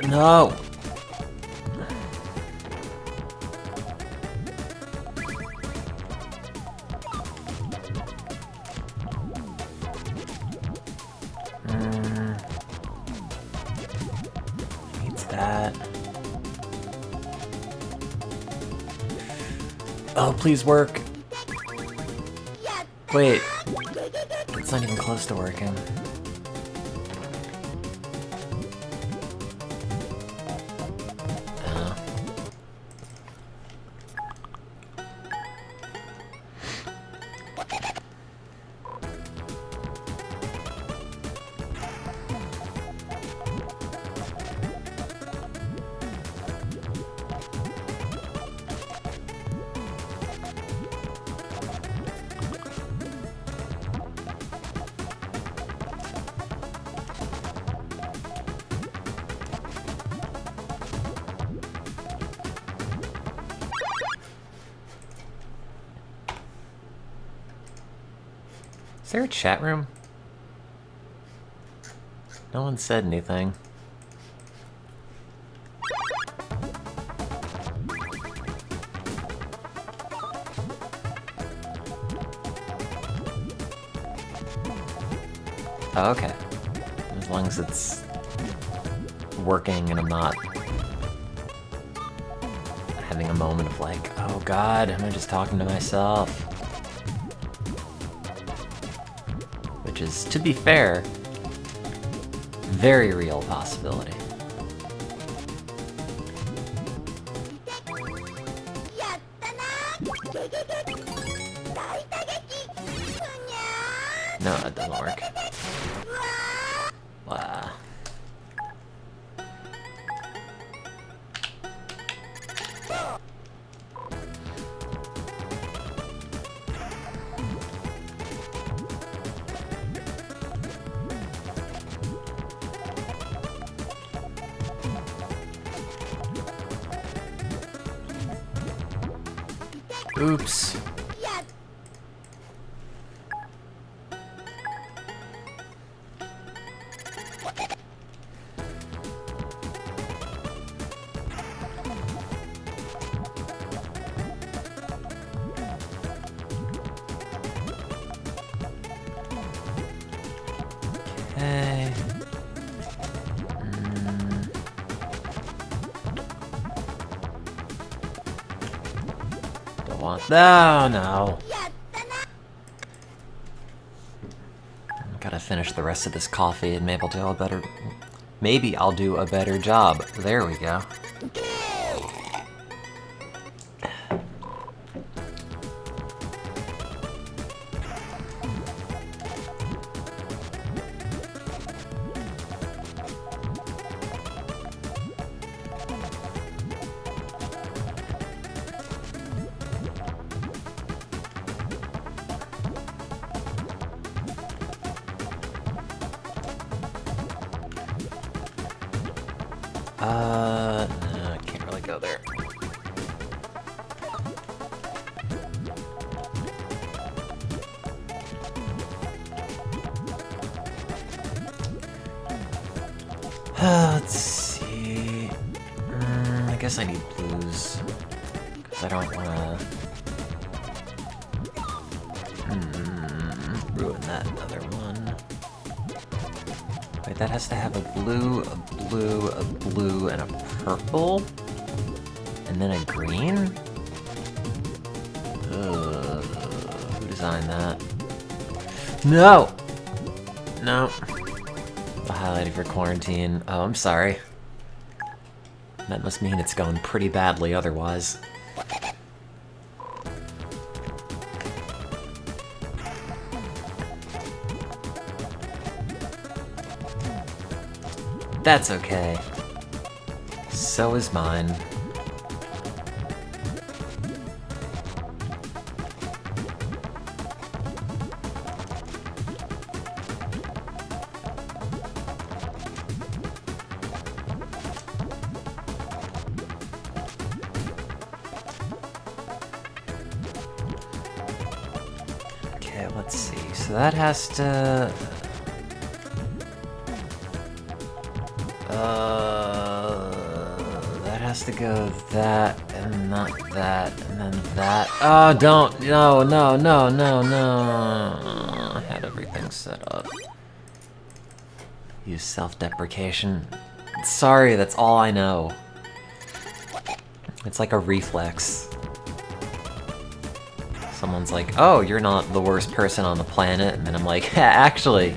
No! Needs that. Oh, please work. Wait. It's not even close to working. Is there a chat room? No one said anything. Oh, okay. As long as it's working and I'm not having a moment of like, oh god, am I just talking to myself? Which is, to be fair, very real possibility. No, that doesn't work. Wow. Oops. Okay. Don't want. No, no. Gotta finish the rest of this coffee and maybe I'll do a better. Maybe I'll do a better job. There we go. No, I can't really go there. Let's see. I guess I need blues. Because I don't want to ruin that other one. Wait, that has to have a blue, a blue, a blue, and a purple? And then a green? Who designed that? No! No. The highlighting for quarantine. Oh, I'm sorry. That must mean it's going pretty badly otherwise. That's okay. So is mine. Okay, let's see. So that has to... That has to go that, and not that, and then that. Oh, don't! No, no, no, no, no! I had everything set up. Use self-deprecation. Sorry, that's all I know. It's like a reflex. Someone's like, oh, you're not the worst person on the planet, and then I'm like, actually,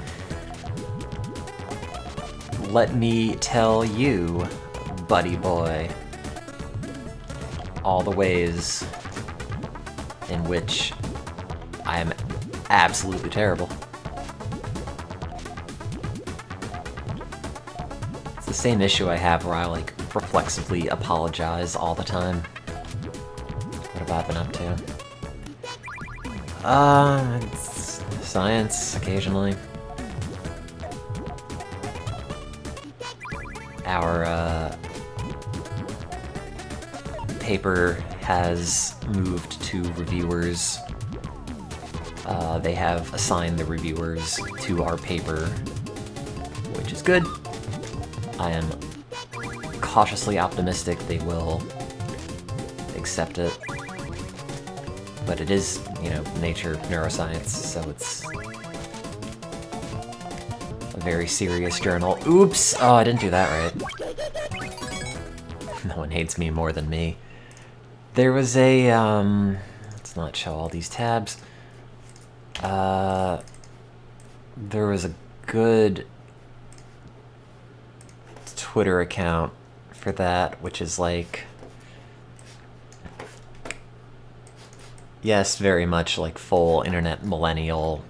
let me tell you, buddy boy, all the ways in which I am absolutely terrible. It's the same issue I have where I like reflexively apologize all the time. What have I been up to? It's science, occasionally. Our, paper has moved to reviewers. They have assigned the reviewers to our paper, which is good. I am cautiously optimistic they will accept it. But it is, you know, Nature Neuroscience, so it's a very serious journal. Oops! Oh, I didn't do that right. No one hates me more than me. There was a, let's not show all these tabs. There was a good Twitter account for that, which is like, yes, very much like full internet millennial,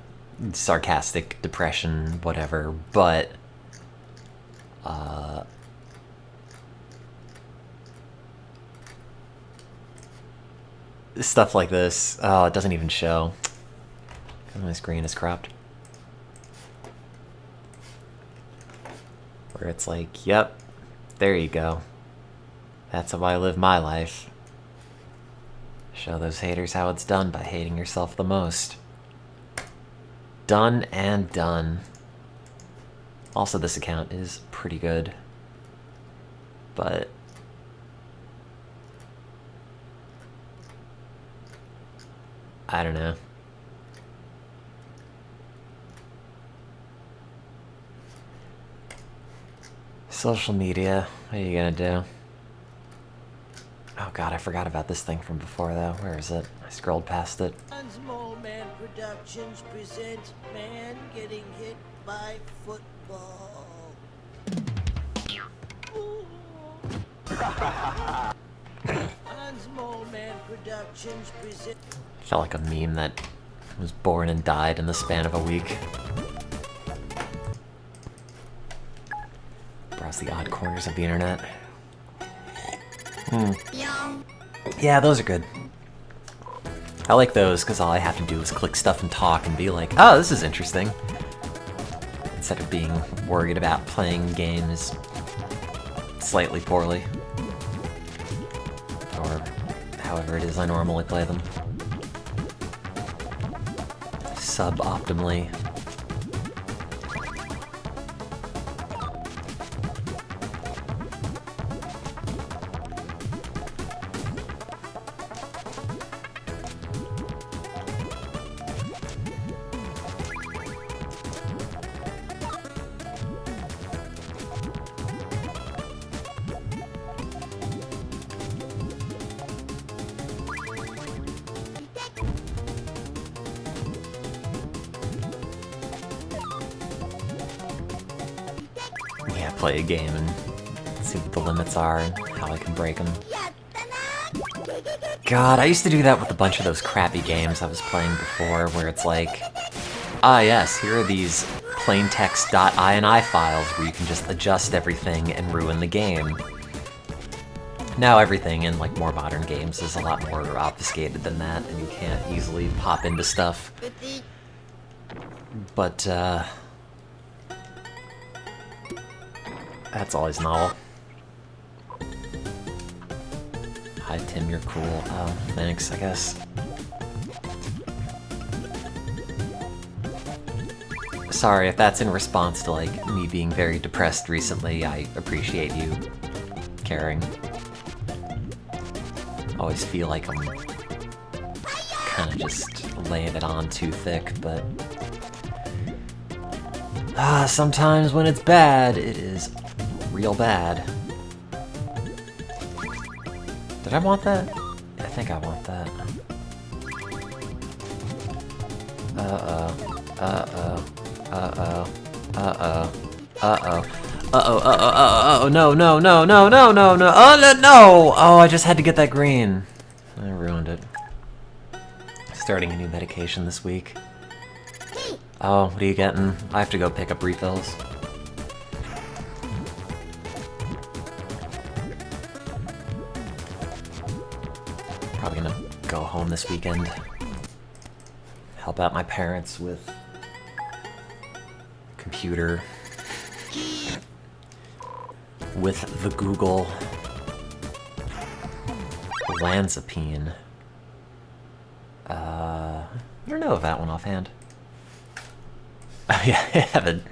sarcastic depression, whatever, but stuff like this, oh, it doesn't even show. My screen is cropped. Where it's like, yep, there you go. That's how I live my life. Show those haters how it's done by hating yourself the most. Done and done. Also, this account is pretty good. But I don't know. Social media, what are you gonna do? Oh god, I forgot about this thing from before though. Where is it? I scrolled past it. Mole Man Productions presents Man Getting Hit by Football. Mole Man Productions presents. Felt like a meme that was born and died in the span of a week. Browse the odd corners of the internet. Yeah, those are good. I like those because all I have to do is click stuff and talk and be like, oh, this is interesting. Instead of being worried about playing games slightly poorly. Or however it is I normally play them. Suboptimally. Play a game and see what the limits are and how I can break them. God, I used to do that with a bunch of those crappy games I was playing before, where it's like, ah yes, here are these plaintext.ini files where you can just adjust everything and ruin the game. Now everything in like more modern games is a lot more obfuscated than that, and you can't easily pop into stuff. But, that's always novel. Hi Tim, you're cool. Oh, thanks, I guess. sorry if that's in response to, like, me being very depressed recently. I appreciate you caring. Always feel like I'm kind of just laying it on too thick, but sometimes when it's bad, it is real bad. Did I want that? I think I want that. Uh-oh. Uh-oh. Uh-oh. Uh-oh. Uh-oh. Uh-oh. Uh-oh. No, no, no, no, no, no, no. Oh, no, no! Oh, I just had to get that green. I ruined it. Starting a new medication this week. Oh, what are you getting? I have to go pick up refills. Probably gonna go home this weekend. Help out my parents with computer. With the Google Olanzapine. I don't know of that one offhand. Yeah, I have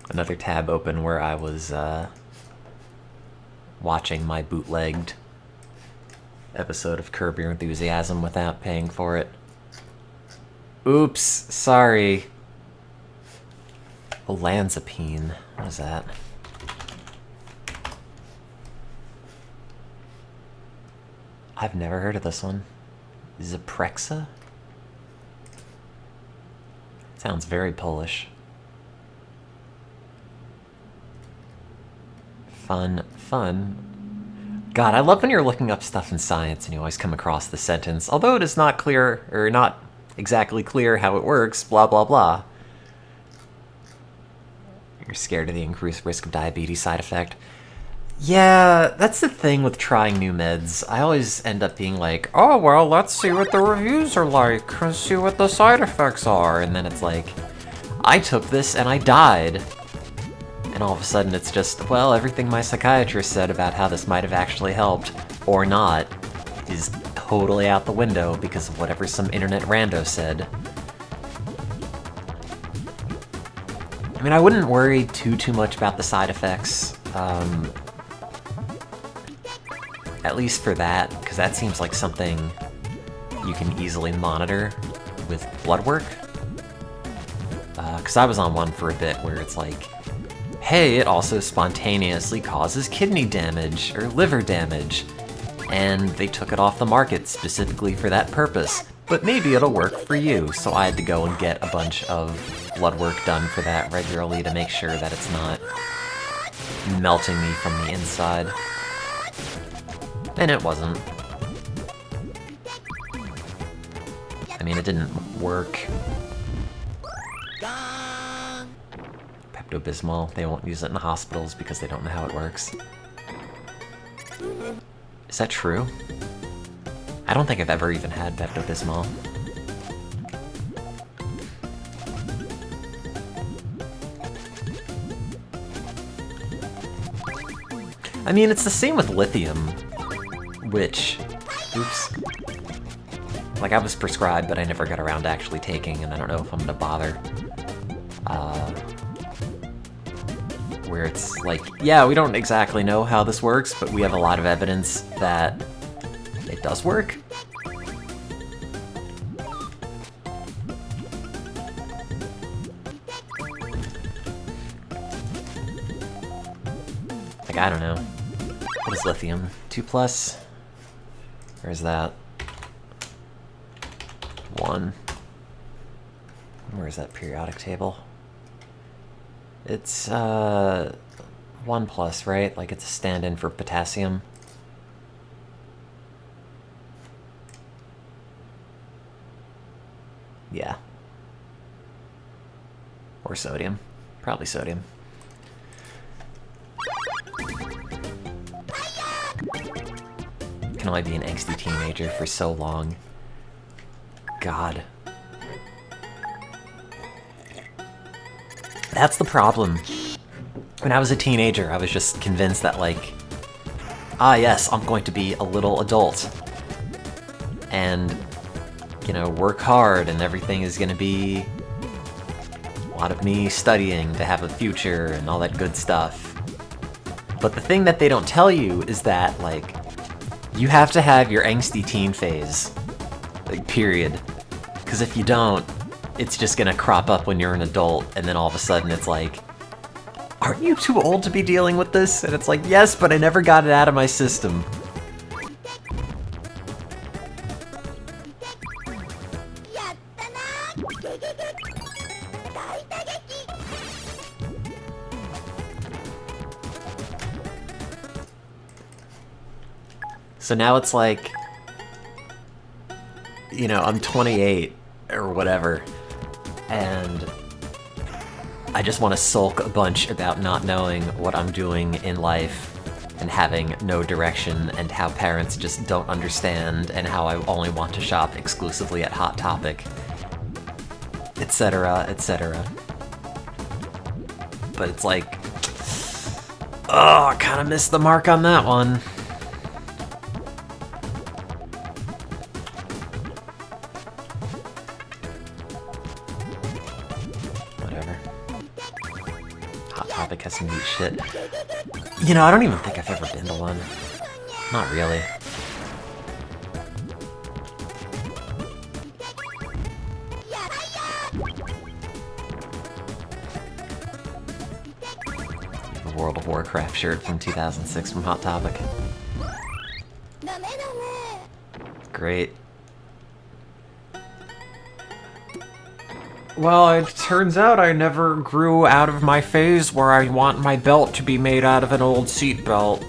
another tab open where I was watching my bootlegged episode of Curb Your Enthusiasm without paying for it. Oops, sorry. Olanzapine. What is that? I've never heard of this one. Zyprexa? Sounds very Polish. Fun, fun. God, I love when you're looking up stuff in science and you always come across the sentence, although it is not clear, or not exactly clear how it works, blah blah blah. You're scared of the increased risk of diabetes side effect. Yeah, that's the thing with trying new meds. I always end up being like, oh, well, let's see what the reviews are like, and see what the side effects are, and then it's like, I took this and I died. And all of a sudden it's just, well, everything my psychiatrist said about how this might have actually helped, or not, is totally out the window because of whatever some internet rando said. I mean, I wouldn't worry too much about the side effects. At least for that, because that seems like something you can easily monitor with blood work. Because I was on one for a bit where it's like, hey, it also spontaneously causes kidney damage or liver damage, and they took it off the market specifically for that purpose. But maybe it'll work for you, so I had to go and get a bunch of blood work done for that regularly to make sure that it's not melting me from the inside. And it wasn't. I mean, it didn't work. Pepto-Bismol, they won't use it in hospitals because they don't know how it works. Is that true? I don't think I've ever even had Pepto-Bismol. I mean, it's the same with lithium, which, oops. Like, I was prescribed, but I never got around to actually taking, and I don't know if I'm gonna bother. Where it's like, yeah, we don't exactly know how this works, but we have a lot of evidence that it does work. Like, I don't know. What is lithium? 2+? Or is that 1? Where is that periodic table? It's 1+, right? Like it's a stand-in for potassium. Yeah. Or sodium. Probably sodium. Can only be an angsty teenager for so long. God. That's the problem. When I was a teenager, I was just convinced that, like, ah yes, I'm going to be a little adult. And, you know, work hard and everything is gonna be lot of me studying to have a future and all that good stuff. But the thing that they don't tell you is that, like, you have to have your angsty teen phase. Like, period. Because if you don't, it's just gonna crop up when you're an adult, and then all of a sudden it's like, aren't you too old to be dealing with this? And it's like, yes, but I never got it out of my system. So now it's like, you know, I'm 28 or whatever, and I just want to sulk a bunch about not knowing what I'm doing in life and having no direction, and how parents just don't understand, and how I only want to shop exclusively at Hot Topic, etc., etc. But it's like, oh, I kind of missed the mark on that one. Has some neat shit. You know, I don't even think I've ever been to one. Not really. The World of Warcraft shirt from 2006 from Hot Topic. Great. Well, it turns out I never grew out of my phase where I want my belt to be made out of an old seat belt.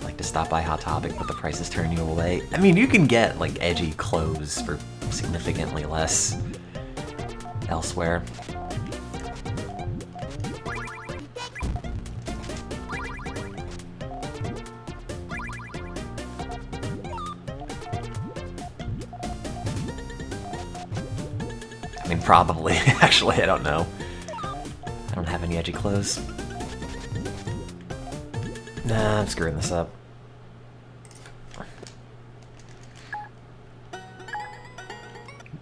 Like to stop by Hot Topic, but the prices turn you away. I mean, you can get, like, edgy clothes for significantly less elsewhere. I mean, probably. Actually, I don't know. I don't have any edgy clothes. Nah, I'm screwing this up.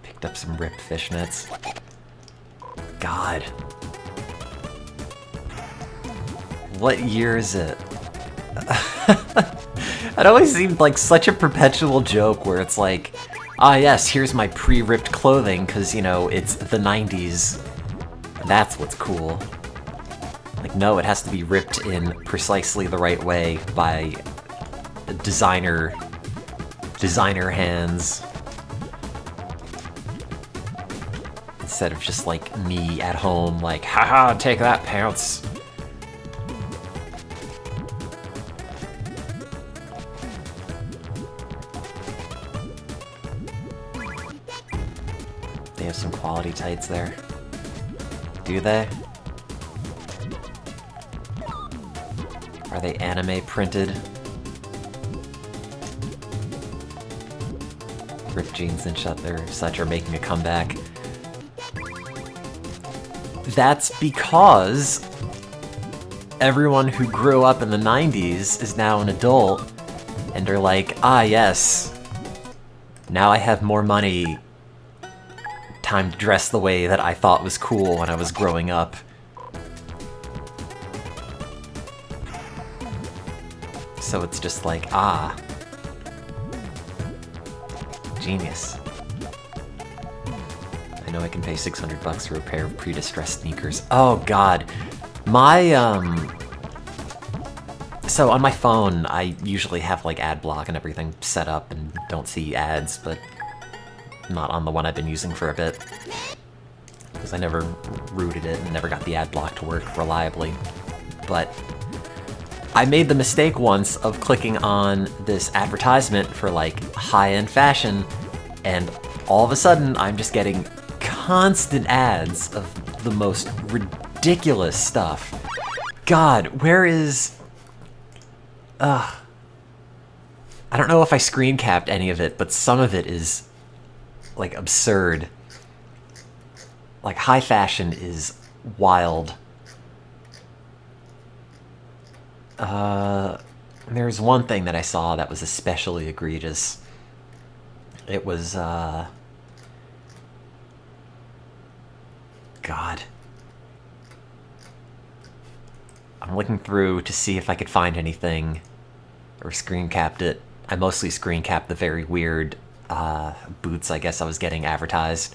Picked up some ripped fishnets. God. What year is it? It always seemed like such a perpetual joke where it's like, ah yes, here's my pre-ripped clothing, because, you know, it's the 90s. That's what's cool. Like, no, it has to be ripped in precisely the right way by designer hands. Instead of just, like, me at home, like, haha, take that, pants. They have some quality tights there. Do they? Are they anime printed? Ripped jeans and such are making a comeback. That's because everyone who grew up in the 90s is now an adult, and they're like, ah yes, now I have more money, time to dress the way that I thought was cool when I was growing up. So it's just like, ah. Genius. I know I can pay $600 for a pair of pre-distressed sneakers. Oh god. My, so on my phone, I usually have, like, ad block and everything set up and don't see ads, but not on the one I've been using for a bit. Because I never rooted it and never got the ad block to work reliably. But I made the mistake once of clicking on this advertisement for, like, high-end fashion, and all of a sudden I'm just getting constant ads of the most ridiculous stuff. God, where is... I don't know if I screen capped any of it, but some of it is, like, absurd. Like, high fashion is wild. There's one thing that I saw that was especially egregious. It was, God. I'm looking through to see if I could find anything, or screen capped it. I mostly screen capped the very weird boots I guess I was getting advertised.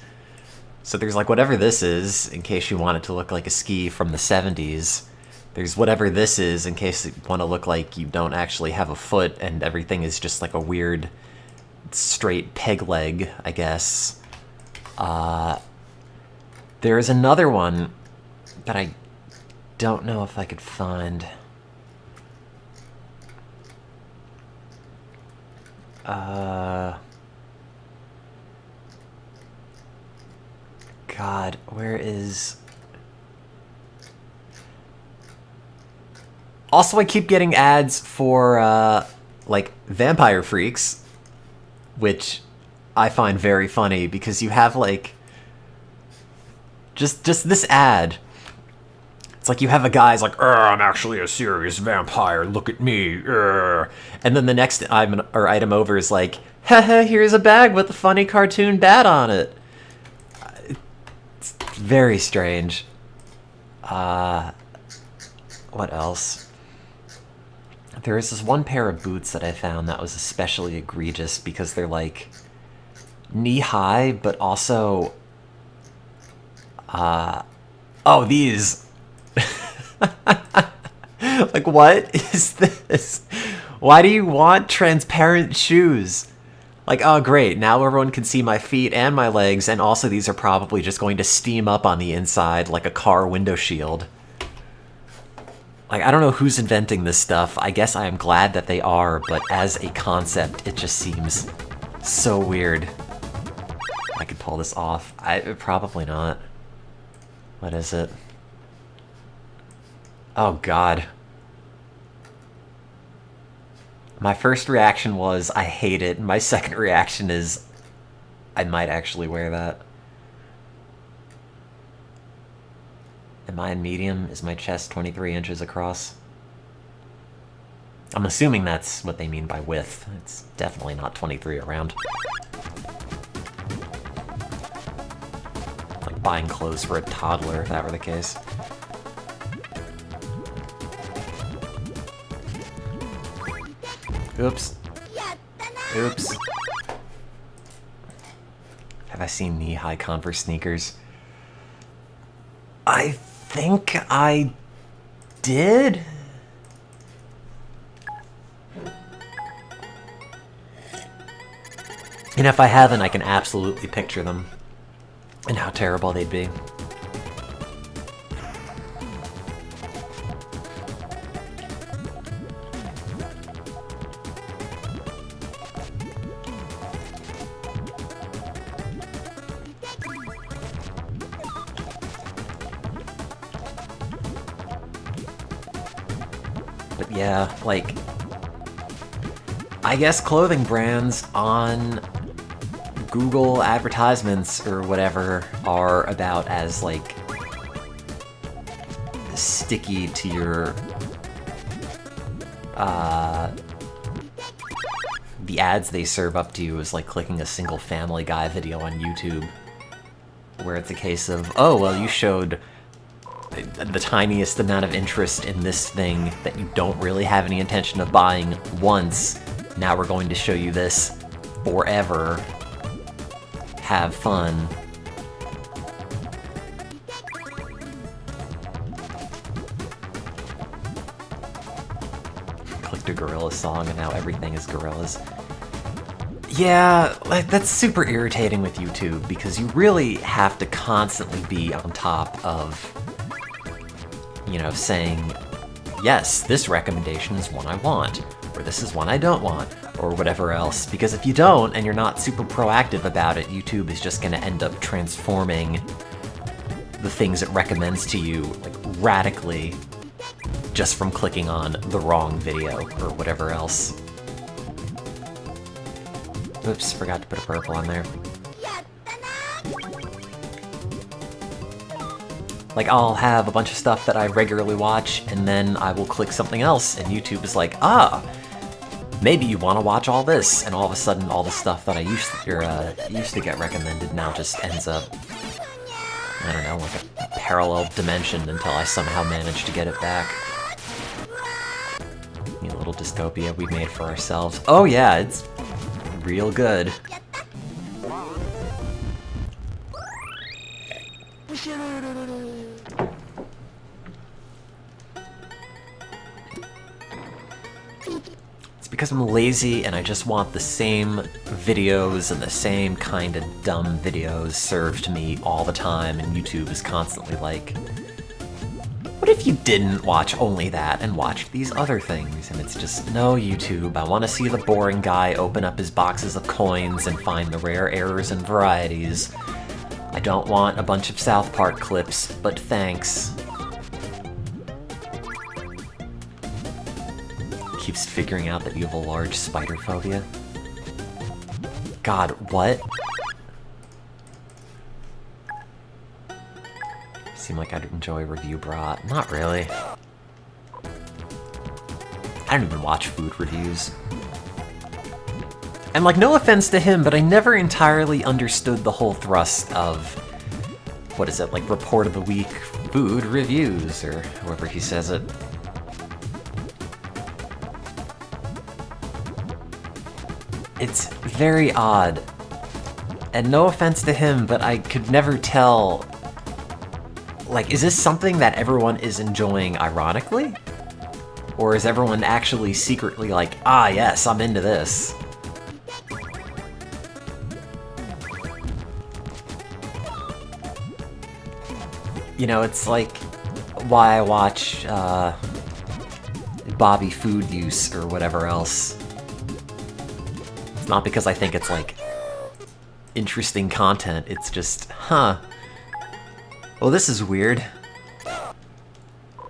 So there's like whatever this is, in case you want it to look like a ski from the 70s. There's whatever this is, in case you want to look like you don't actually have a foot and everything is just like a weird straight peg leg, I guess. There is another one that I don't know if I could find. God, where is... Also, I keep getting ads for, like, Vampire Freaks, which I find very funny, because you have, like... Just this ad. It's like you have a guy who's like, I'm actually a serious vampire, look at me, And then the next item over is like, haha, here's a bag with a funny cartoon bat on it. It's very strange. What else? There is this one pair of boots that I found that was especially egregious because they're like knee-high, but also... oh, these... Like, what is this? Why do you want transparent shoes? Like, oh great, now everyone can see my feet and my legs, and also these are probably just going to steam up on the inside like a car window shield. Like, I don't know who's inventing this stuff. I guess I am glad that they are, but as a concept, it just seems so weird. I could pull this off. Probably not. What is it? Oh god. My first reaction was, I hate it. My second reaction is, I might actually wear that. Am I in medium? Is my chest 23 inches across? I'm assuming that's what they mean by width. It's definitely not 23 around. It's like buying clothes for a toddler, if that were the case. Oops. Oops. Have I seen knee-high Converse sneakers? I think I did? And if I haven't, I can absolutely picture them. And how terrible they'd be. Yeah, like, I guess clothing brands on Google advertisements or whatever are about as, like, sticky to your, the ads they serve up to you is like clicking a single Family Guy video on YouTube, where it's a case of, oh, well, you showed the tiniest amount of interest in this thing that you don't really have any intention of buying once. Now we're going to show you this forever. Have fun. Clicked a Gorillaz song and now everything is Gorillaz. Yeah, like, that's super irritating with YouTube because you really have to constantly be on top of, you know, saying, yes, this recommendation is one I want, or this is one I don't want, or whatever else. Because if you don't, and you're not super proactive about it, YouTube is just going to end up transforming the things it recommends to you, like, radically, just from clicking on the wrong video, or whatever else. Oops, forgot to put a purple on there. Like, I'll have a bunch of stuff that I regularly watch, and then I will click something else, and YouTube is like, ah, maybe you want to watch all this, and all of a sudden all the stuff that I used to get recommended now just ends up, I don't know, like parallel dimension until I somehow managed to get it back. A little dystopia we made for ourselves. Oh yeah, it's real good. It's because I'm lazy and I just want the same videos and the same kind of dumb videos served to me all the time, and YouTube is constantly like, what if you didn't watch only that and watched these other things? And it's just, no, YouTube, I want to see the boring guy open up his boxes of coins and find the rare errors and varieties. I don't want a bunch of South Park clips, but thanks. Keeps figuring out that you have a large spider phobia. God, what? Seem like I'd enjoy Review Brat. Not really. I don't even watch food reviews. And like, no offense to him, but I never entirely understood the whole thrust of, what is it, like Report of the Week food reviews, or however he says it. It's very odd. And no offense to him, but I could never tell, like, is this something that everyone is enjoying ironically? Or is everyone actually secretly like, ah yes, I'm into this? You know, it's like why I watch Bobby Food Use or whatever else. It's not because I think it's like interesting content, it's just, huh. Well, this is weird.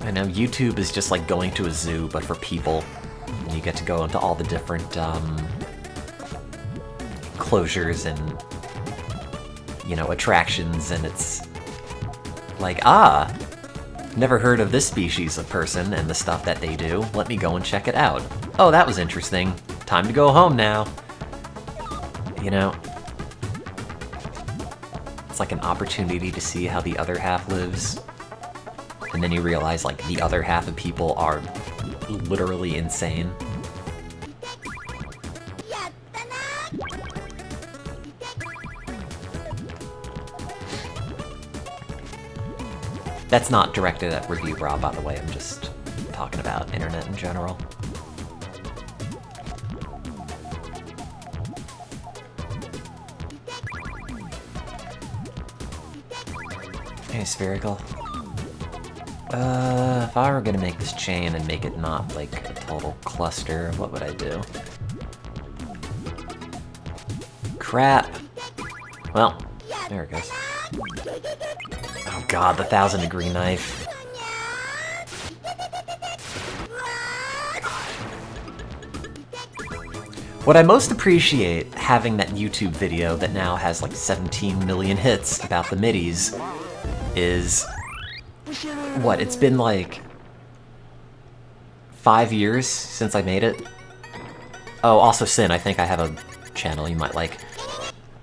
I know YouTube is just like going to a zoo, but for people. And you get to go into all the different closures and, you know, attractions, and it's like, ah, never heard of this species of person and the stuff that they do. Let me go and check it out. Oh, that was interesting. Time to go home now. You know, it's like an opportunity to see how the other half lives. And then you realize, like, the other half of people are literally insane. That's not directed at Review Bra, by the way, I'm just talking about internet in general. Hey, Spherical. If I were gonna make this chain and make it not like a total cluster, what would I do? Crap! Well, there it goes. Oh god, the 1000-degree knife. What I most appreciate having that YouTube video that now has like 17 million hits about the middies is, what, it's been like 5 years since I made it? Oh, also Sin, I think I have a channel you might like.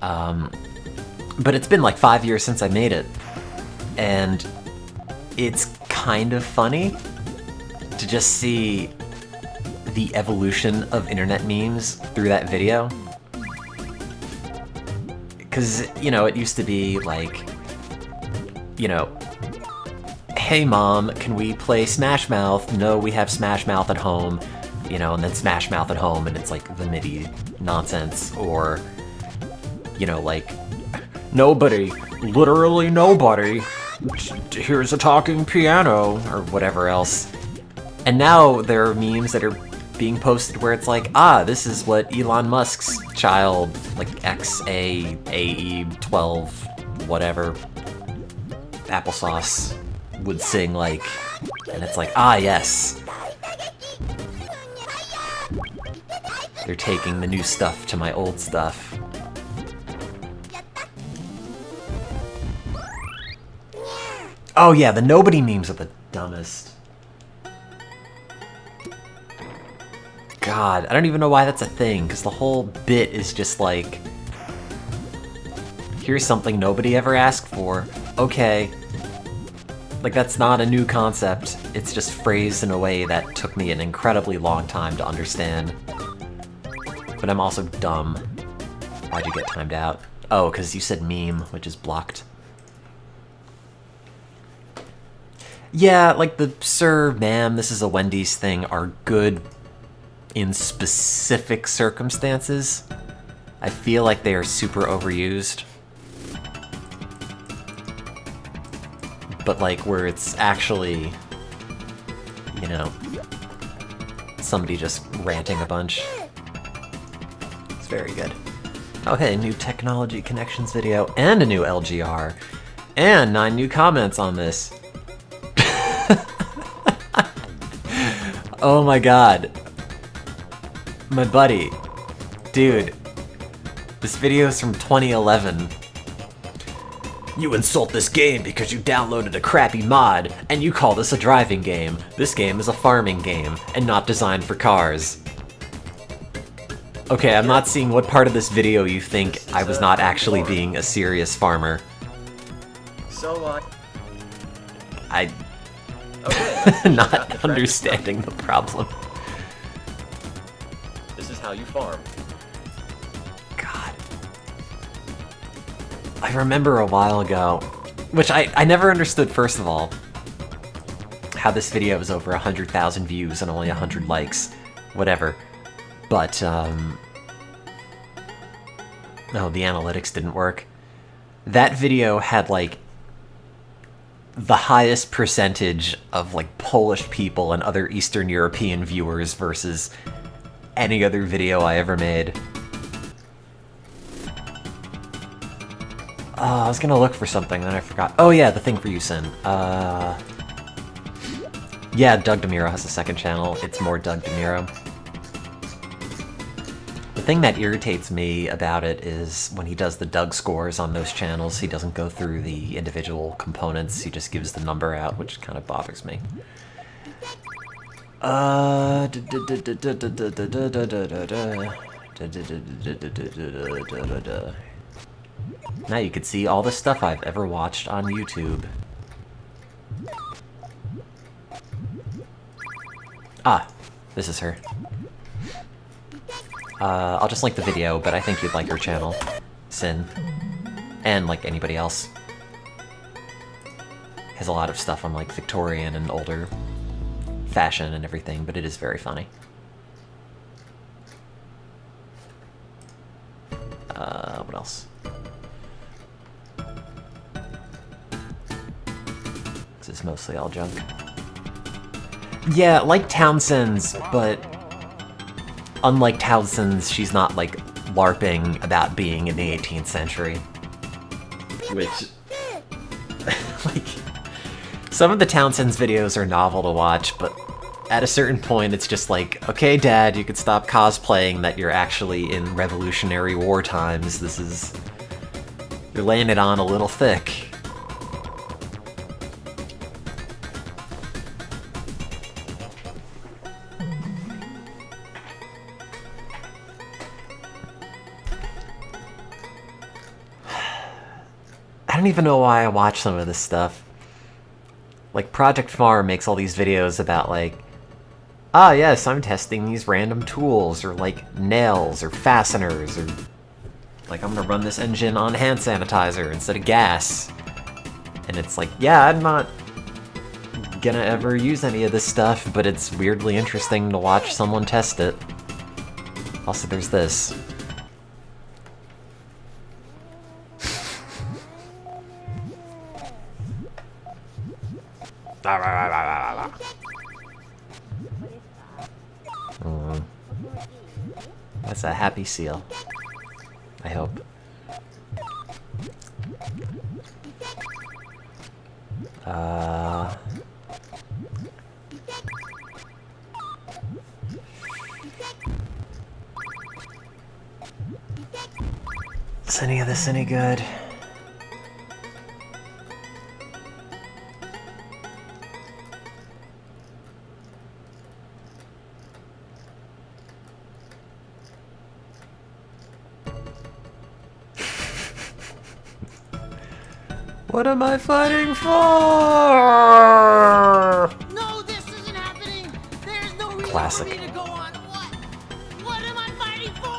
But it's been like 5 years since I made it, and it's kind of funny to just see the evolution of internet memes through that video. Because, you know, it used to be like, you know, hey mom, can we play Smash Mouth? No, we have Smash Mouth at home. You know, and then Smash Mouth at home, and it's like the MIDI nonsense. Or, you know, like, nobody, literally nobody, here's a talking piano, or whatever else. And now there are memes that are being posted where it's like, ah, this is what Elon Musk's child, like XAAE12, whatever, applesauce would sing like, and it's like, ah, yes. They're taking the new stuff to my old stuff. Oh yeah, the nobody memes are the dumbest. God, I don't even know why that's a thing, because the whole bit is just like, here's something nobody ever asked for. Okay. Like, that's not a new concept. It's just phrased in a way that took me an incredibly long time to understand. But I'm also dumb. Why'd you get timed out? Oh, because you said meme, which is blocked. Yeah, like the sir, ma'am, this is a Wendy's thing are good in specific circumstances. I feel like they are super overused. But like where it's actually, you know, somebody just ranting a bunch. It's very good. Oh hey, new technology connections video and a new LGR. And 9 new comments on this. Oh my god. My buddy. Dude. This video is from 2011. You insult this game because you downloaded a crappy mod, and you call this a driving game. This game is a farming game, and not designed for cars. Okay, I'm not seeing what part of this video you think I was not actually being a serious farmer. So, I... okay. not understanding the problem. This is how you farm. God. I remember a while ago, which I never understood, first of all, how this video was over 100,000 views and only 100 likes. Whatever. But, no, the analytics didn't work. That video had, like, the highest percentage of, like, Polish people and other Eastern European viewers versus any other video I ever made. I was gonna look for something, then I forgot. Oh yeah, the thing for you, Sin. Yeah, Doug DeMiro has a second channel. It's more Doug DeMiro. The thing that irritates me about it is when he does the Doug scores on those channels, he doesn't go through the individual components, he just gives the number out, which kind of bothers me. Now you can see all the stuff I've ever watched on YouTube. Ah, this is her. I'll just link the video, but I think you'd like her channel, Sin. And, like, anybody else. Has a lot of stuff on, like, Victorian and older fashion and everything, but it is very funny. What else? This is mostly all junk. Yeah, like Townsend's, but unlike Townsend's, she's not, like, LARPing about being in the 18th century. Which, like, some of the Townsend's videos are novel to watch, but at a certain point it's just like, okay, Dad, you could stop cosplaying that you're actually in Revolutionary War times. This is... You're laying it on a little thick. I don't even know why I watch some of this stuff. Like, Project Farm makes all these videos about, like, ah, yes, I'm testing these random tools, or, like, nails, or fasteners, or, like, I'm gonna run this engine on hand sanitizer instead of gas. And it's like, yeah, I'm not gonna ever use any of this stuff, but it's weirdly interesting to watch someone test it. Also, there's this. That's a happy seal. I hope. Is any of this any good? What am I fighting for? No, this isn't happening. There's no reason Classic. for me to go on. What? What am I fighting for?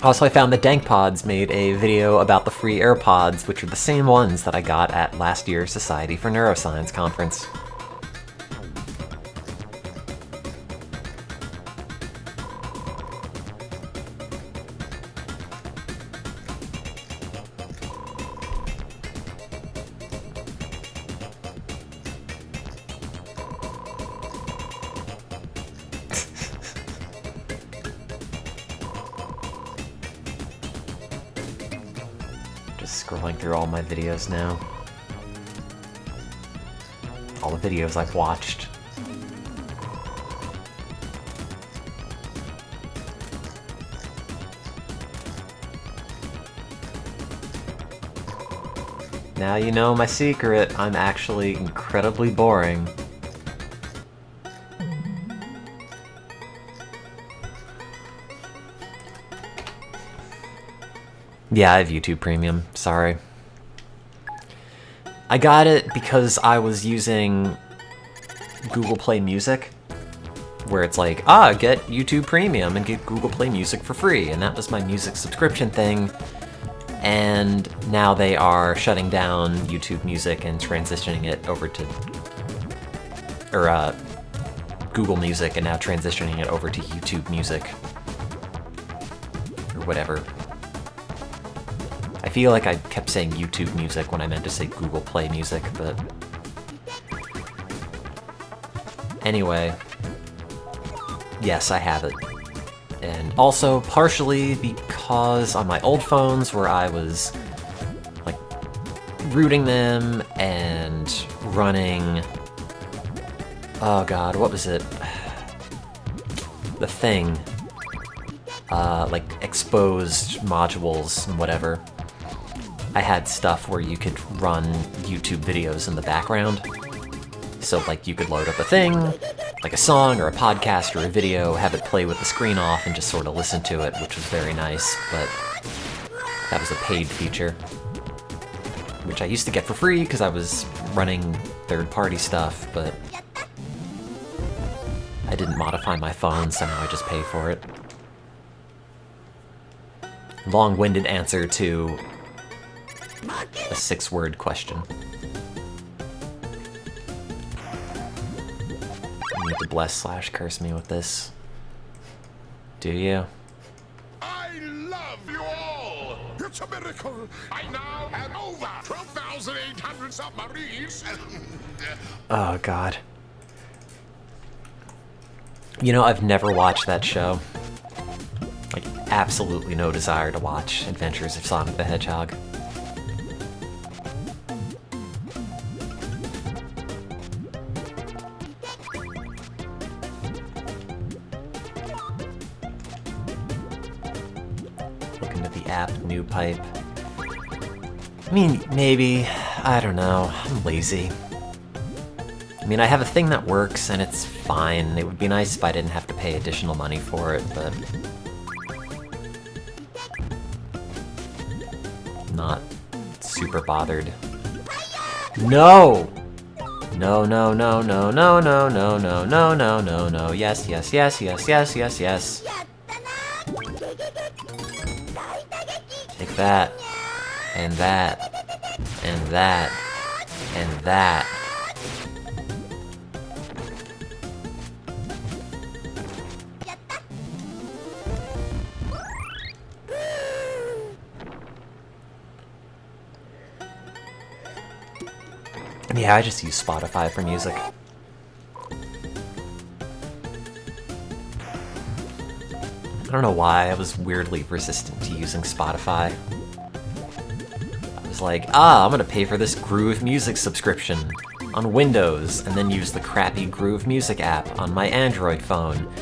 Also, I found that DankPods made a video about the free AirPods, which are the same ones that I got at last year's Society for Neuroscience conference. Just scrolling through all my videos now. All the videos I've watched. Now you know my secret. I'm actually incredibly boring. Yeah, I have YouTube Premium. Sorry. I got it because I was using Google Play Music, where it's like, get YouTube Premium and get Google Play Music for free, and that was my music subscription thing. And now they are shutting down YouTube Music and transitioning it over to, Google Music, and now transitioning it over to YouTube Music, or whatever. I feel like I kept saying YouTube Music when I meant to say Google Play Music, but... Anyway, yes, I have it. And also, partially because on my old phones where I was, like, rooting them and running... Oh god, what was it? The thing. Like, exposed modules and whatever. I had stuff where you could run YouTube videos in the background. So, like, you could load up a thing, like a song or a podcast or a video, have it play with the screen off, and just sort of listen to it, which was very nice, but that was a paid feature. Which I used to get for free because I was running third-party stuff, but I didn't modify my phone, so now I just pay for it. Long-winded answer to a 6-word question. You need to bless/curse me with this. Do you? I love you all! It's a miracle! I now have over 12,800 submarines! Oh, God. You know, I've never watched that show. Like, absolutely no desire to watch Adventures of Sonic the Hedgehog. Looking at the app new pipe. I mean, maybe. I don't know. I'm lazy. I mean, I have a thing that works, and it's fine. It would be nice if I didn't have to pay additional money for it, but... not super bothered. No! No, no, no, no, no, no, no, no, no, no, no, no. Yes, yes, yes, yes, yes, yes, yes. Take that. And that. And that. And that. Yeah, I just use Spotify for music. I don't know why I was weirdly resistant to using Spotify. I was like, I'm gonna pay for this Groove Music subscription on Windows, and then use the crappy Groove Music app on my Android phone.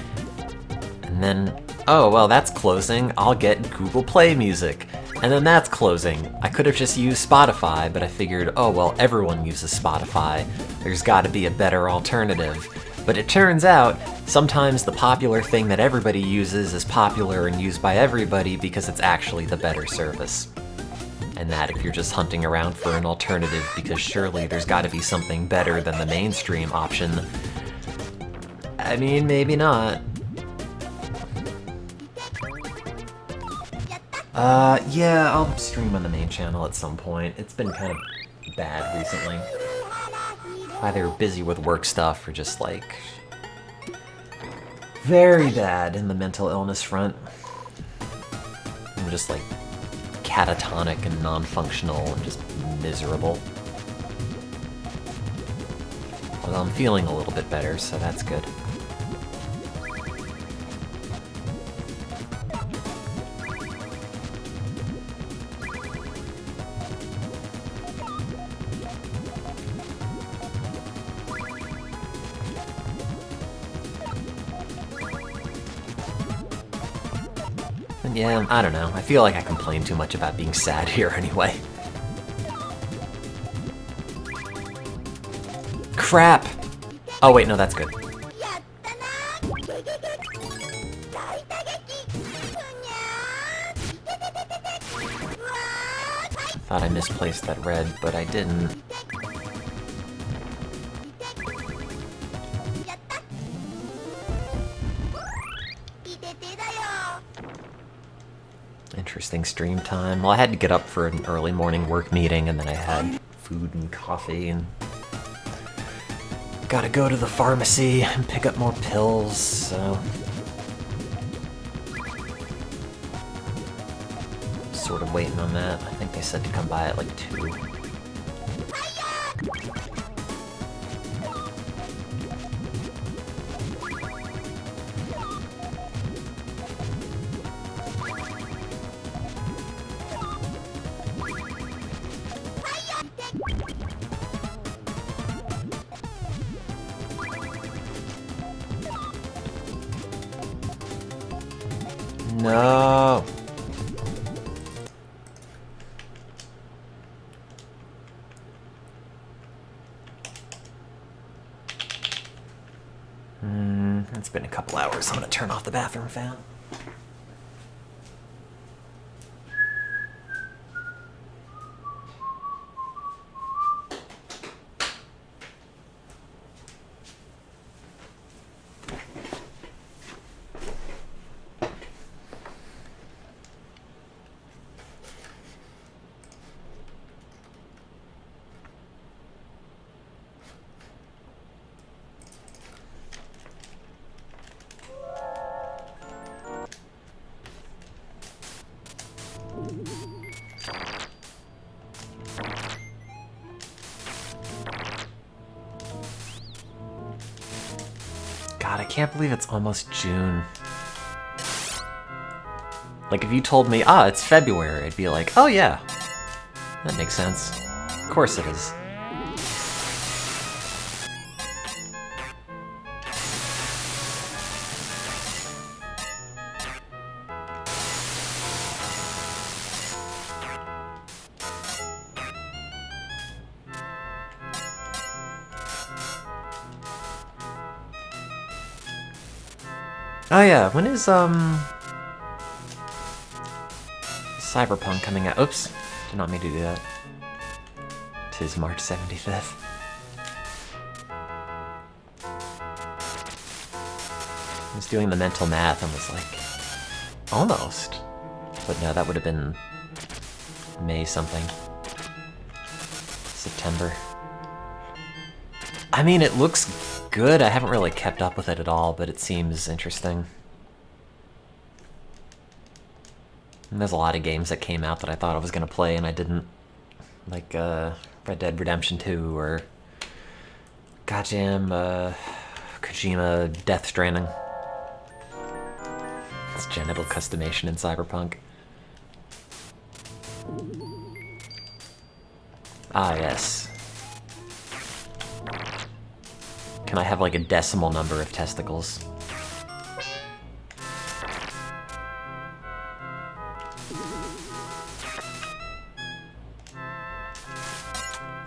And then, oh, well, that's closing, I'll get Google Play Music. And then that's closing. I could have just used Spotify, but I figured, oh, well, everyone uses Spotify. There's gotta be a better alternative. But it turns out, sometimes the popular thing that everybody uses is popular and used by everybody because it's actually the better service. And that if you're just hunting around for an alternative because surely there's gotta be something better than the mainstream option, I mean, maybe not. Yeah, I'll stream on the main channel at some point. It's been kind of bad recently. Either busy with work stuff or just like very bad in the mental illness front. I'm just like catatonic and non-functional and just miserable. Although I'm feeling a little bit better, so that's good. Yeah, I don't know. I feel like I complain too much about being sad here anyway. Crap! Oh wait, no, that's good. Thought I misplaced that red, but I didn't. Interesting stream time. Well, I had to get up for an early morning work meeting, and then I had food and coffee, and gotta go to the pharmacy and pick up more pills, so... Sort of waiting on that. I think they said to come by at like 2. No. It's been a couple hours. I'm gonna turn off the bathroom fan. God, I can't believe it's almost June. Like, if you told me, it's February, I'd be like, oh yeah, that makes sense. Of course it is. Oh yeah, when is Cyberpunk coming out? Oops, did not mean to do that. 'Tis March 75th. I was doing the mental math and was like, almost. But no, that would have been May something. September. I mean, it looks good. I haven't really kept up with it at all, but it seems interesting. And there's a lot of games that came out that I thought I was going to play and I didn't. Like Red Dead Redemption 2 or goddamn Kojima Death Stranding. It's genital customation in Cyberpunk. Ah, yes. Can I have like a decimal number of testicles?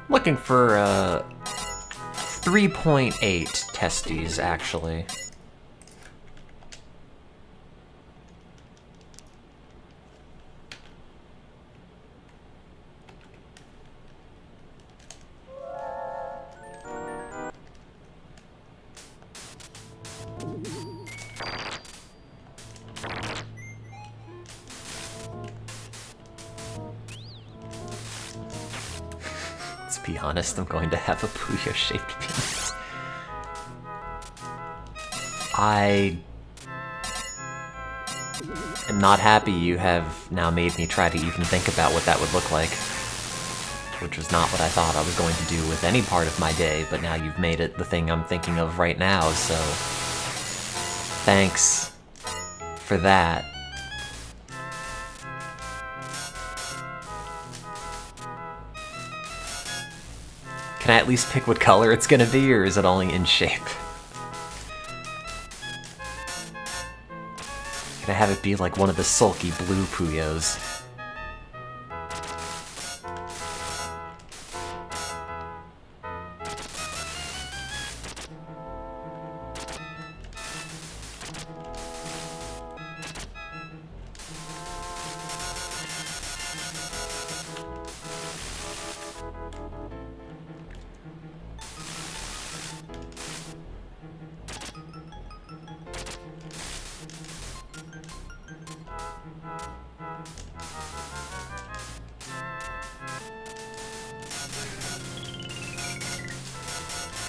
Looking for 3.8 testes, actually. Let's be honest, I'm going to have a Puyo-shaped penis. I am not happy you have now made me try to even think about what that would look like. Which was not what I thought I was going to do with any part of my day, but now you've made it the thing I'm thinking of right now, so... thanks for that. Can I at least pick what color it's gonna be, or is it only in shape? Can I have it be like one of the sulky blue Puyos?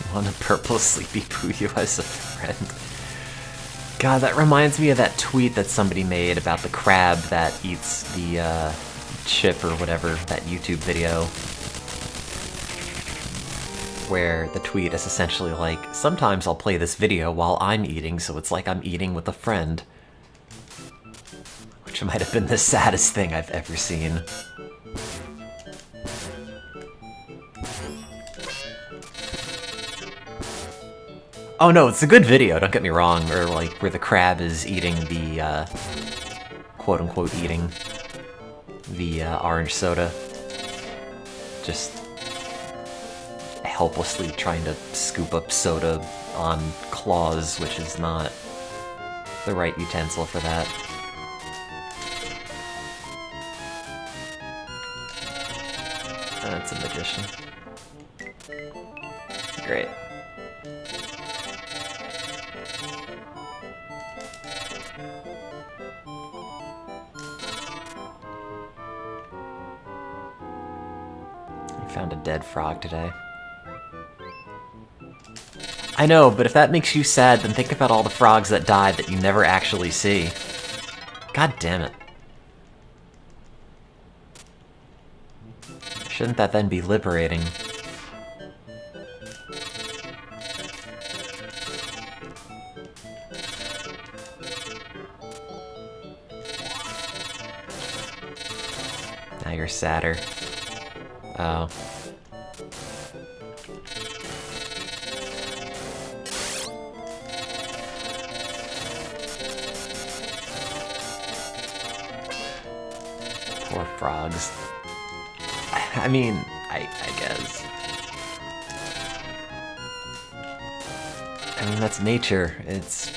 I want a purple sleepy Puyo as a friend. God, that reminds me of that tweet that somebody made about the crab that eats the chip or whatever, that YouTube video. Where the tweet is essentially like, sometimes I'll play this video while I'm eating, so it's like I'm eating with a friend. Which might have been the saddest thing I've ever seen. Oh no, it's a good video, don't get me wrong, or like where the crab is eating the, quote-unquote eating the orange soda. Just helplessly trying to scoop up soda on claws, which is not the right utensil for that. That's a magician. Great. Found a dead frog today. I know, but if that makes you sad, then think about all the frogs that died that you never actually see. God damn it. Shouldn't that then be liberating? Now you're sadder. Oh. Poor frogs. I mean, I guess. I mean, that's nature. It's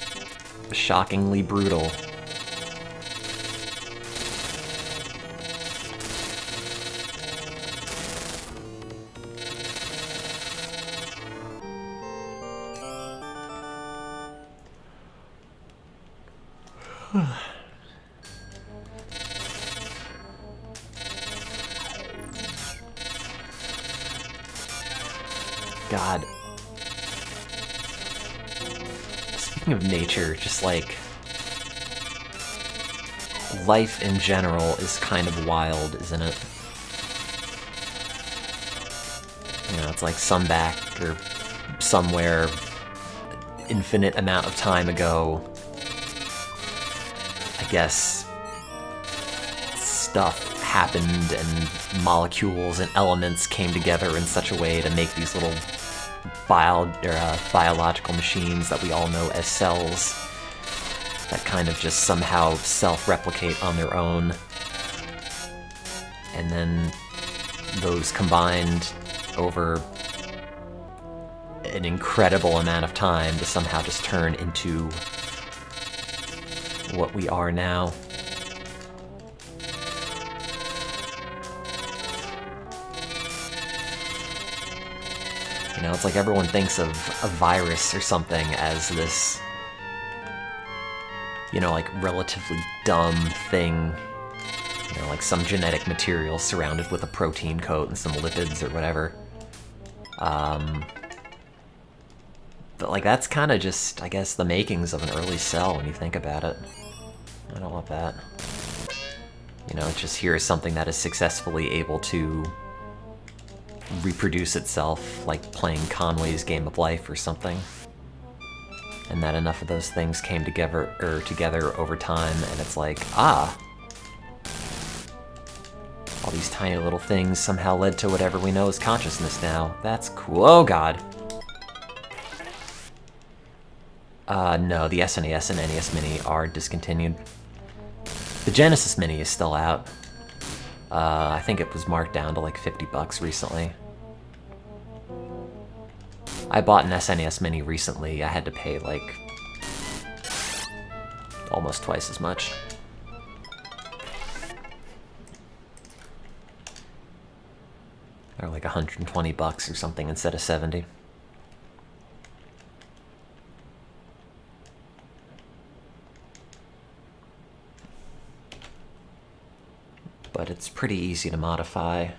shockingly brutal. God. Speaking of nature, just like life in general is kind of wild, isn't it? You know, it's like some back or somewhere infinite amount of time ago, I guess stuff happened and molecules and elements came together in such a way to make these little biological machines that we all know as cells that kind of just somehow self-replicate on their own. And then those combined over an incredible amount of time to somehow just turn into what we are now. You know, it's like everyone thinks of a virus or something as this, you know, like relatively dumb thing, you know, like some genetic material surrounded with a protein coat and some lipids or whatever. But like that's kind of just, I guess, the makings of an early cell when you think about it. I don't want that. You know, just here's something that is successfully able to reproduce itself, like playing Conway's Game of Life or something. And that enough of those things came together over time, and it's like, ah, all these tiny little things somehow led to whatever we know as consciousness now. That's cool. Oh god. No, the SNES and NES Mini are discontinued. The Genesis Mini is still out. I think it was marked down to like $50 recently. I bought an SNES Mini recently. I had to pay like almost twice as much. Or like $120 or something instead of 70. But it's pretty easy to modify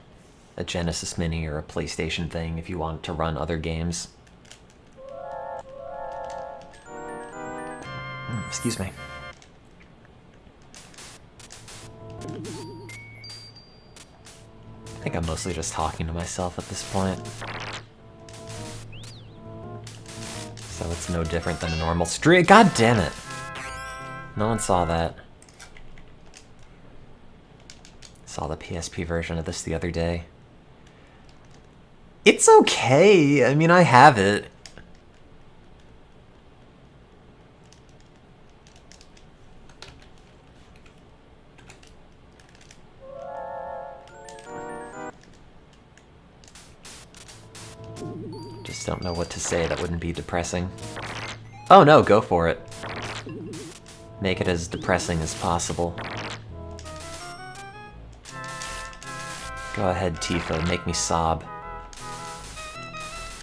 a Genesis Mini or a PlayStation thing if you want to run other games. Excuse me. I think I'm mostly just talking to myself at this point. So it's no different than a normal stream. God damn it! No one saw that. Saw the PSP version of this the other day. It's okay. I mean, I have it. Just don't know what to say that wouldn't be depressing. Oh no, go for it. Make it as depressing as possible. Go ahead, Tifa, make me sob.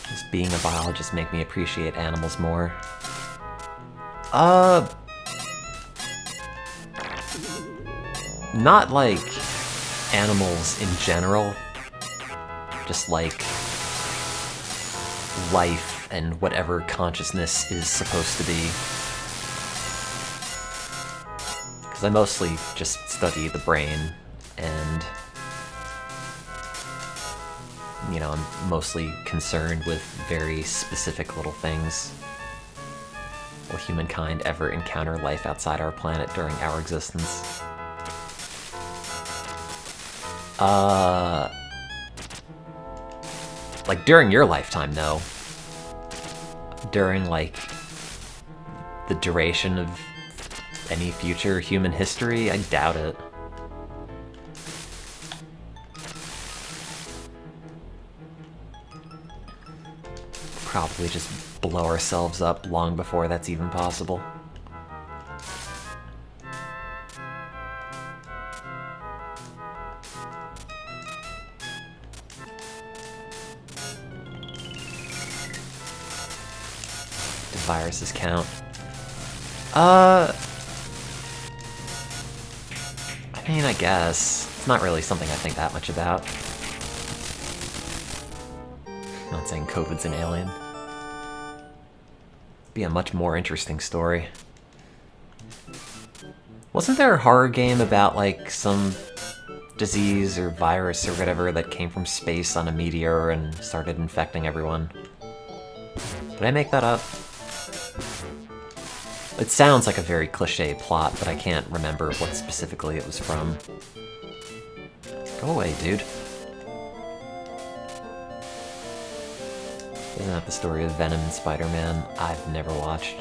Just being a biologist make me appreciate animals more. Not like animals in general. Just like life and whatever consciousness is supposed to be. Because I mostly just study the brain and, you know, I'm mostly concerned with very specific little things. Will humankind ever encounter life outside our planet during our existence? Like, during your lifetime, no. During, like, the duration of any future human history, I doubt it. Probably just blow ourselves up long before that's even possible. Do viruses count? I mean, I guess. It's not really something I think that much about. I'm not saying COVID's an alien. It'd be a much more interesting story. Wasn't there a horror game about, like, some disease or virus or whatever that came from space on a meteor and started infecting everyone? Did I make that up? It sounds like a very cliche plot, but I can't remember what specifically it was from. Go away, dude. Isn't that the story of Venom and Spider-Man? I've never watched.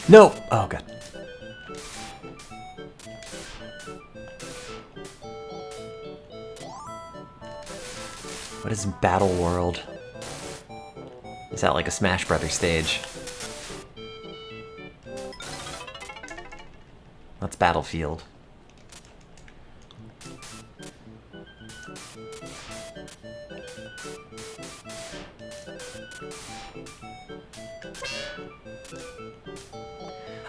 No! Oh, God. What is Battle World? Is that like a Smash Brothers stage? That's Battlefield.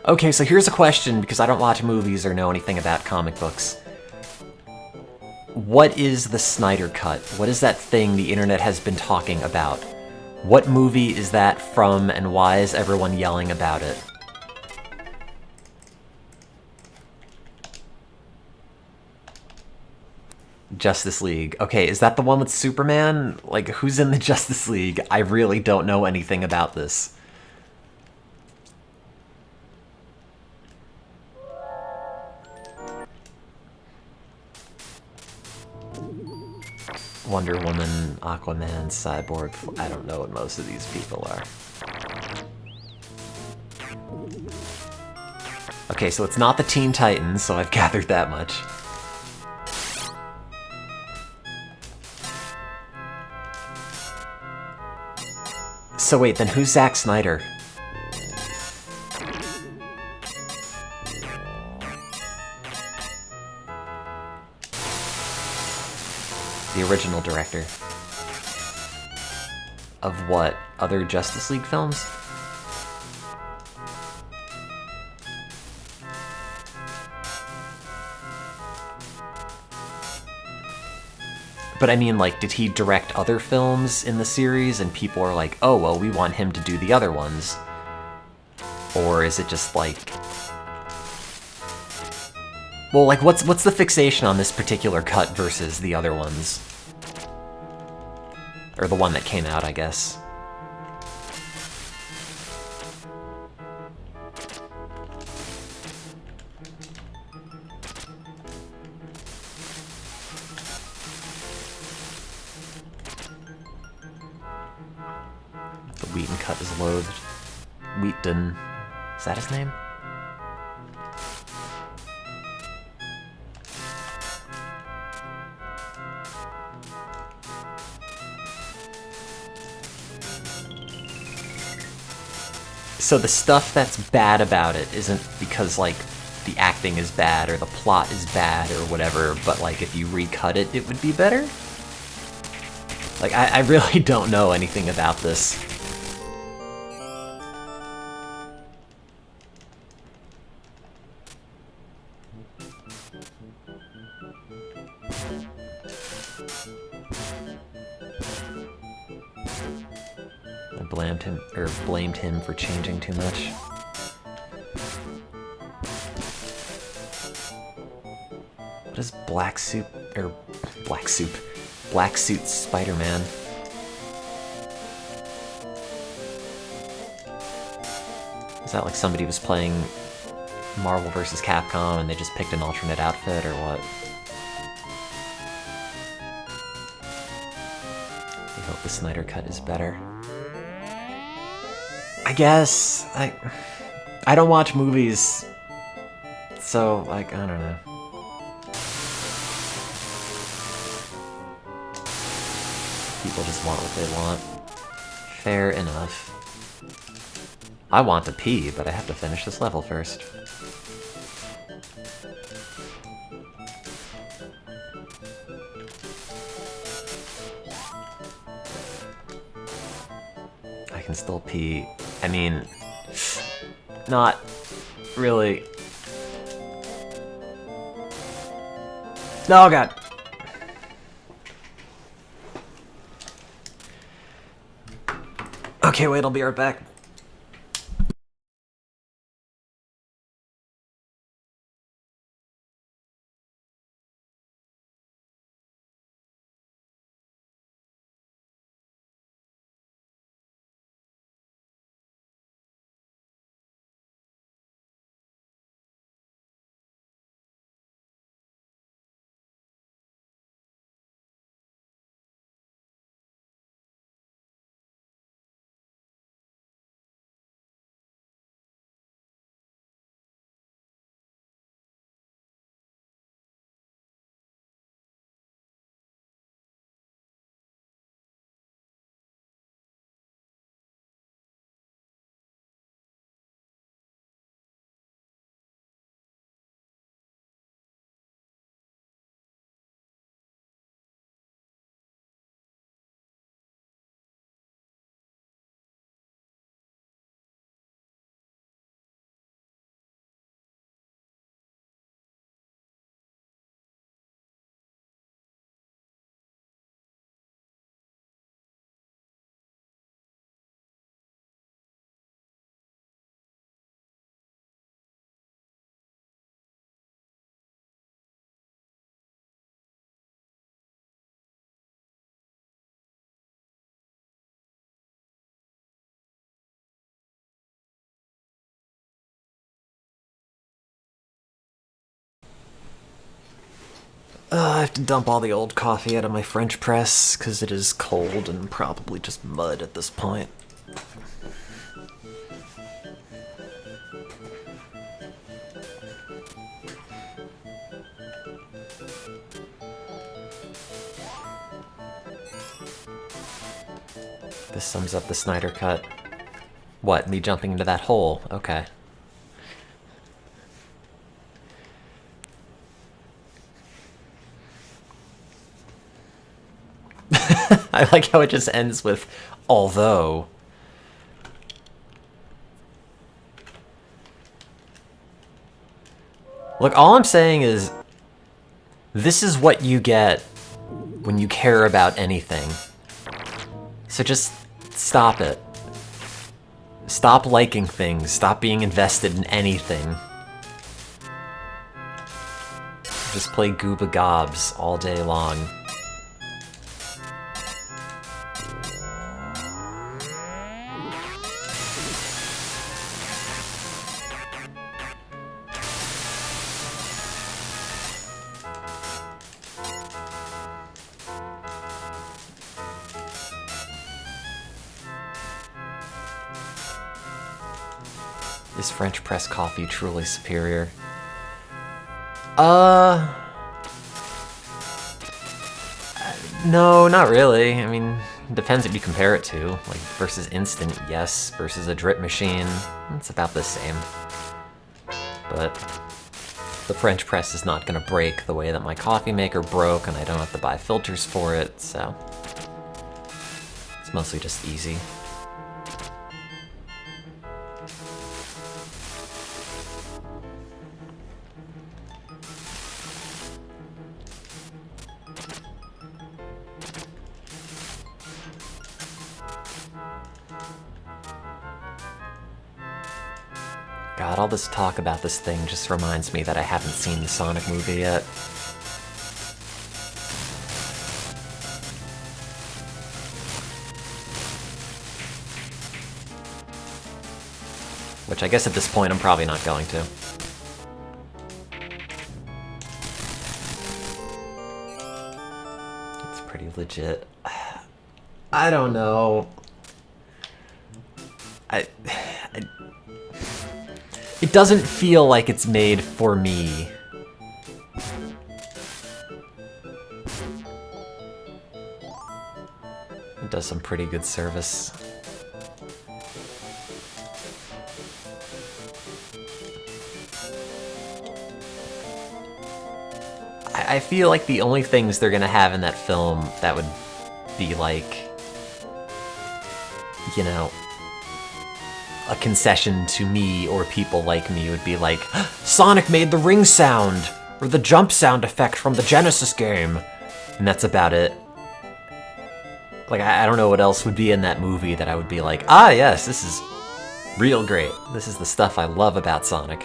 Okay, so here's a question, because I don't watch movies or know anything about comic books. What is the Snyder Cut? What is that thing the internet has been talking about? What movie is that from, and why is everyone yelling about it? Justice League. Okay, is that the one with Superman? Like, who's in the Justice League? I really don't know anything about this. Wonder Woman, Aquaman, Cyborg. I don't know what most of these people are. Okay, so it's not the Teen Titans, so I've gathered that much. So wait, then who's Zack Snyder? The original director. Of what? Other Justice League films? But I mean, like, did he direct other films in the series and people are like, oh, well, we want him to do the other ones? Or is it just like... Well, like, what's the fixation on this particular cut versus the other ones? Or the one that came out, I guess. The Wheaton cut is loathed. Wheaton. Is that his name? So the stuff that's bad about it isn't because, like, the acting is bad or the plot is bad or whatever, but, like, if you recut it, it would be better? Like, I really don't know anything about this. Blamed him for changing too much. What is Black Suit Spider-Man? Is that like somebody was playing Marvel vs. Capcom and they just picked an alternate outfit or what? I hope the Snyder Cut is better. I guess. I don't watch movies, so, like, I don't know. People just want what they want. Fair enough. I want to pee, but I have to finish this level first. I can still pee. I mean, not really. Oh, God. Okay, wait, I'll be right back. I have to dump all the old coffee out of my French press because it is cold and probably just mud at this point. This sums up the Snyder Cut. What, me jumping into that hole? Okay. I like how it just ends with, although. Look, all I'm saying is, this is what you get when you care about anything. So just stop it. Stop liking things. Stop being invested in anything. Just play Gooba Gobs all day long. Is French press coffee truly superior? No, not really. I mean, it depends what you compare it to. Like, versus instant, yes. Versus a drip machine, it's about the same. But the French press is not gonna break the way that my coffee maker broke, and I don't have to buy filters for it, so it's mostly just easy. God, all this talk about this thing just reminds me that I haven't seen the Sonic movie yet. Which I guess at this point I'm probably not going to. It's pretty legit. I don't know. It doesn't feel like it's made for me. It does some pretty good service. I feel like the only things they're gonna have in that film that would be like, you know, a concession to me or people like me would be like, Sonic made the ring sound, or the jump sound effect from the Genesis game. And that's about it. Like, I don't know what else would be in that movie that I would be like, ah yes, this is real great. This is the stuff I love about Sonic.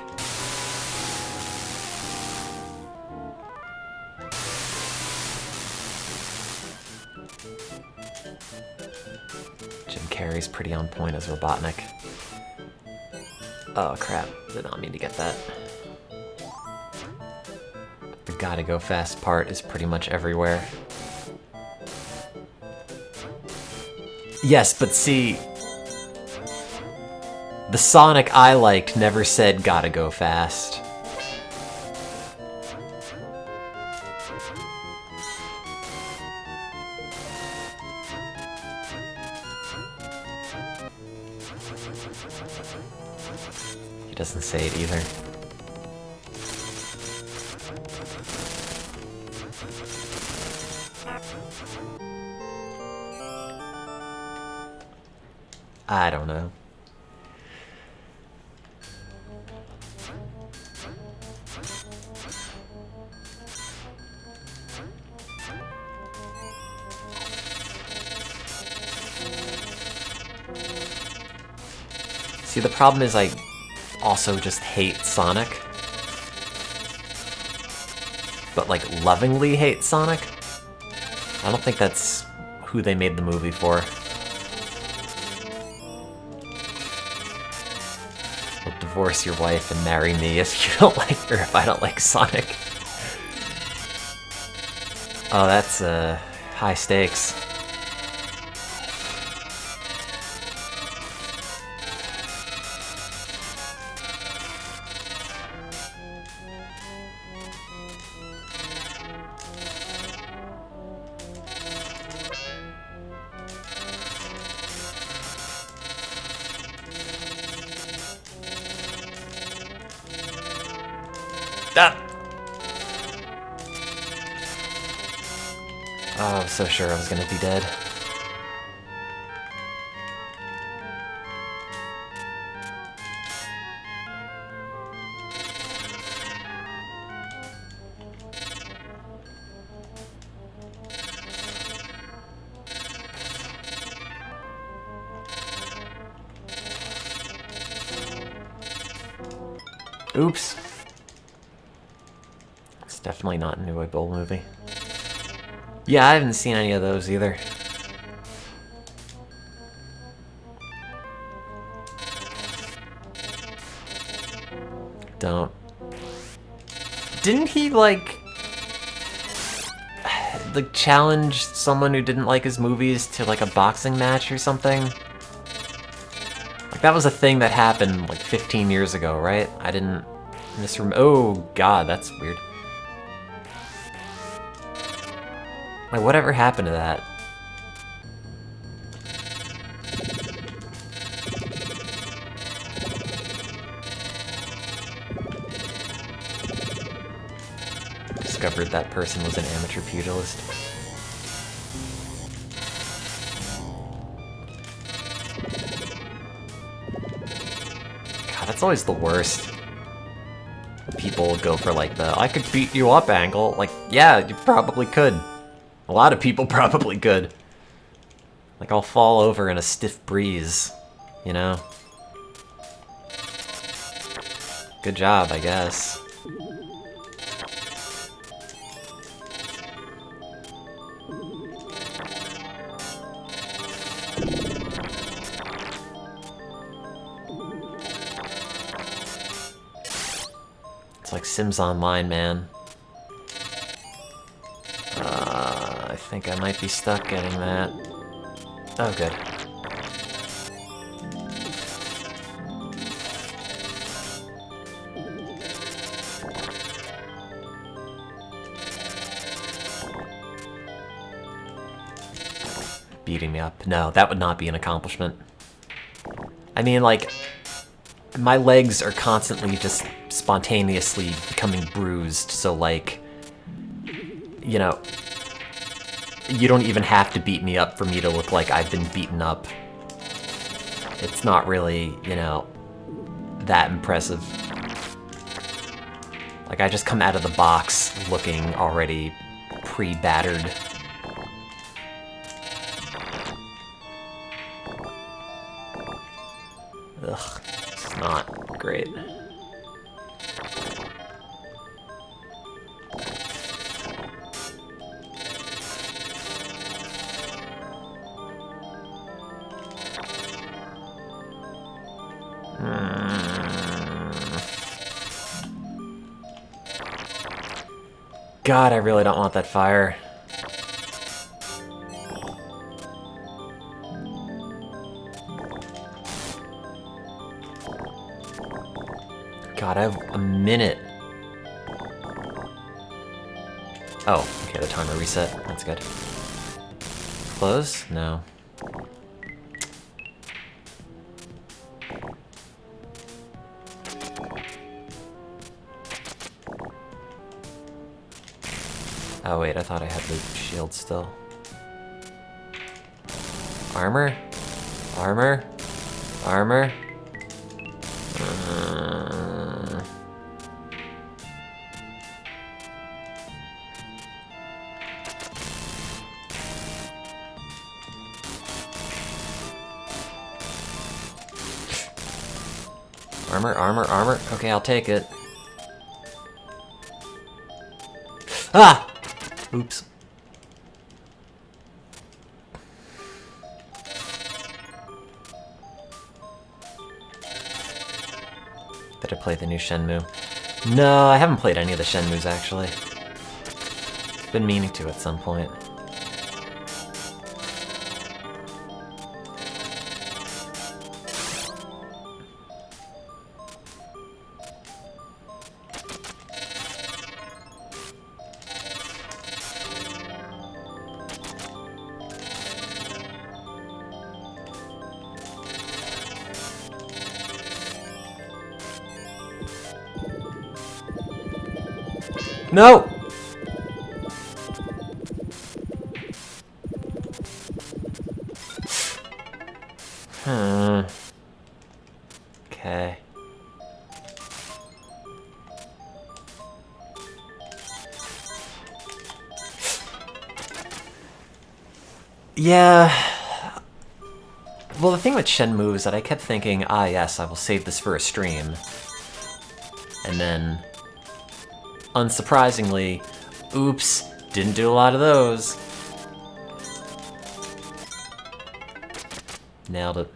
Jim Carrey's pretty on point as Robotnik. Oh crap, did not mean to get that. The gotta go fast part is pretty much everywhere. Yes, but see, the Sonic I liked never said gotta go fast. He doesn't say it either. I don't know. See, the problem is I also just hate Sonic. But like lovingly hate Sonic? I don't think that's who they made the movie for. You'll divorce your wife and marry me if you don't like her, if I don't like Sonic. Oh, that's high stakes. Ah! Oh, I was so sure I was gonna be dead. Oops. It's definitely not a New Bowl movie. Yeah, I haven't seen any of those either. Don't. Didn't he, like challenge someone who didn't like his movies to, like, a boxing match or something? Like, that was a thing that happened, like, 15 years ago, right? I didn't misremember. Oh, God, that's weird. Like, whatever happened to that? Discovered that person was an amateur pugilist. God, that's always the worst. People go for, like, the I could beat you up angle. Like, yeah, you probably could. A lot of people probably could. Like, I'll fall over in a stiff breeze, you know? Good job, I guess. It's like Sims Online, man. I think I might be stuck getting that. Oh, good. Beating me up. No, that would not be an accomplishment. I mean, like, my legs are constantly just spontaneously becoming bruised, so, like, you know, you don't even have to beat me up for me to look like I've been beaten up. It's not really, you know, that impressive. Like, I just come out of the box looking already pre-battered. Ugh, it's not great. God, I really don't want that fire. God, I have a minute. Oh, okay, the timer reset. That's good. Close? No. Oh wait, I thought I had the shield still. Armor? Armor? Armor? Armor, armor, armor. Okay, I'll take it. Ah! Oops. Did I play the new Shenmue? No, I haven't played any of the Shenmues, actually. Been meaning to at some point. No! Okay. Yeah. Well, the thing with Shenmue is that I kept thinking, ah yes, I will save this for a stream. And then, unsurprisingly, oops, didn't do a lot of those. Nailed it.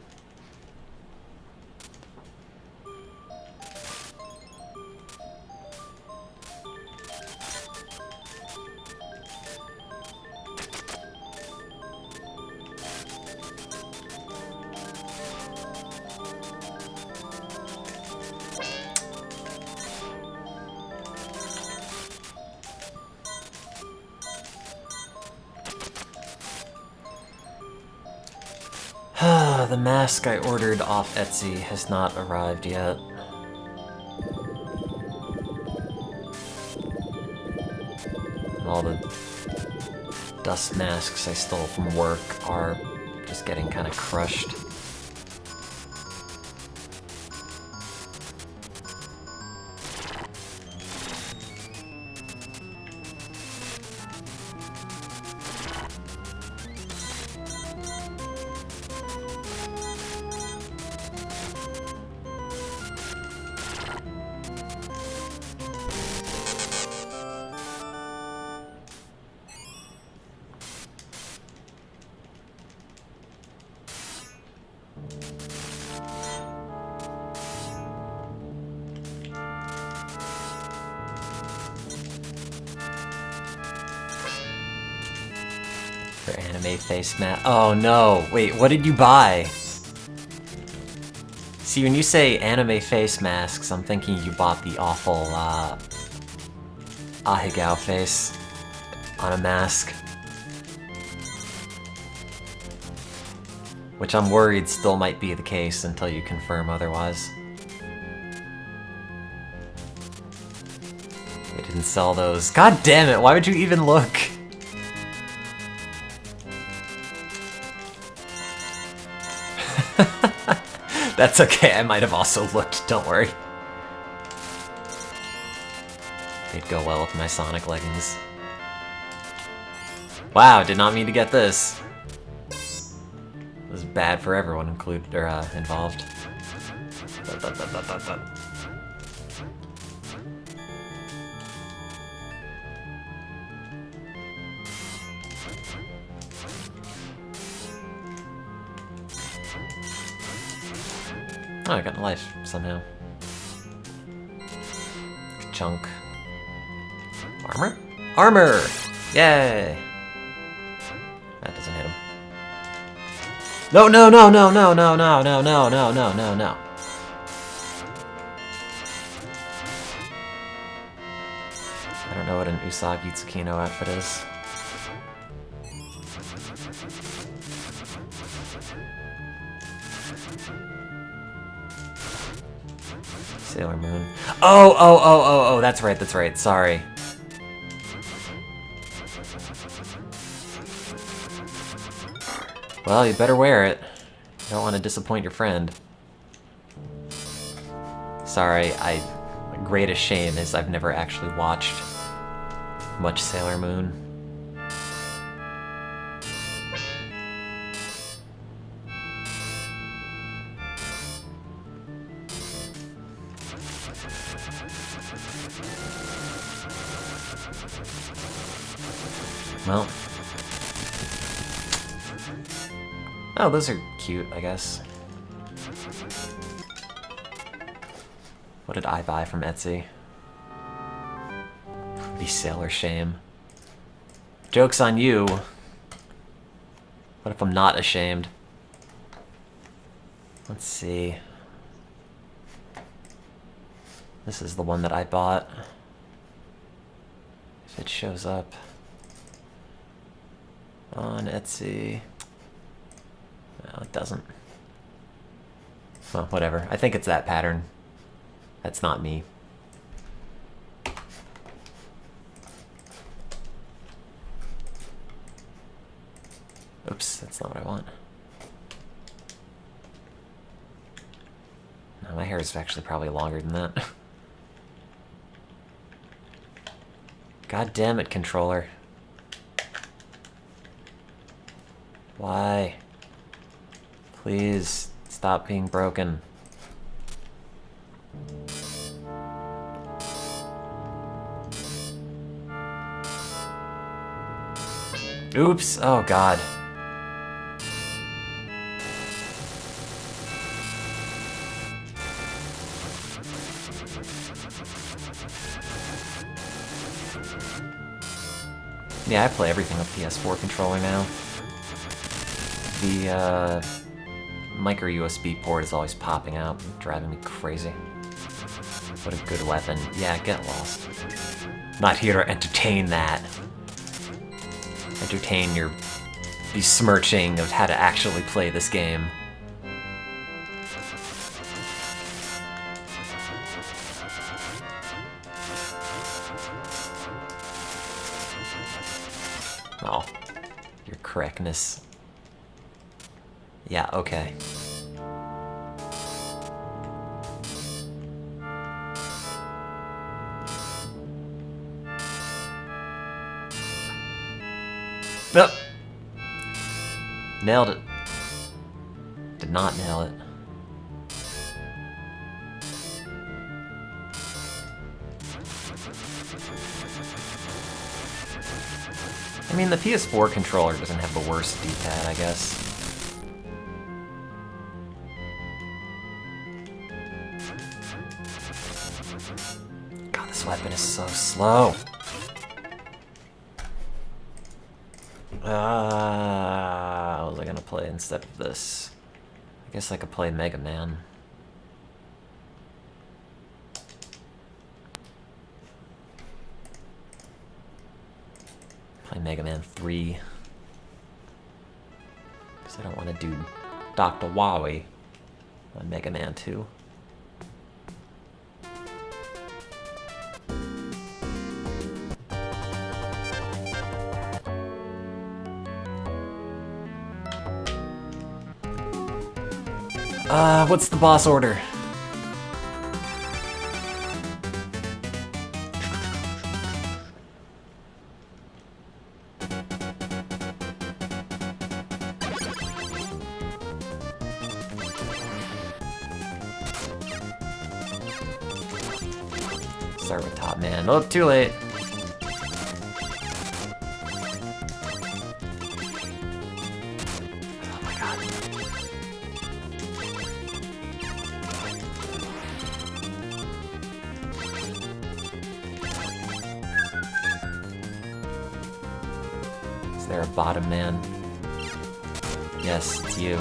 The mask I ordered off Etsy has not arrived yet. And all the dust masks I stole from work are just getting kind of crushed. For anime face mask. Oh no, wait, what did you buy? See, when you say anime face masks, I'm thinking you bought the awful, Ahegao face on a mask. Which I'm worried still might be the case until you confirm otherwise. They didn't sell those. God damn it, why would you even look? That's okay, I might have also looked, don't worry. They'd go well with my Sonic leggings. Wow, did not mean to get this. This is bad for everyone involved. Oh, I got a life, somehow. Chunk. Armor? Armor! Yay! That doesn't hit him. No, no, no, no, no, no, no, no, no, no, no, no, no. I don't know what an Usagi Tsukino outfit is. Sailor Moon. Oh, that's right, sorry. Well, you better wear it. You don't want to disappoint your friend. Sorry, my greatest shame is I've never actually watched much Sailor Moon. Well. Oh, those are cute, I guess. What did I buy from Etsy? The Sailor Shame. Joke's on you. What if I'm not ashamed? Let's see. This is the one that I bought. If it shows up on Etsy. No, it doesn't. Well, whatever. I think it's that pattern. That's not me. Oops, that's not what I want. No, my hair is actually probably longer than that. God damn it, controller. Why? Please stop being broken. Oops, oh god. Yeah, I play everything with PS4 controller now. The micro USB port is always popping out, driving me crazy. What a good weapon. Yeah, get lost. Not here to entertain that. Entertain your besmirching of how to actually play this game. Oh, your correctness. Yeah, okay. Nope. Nailed it. Did not nail it. I mean, the PS4 controller doesn't have the worst D-pad, I guess. God, this weapon is so slow. What was I gonna play instead of this? I guess I could play Mega Man. Play Mega Man 3. Because I don't want to do Dr. Wily on Mega Man 2. What's the boss order? Start with Top Man. Oh, too late. Oh my god. Is there a bottom man? Yes, it's you.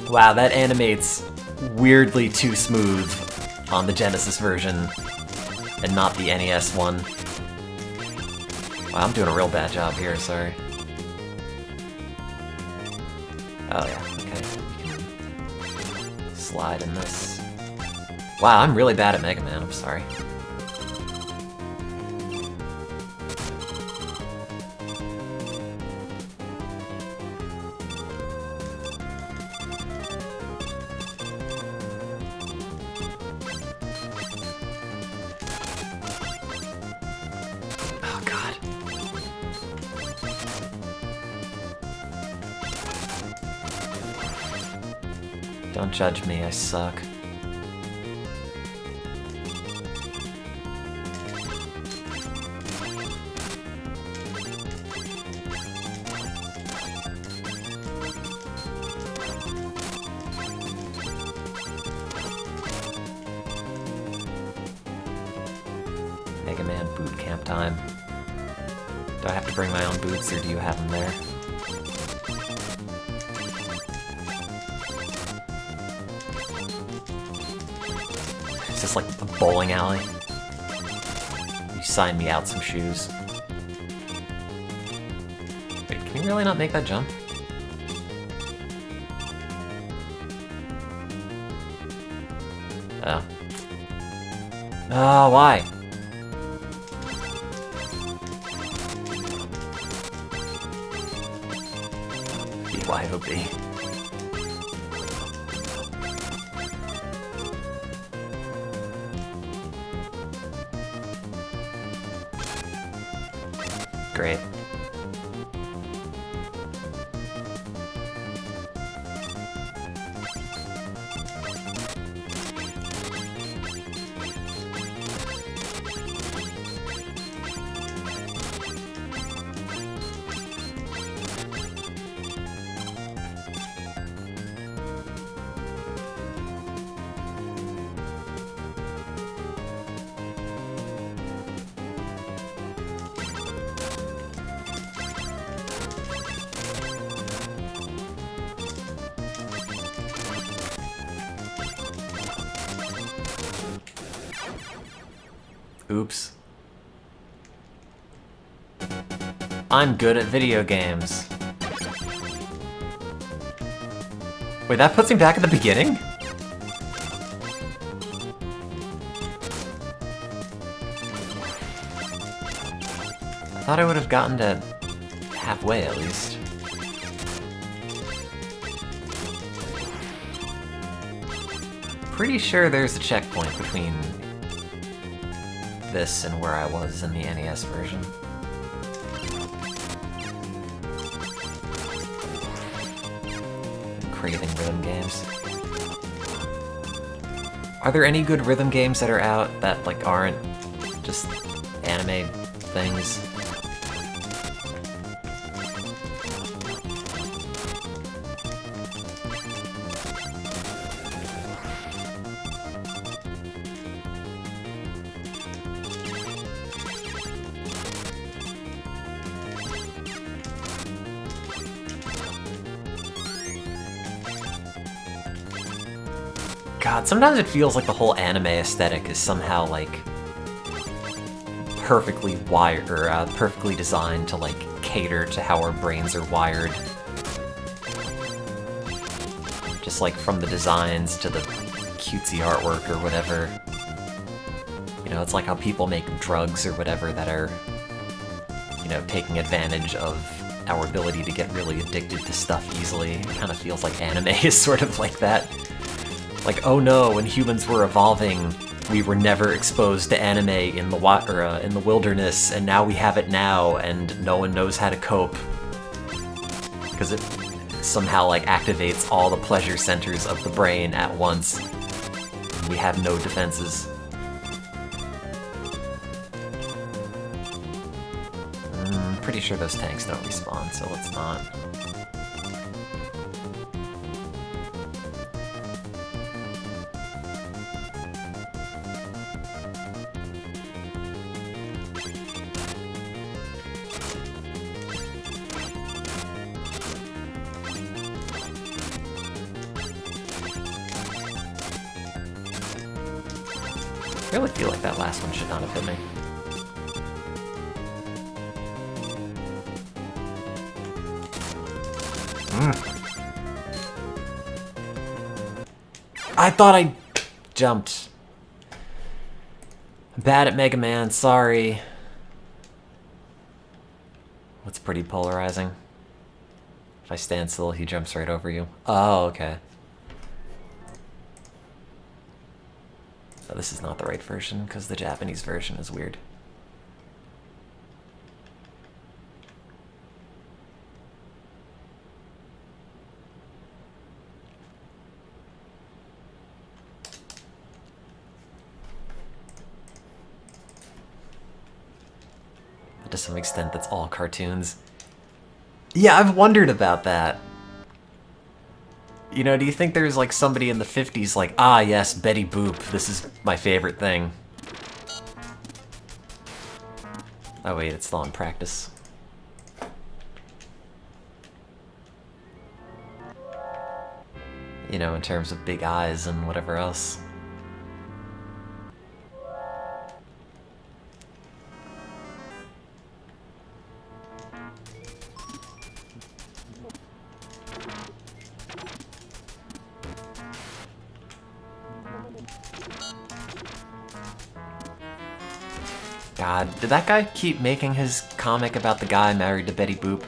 Wow, that animates weirdly too smooth on the Genesis version and not the NES one. Wow, I'm doing a real bad job here, sorry. Oh yeah, okay. You can slide in this. Wow, I'm really bad at Mega Man, I'm sorry. Oh god. Don't judge me, I suck. boot camp time. Do I have to bring my own boots, or do you have them there? Is this like a bowling alley? You signed me out some shoes. Wait, can you really not make that jump? Oh. Oh, why? BYOB. Great. Oops. I'm good at video games. Wait, that puts me back at the beginning? I thought I would have gotten to halfway at least. Pretty sure there's a checkpoint between this and where I was in the NES version. Craving rhythm games. Are there any good rhythm games that are out that like aren't just anime things? God, sometimes it feels like the whole anime aesthetic is somehow like perfectly wired or perfectly designed to like cater to how our brains are wired. Just like from the designs to the cutesy artwork or whatever. You know, it's like how people make drugs or whatever that are, you know, taking advantage of our ability to get really addicted to stuff easily. It kind of feels like anime is sort of like that. Like, oh no, when humans were evolving, we were never exposed to anime in the in the wilderness, and now we have it now, and no one knows how to cope. Because it somehow, like, activates all the pleasure centers of the brain at once. And we have no defenses. Pretty sure those tanks don't respawn, so let's not. I really feel like that last one should not have hit me. I thought I jumped. I'm bad at Mega Man, sorry. What's pretty polarizing? If I stand still, he jumps right over you. Oh, okay. So this is not the right version, because the Japanese version is weird. To some extent, that's all cartoons. Yeah, I've wondered about that. You know, do you think there's like somebody in the 50s like, ah yes, Betty Boop, this is my favorite thing. Oh wait, it's still in practice. You know, in terms of big eyes and whatever else. God, did that guy keep making his comic about the guy married to Betty Boop?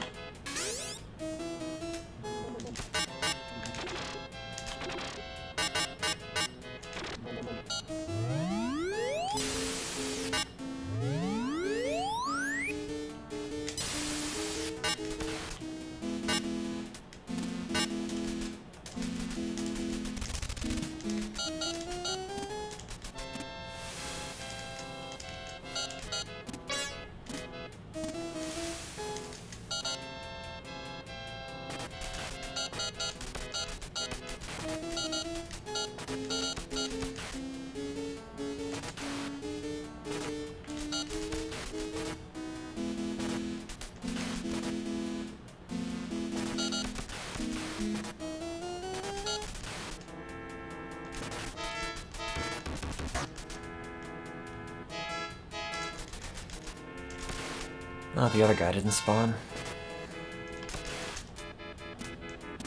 Oh, the other guy didn't spawn.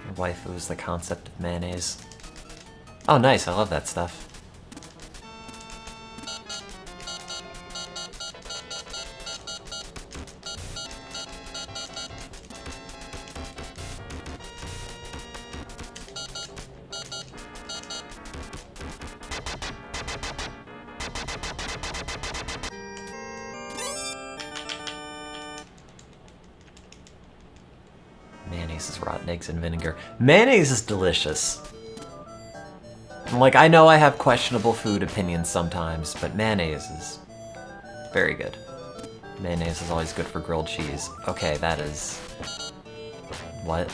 Your waifu is the concept of mayonnaise. Oh, nice, I love that stuff. Mayonnaise is rotten eggs and vinegar. Mayonnaise is delicious. Like, I know I have questionable food opinions sometimes, but mayonnaise is very good. Mayonnaise is always good for grilled cheese. Okay, that is... What?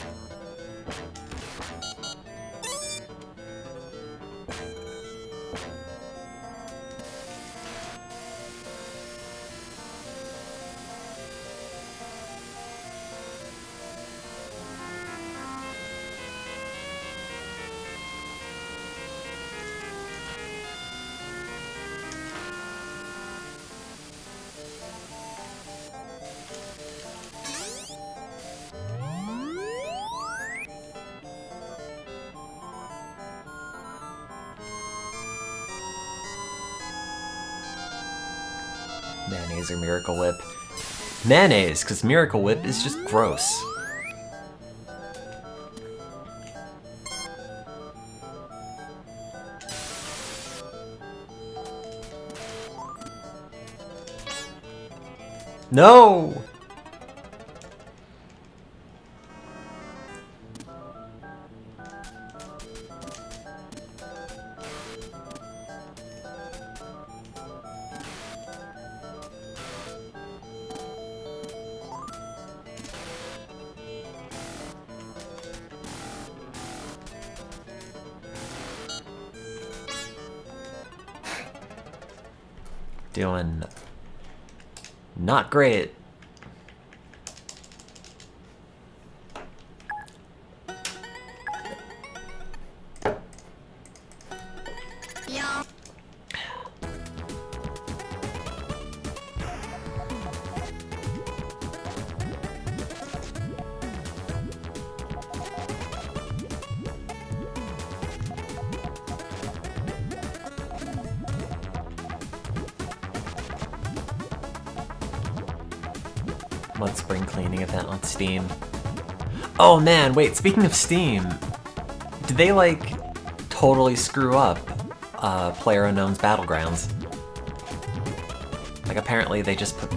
Mayonnaise or Miracle Whip? Mayonnaise, because Miracle Whip is just gross. No! Doing not great. Yeah. Mud Spring cleaning event on Steam. Oh man, wait, speaking of Steam, did they like totally screw up PlayerUnknown's Battlegrounds? Like apparently they just put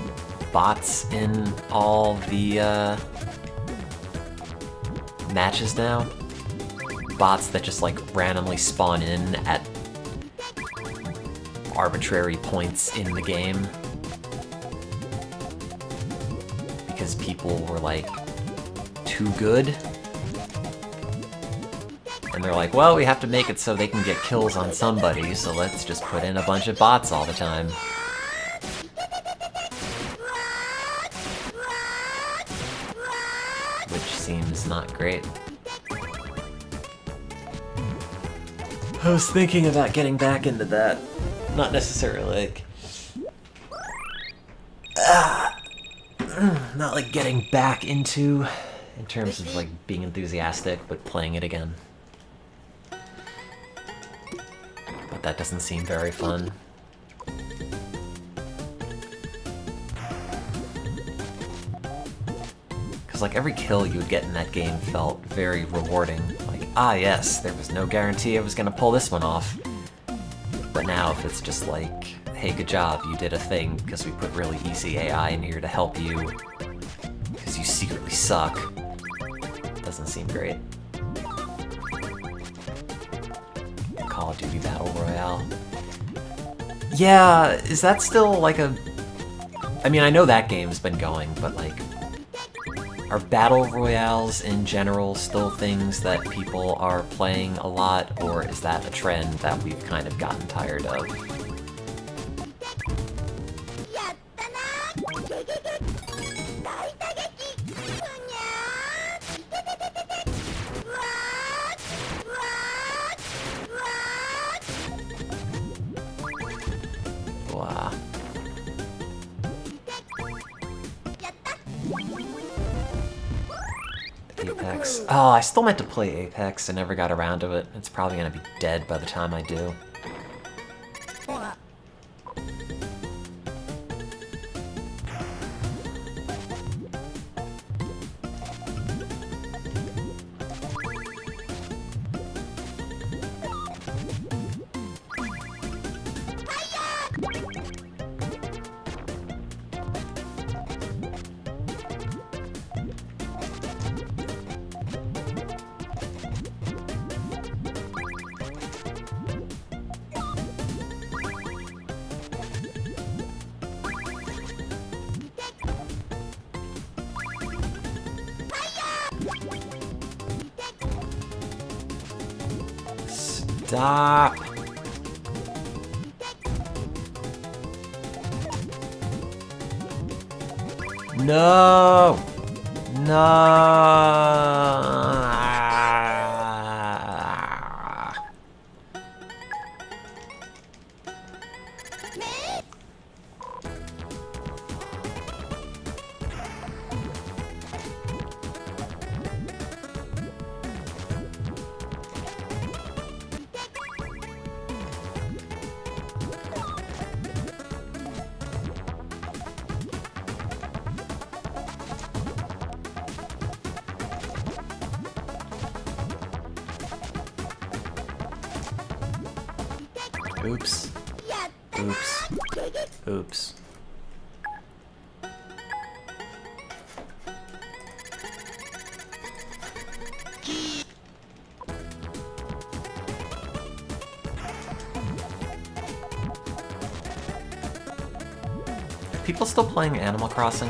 bots in all the matches now. Bots that just like randomly spawn in at arbitrary points in the game. Because people were like too good. And they're like, well, we have to make it so they can get kills on somebody, so let's just put in a bunch of bots all the time. which seems not great. I was thinking about getting back into that. Not necessarily like... not like getting back into, in terms of like being enthusiastic, but playing it again. But that doesn't seem very fun. Because like every kill you would get in that game felt very rewarding. Like, ah yes, there was no guarantee I was gonna pull this one off. But now if it's just like, hey, good job, you did a thing because we put really easy AI in here to help you because you secretly suck, doesn't seem great. Call of Duty Battle Royale. Yeah, is that still like a... I mean, I know that game's been going, but like... Are Battle Royales in general still things that people are playing a lot, or is that a trend that we've kind of gotten tired of? Wow. Apex. Oh, I still meant to play Apex. I never got around to it. It's probably gonna be dead by the time I do. Stop! No! No! Oops. Oops. Oops. Are people still playing Animal Crossing?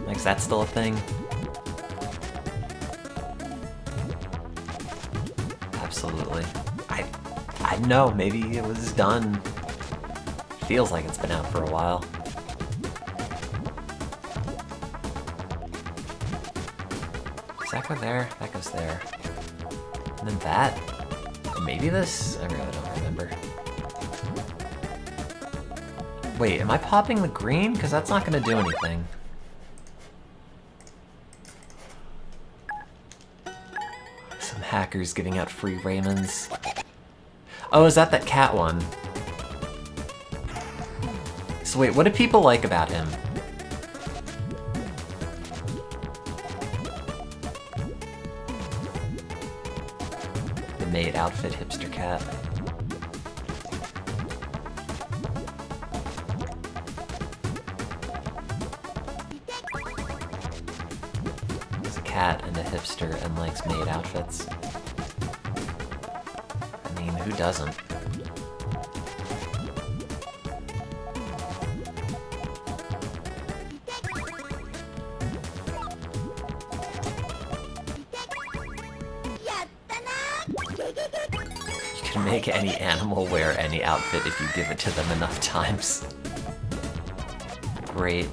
Like, is that still a thing? Absolutely. I know, maybe it was done. Feels like it's been out for a while. Does that go there? That goes there. And then that? Maybe this? I really don't remember. Wait, am I popping the green? Because that's not going to do anything. Some hackers giving out free Raymonds. Oh, is that cat one? So wait, what do people like about him? The maid outfit hipster cat. He's a cat and a hipster and likes maid outfits. I mean, who doesn't? You can make any animal wear any outfit if you give it to them enough times. Great.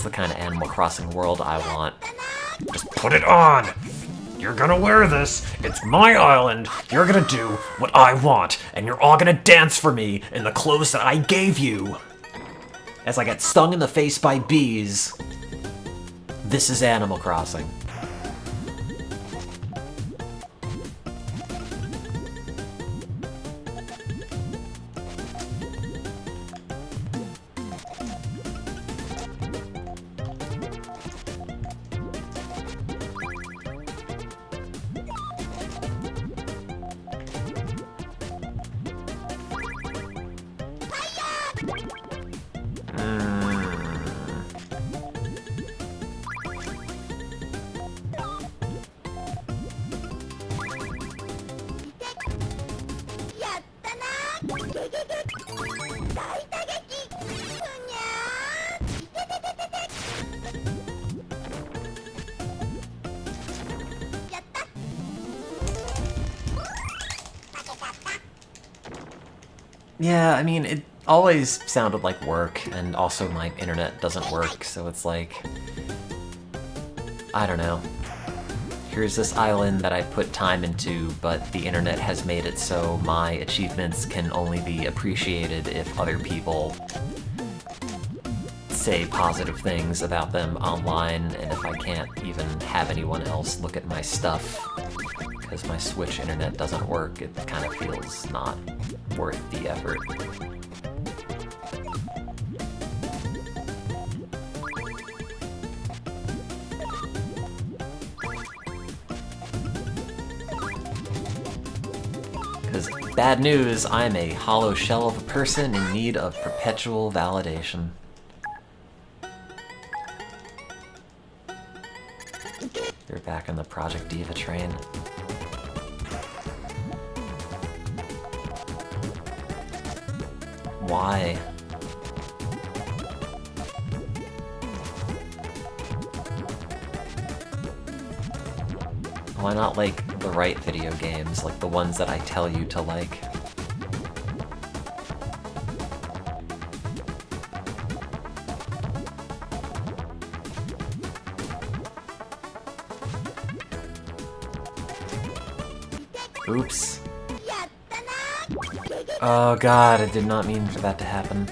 the kind of Animal Crossing world I want. Just put it on! You're gonna wear this. It's my island. You're gonna do what I want, and you're all gonna dance for me in the clothes that I gave you. As I get stung in the face by bees. This is Animal Crossing. Yeah, I mean, it always sounded like work, and also my internet doesn't work, so it's like... I don't know. Here's this island that I put time into, but the internet has made it so my achievements can only be appreciated if other people say positive things about them online, and if I can't even have anyone else look at my stuff because my Switch internet doesn't work, it kind of feels not worth the effort. Because bad news, I'm a hollow shell of a person in need of perpetual validation. You're back on the Project Diva train. Why? Why not like the right video games, like the ones that I tell you to like? Oops. Oh god, I did not mean for that to happen.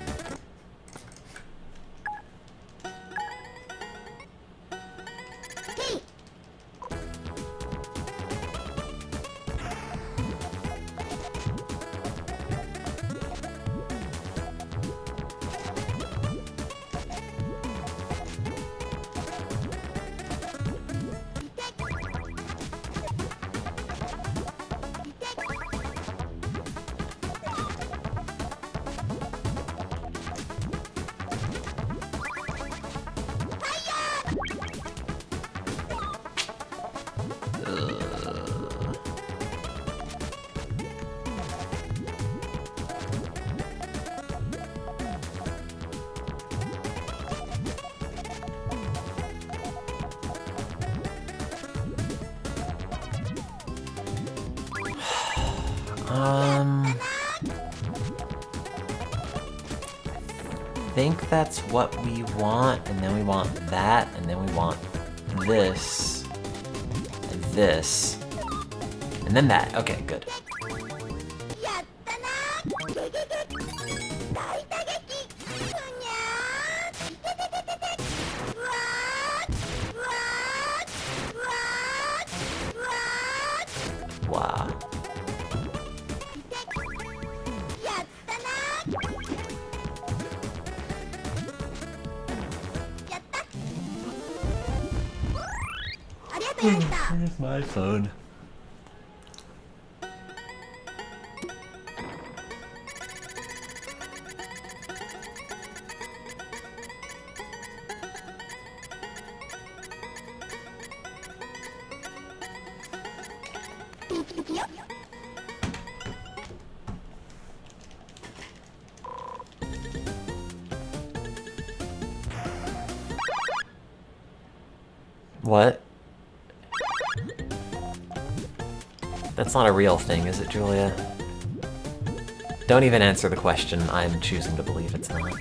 I think that's what we want, and then we want that, and then we want this, and this, and then that. Okay, good. Wow. Where's my phone? What? That's not a real thing, is it, Julia? Don't even answer the question. I'm choosing to believe it's not.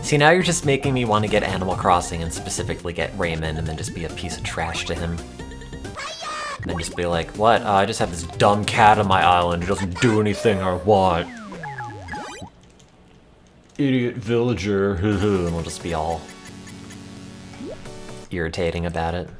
See, now you're just making me want to get Animal Crossing and specifically get Rayman and then just be a piece of trash to him. And then just be like, what? I just have this dumb cat on my island who doesn't do anything I want. Idiot villager, and we'll just be all irritating about it.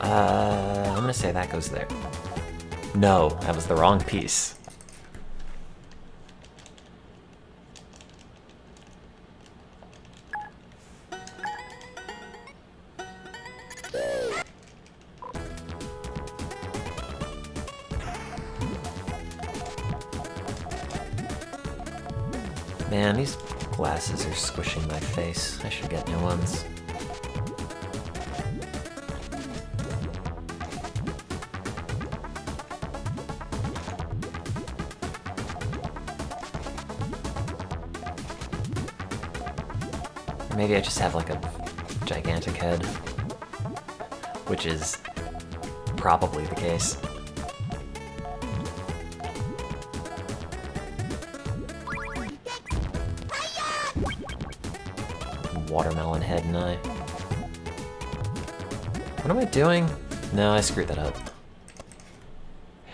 I'm gonna say that goes there. No, that was the wrong piece. Man, these glasses are squishing my face. I should get new ones. Maybe I just have like a gigantic head, which is probably the case. Watermelon head and I. What am I doing? No, I screwed that up.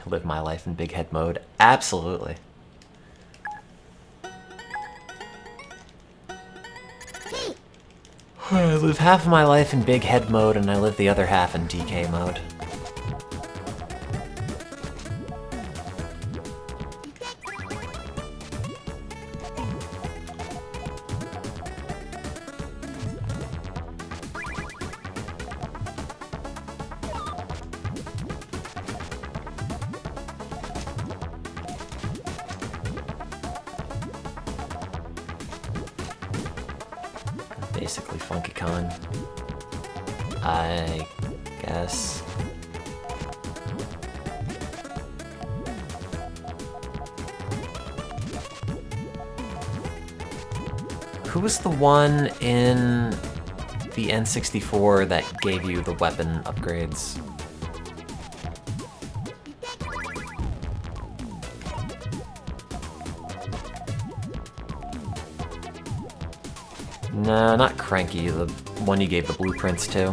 Live my life in big head mode. Absolutely. I live half of my life in big head mode and I live the other half in DK mode. Basically Funky Kong, I guess. Who was the one in the N64 that gave you the weapon upgrades? No, not Cranky, the one you gave the blueprints to.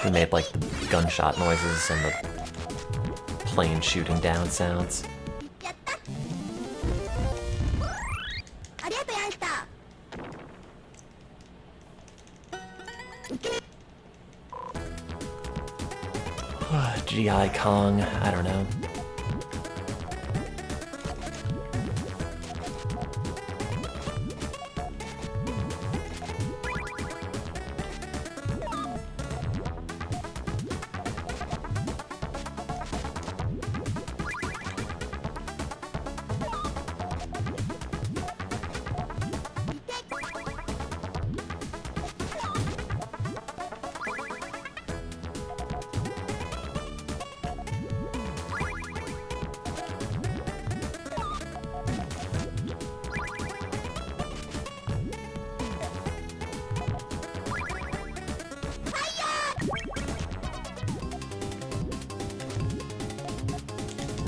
Who made like the gunshot noises and the plane shooting down sounds. GI Kong, I don't know.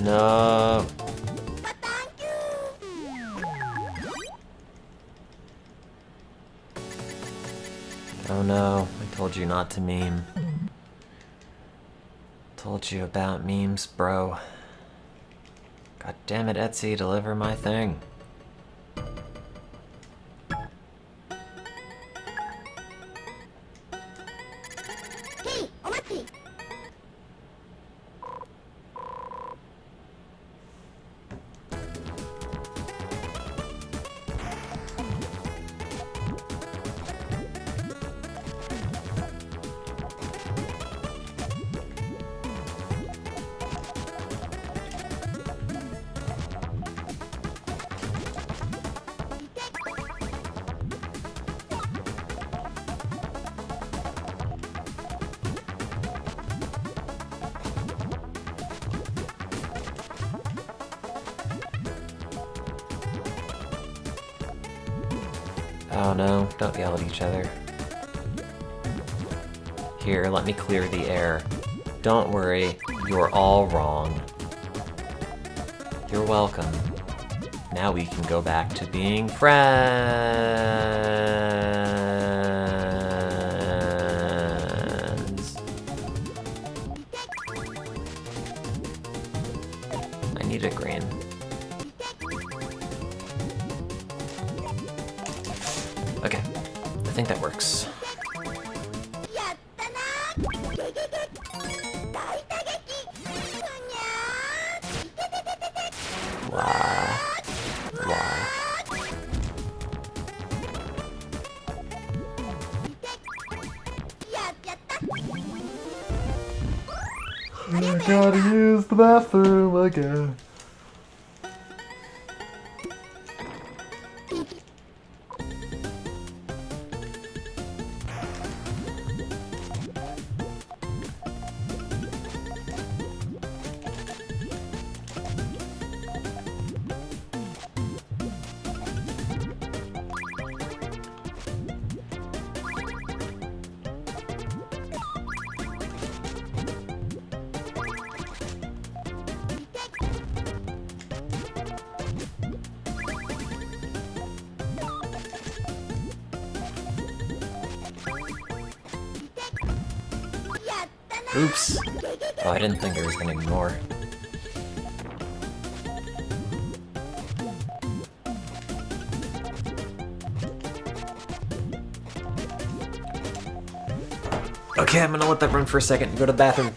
No. Oh no, I told you not to meme. Told you about memes, bro. God damn it, Etsy, deliver my thing. Oh no, don't yell at each other. Here, let me clear the air. Don't worry, you're all wrong. You're welcome. Now we can go back to being friends. I need a green. Okay, I think that works. Why? I gotta use the bathroom again. Oops. Oh, I didn't think I was gonna ignore. Okay, I'm gonna let that run for a second and go to the bathroom.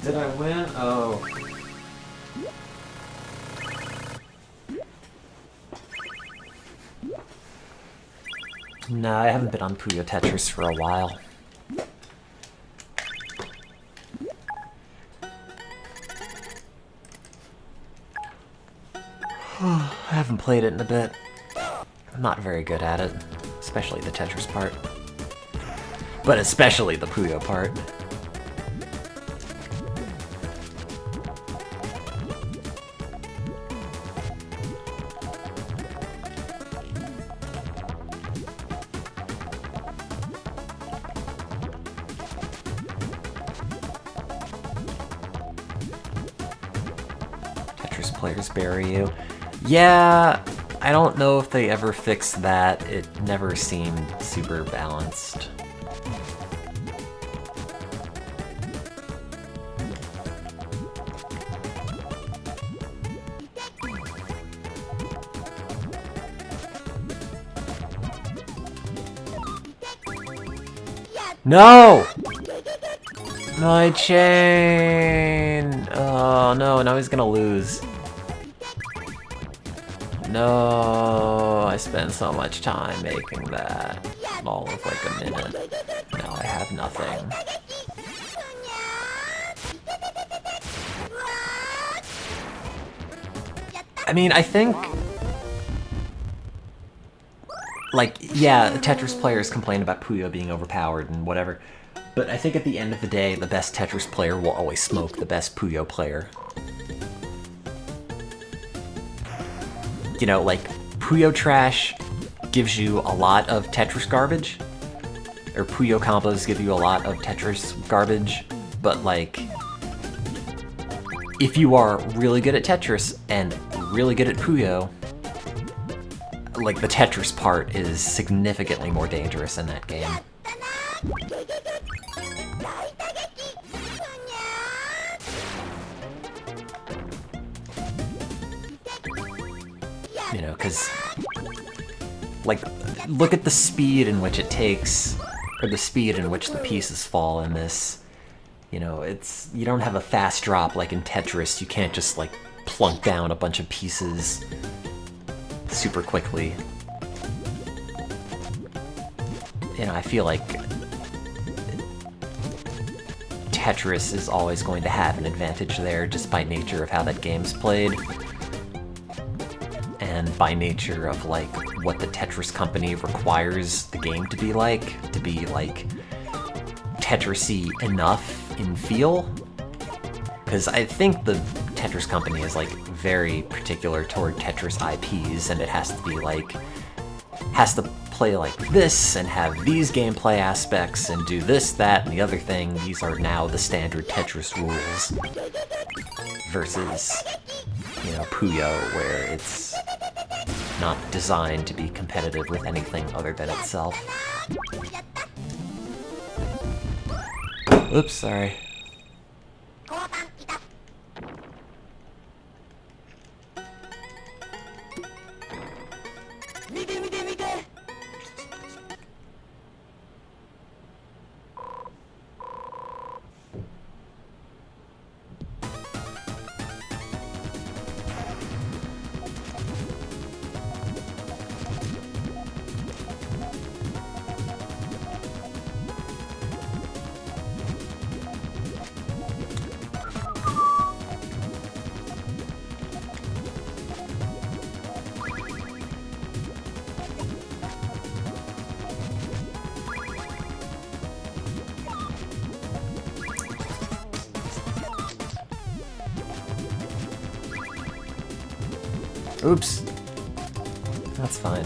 Did I win? Oh. No, I haven't been on Puyo Tetris for a while. I haven't played it in a bit. I'm not very good at it, especially the Tetris part. But especially the Puyo part. Tetris players bury you. Yeah, I don't know if they ever fixed that. It never seemed super balanced. No! My chain! Oh no, now he's gonna lose. No, I spent so much time making that. All of like a minute. Now I have nothing. I mean, I think... Like, yeah, Tetris players complain about Puyo being overpowered and whatever, but I think at the end of the day, the best Tetris player will always smoke the best Puyo player. You know, like, Puyo Trash gives you a lot of Tetris garbage, or Puyo combos give you a lot of Tetris garbage, but like, if you are really good at Tetris and really good at Puyo, like, the Tetris part is significantly more dangerous in that game. You know, because, like, look at the speed in which it takes, or the speed in which the pieces fall in this. You know, it's, you don't have a fast drop like in Tetris. You can't just, like, plunk down a bunch of pieces super quickly. You know, I feel like Tetris is always going to have an advantage there just by nature of how that game's played. And by nature of, like, what the Tetris company requires the game to be like Tetris-y enough in feel. Because I think the Tetris company is, like, very particular toward Tetris IPs, and it has to be, like, has to play like this, and have these gameplay aspects, and do this, that, and the other thing. These are now the standard Tetris rules. Versus, you know, Puyo, where it's not designed to be competitive with anything other than itself. Oops, sorry. Oops. That's fine.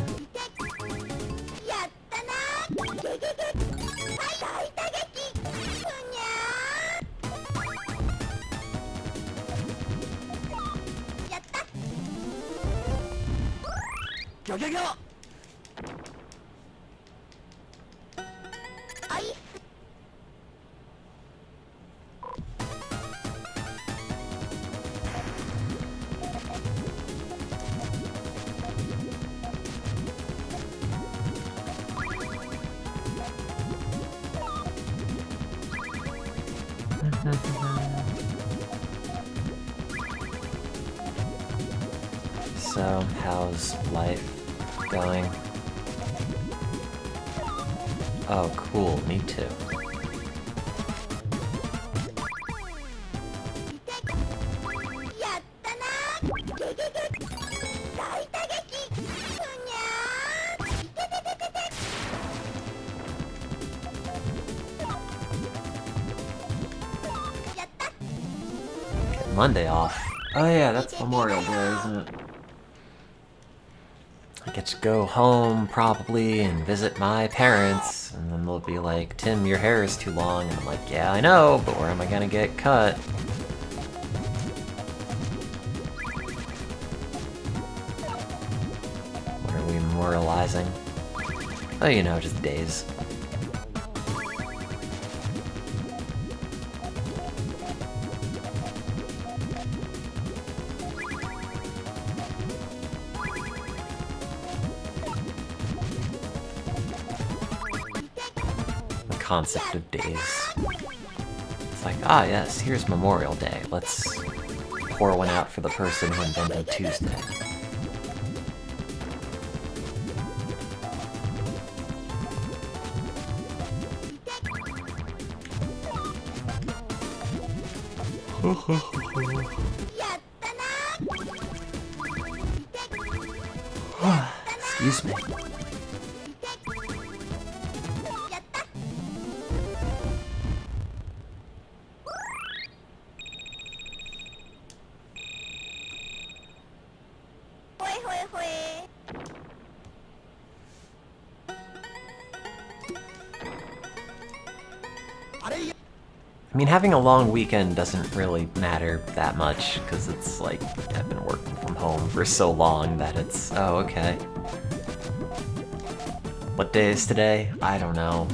So, how's life going? Oh, cool, me too. Get Monday off. Oh yeah, that's Memorial Day, isn't it? I get to go home, probably, and visit my parents, and then they'll be like, Tim, your hair is too long, and I'm like, yeah, I know, but where am I gonna get cut? What are we memorializing? Oh, you know, just days. Concept of days. It's like, ah, yes, here's Memorial Day. Let's pour one out for the person who invented Tuesday. Excuse me. I mean, having a long weekend doesn't really matter that much, because it's like, I've been working from home for so long that it's, oh, okay. What day is today? I don't know.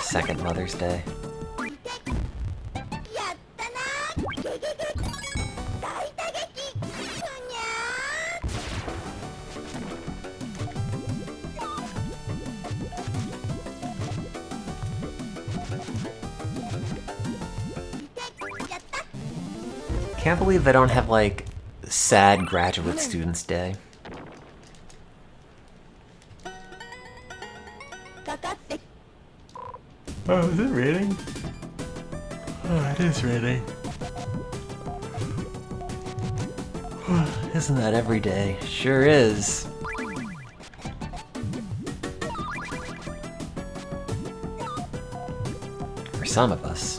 Second Mother's Day. Can't believe they don't have, like, sad graduate students' day. Oh, is it raining? Oh, it is raining. Isn't that every day? Sure is. For some of us.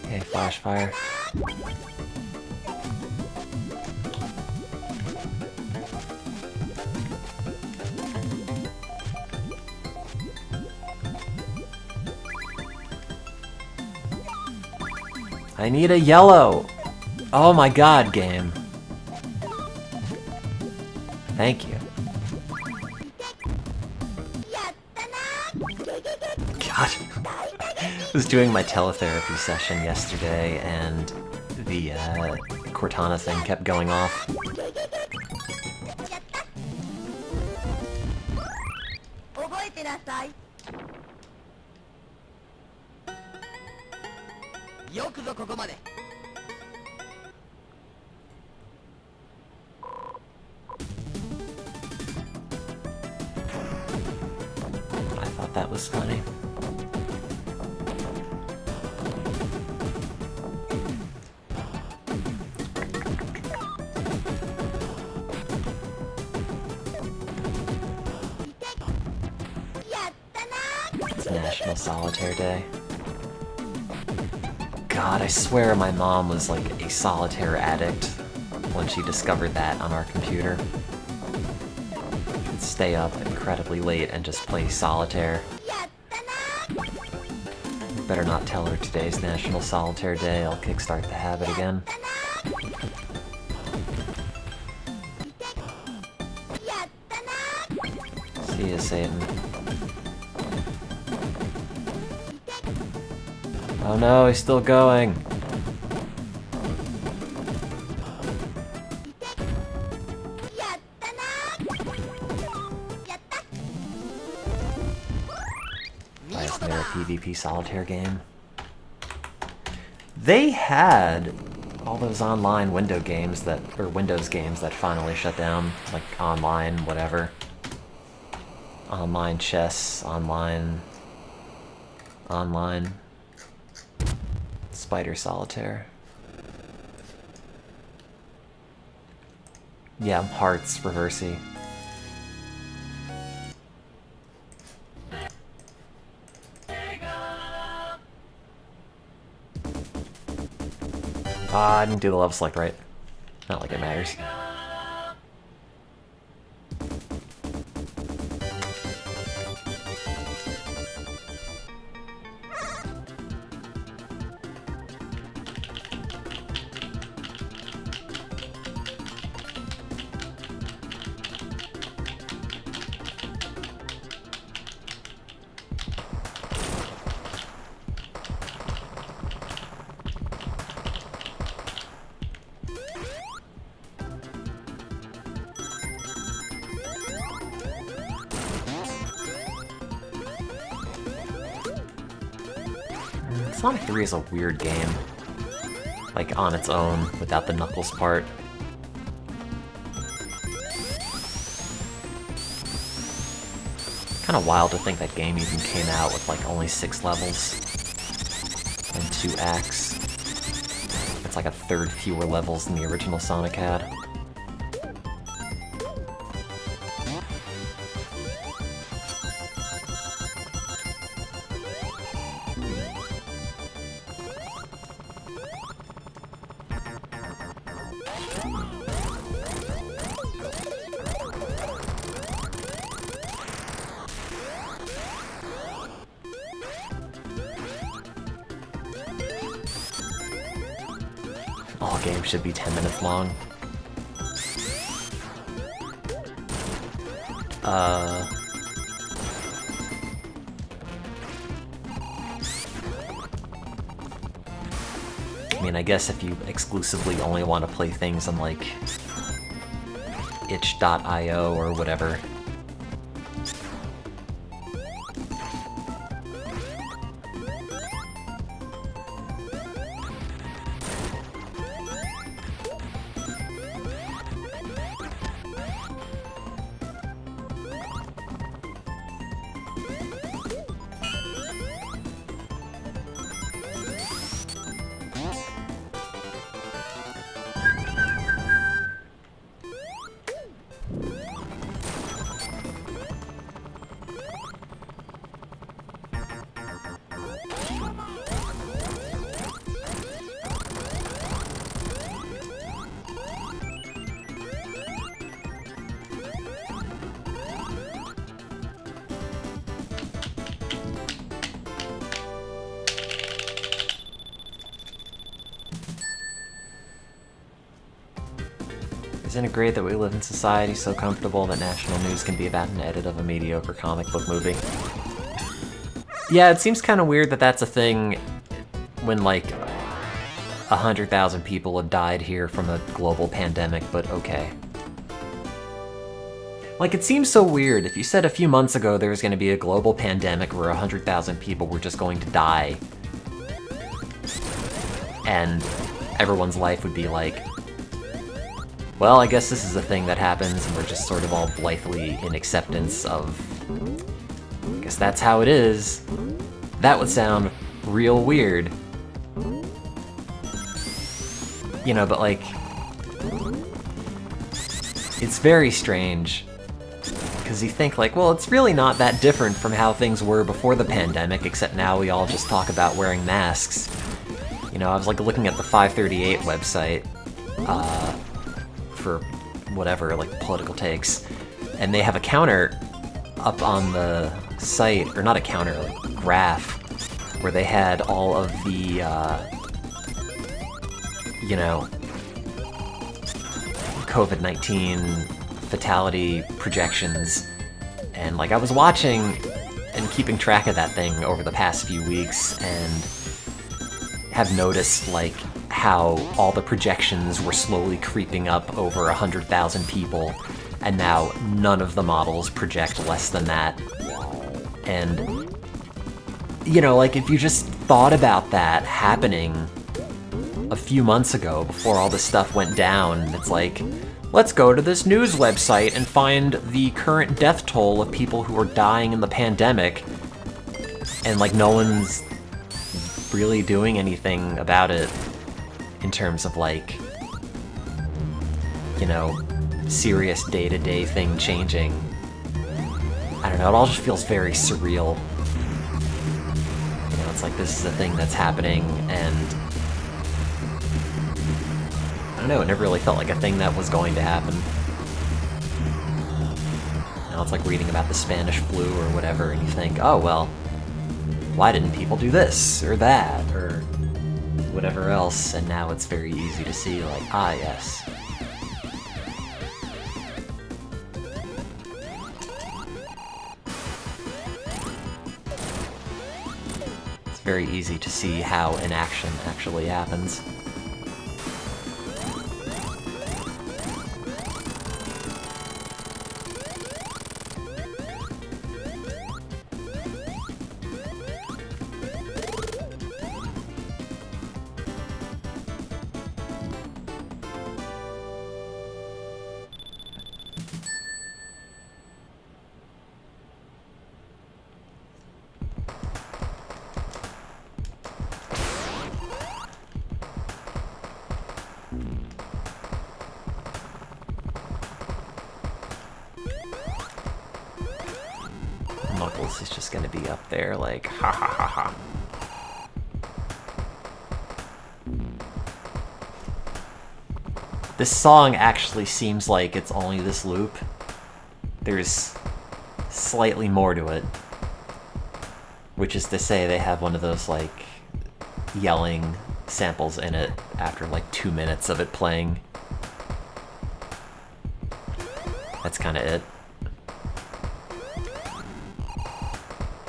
Okay, flash fire. I need a yellow! Oh my god, game. Thank you. God. I was doing my teletherapy session yesterday and the Cortana thing kept going off. I thought that was funny. It's National Solitaire Day. God, I swear my mom was like a solitaire addict when she discovered that on our computer. She'd stay up incredibly late and just play solitaire. Better not tell her today's National Solitaire Day, I'll kickstart the habit again. See ya, Satan. Oh no, he's still going. Last Mirror PvP solitaire game. They had all those online Windows games that finally shut down, like online, whatever. Online chess, online. Spider Solitaire. Yeah, Hearts, Reversey. I didn't do the level select right. Not like it matters. Sonic 3 is a weird game. Like, on its own, without the Knuckles part. Kinda wild to think that game even came out with, like, only 6 levels. And 2 acts. It's like a third fewer levels than the original Sonic had. All games should be 10 minutes long. I mean, I guess if you exclusively only want to play things on, like, itch.io or whatever. Isn't it great that we live in society so comfortable that national news can be about an edit of a mediocre comic book movie? Yeah, it seems kind of weird that that's a thing when, like, 100,000 people have died here from a global pandemic, but okay. Like, it seems so weird. If you said a few months ago there was going to be a global pandemic where 100,000 people were just going to die, and everyone's life would be like, well, I guess this is a thing that happens, and we're just sort of all blithely in acceptance of, I guess that's how it is. That would sound real weird. You know, but like, it's very strange. Because you think like, well, it's really not that different from how things were before the pandemic, except now we all just talk about wearing masks. You know, I was like looking at the 538 website, for whatever, like political takes, and they have a counter up on the site, or not a counter, like a graph, where they had all of the, you know, COVID-19 fatality projections, and like I was watching and keeping track of that thing over the past few weeks, and have noticed like how all the projections were slowly creeping up over 100,000 people, and now none of the models project less than that. And, you know, like, if you just thought about that happening a few months ago, before all this stuff went down, it's like, let's go to this news website and find the current death toll of people who are dying in the pandemic, and, like, no one's really doing anything about it. In terms of, like, you know, serious day-to-day thing changing. I don't know, it all just feels very surreal. You know, it's like this is a thing that's happening, and I don't know, it never really felt like a thing that was going to happen. Now it's like reading about the Spanish flu or whatever, and you think, oh, well, why didn't people do this, or that, or whatever else, and now it's very easy to see, like, ah, yes. It's very easy to see how inaction actually happens. Knuckles is just gonna be up there like, ha ha ha ha. This song actually seems like it's only this loop. There's slightly more to it. Which is to say they have one of those, like, yelling samples in it after, like, 2 minutes of it playing. That's kind of it.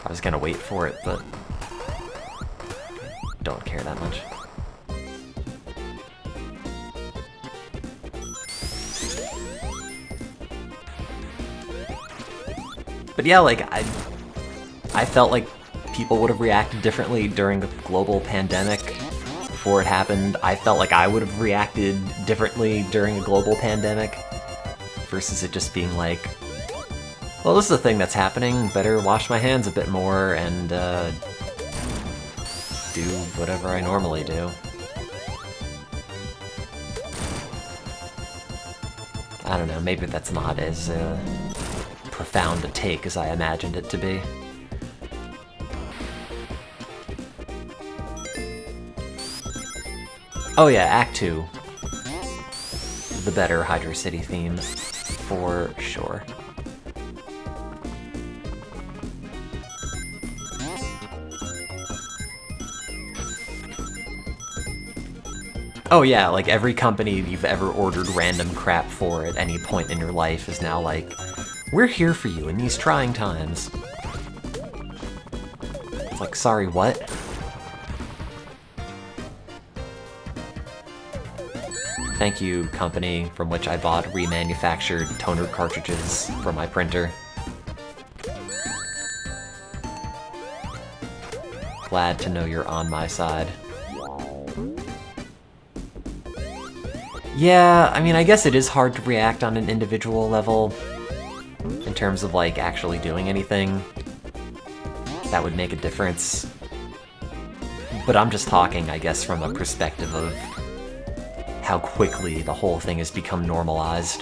I was gonna wait for it, but don't care that much. But yeah, like, I felt like people would have reacted differently during the global pandemic before it happened. I felt like I would have reacted differently during a global pandemic versus it just being like, well, this is a thing that's happening, better wash my hands a bit more and do whatever I normally do. I don't know, maybe that's not as profound a take as I imagined it to be. Oh yeah, Act 2. The better Hydro City theme, for sure. Oh yeah, like every company you've ever ordered random crap for at any point in your life is now like, we're here for you in these trying times. It's like, sorry, what? Thank you, company from which I bought remanufactured toner cartridges for my printer. Glad to know you're on my side. Yeah, I mean, I guess it is hard to react on an individual level in terms of, like, actually doing anything that would make a difference. But I'm just talking, I guess, from a perspective of how quickly the whole thing has become normalized.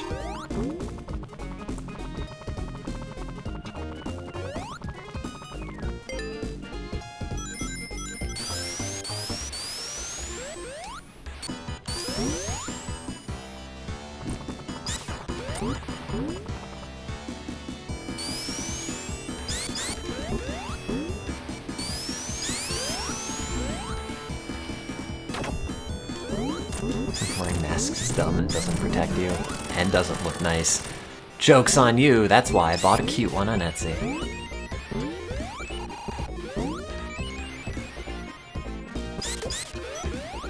Wearing masks is dumb and doesn't protect you, and doesn't look nice. Joke's on you, that's why I bought a cute one on Etsy.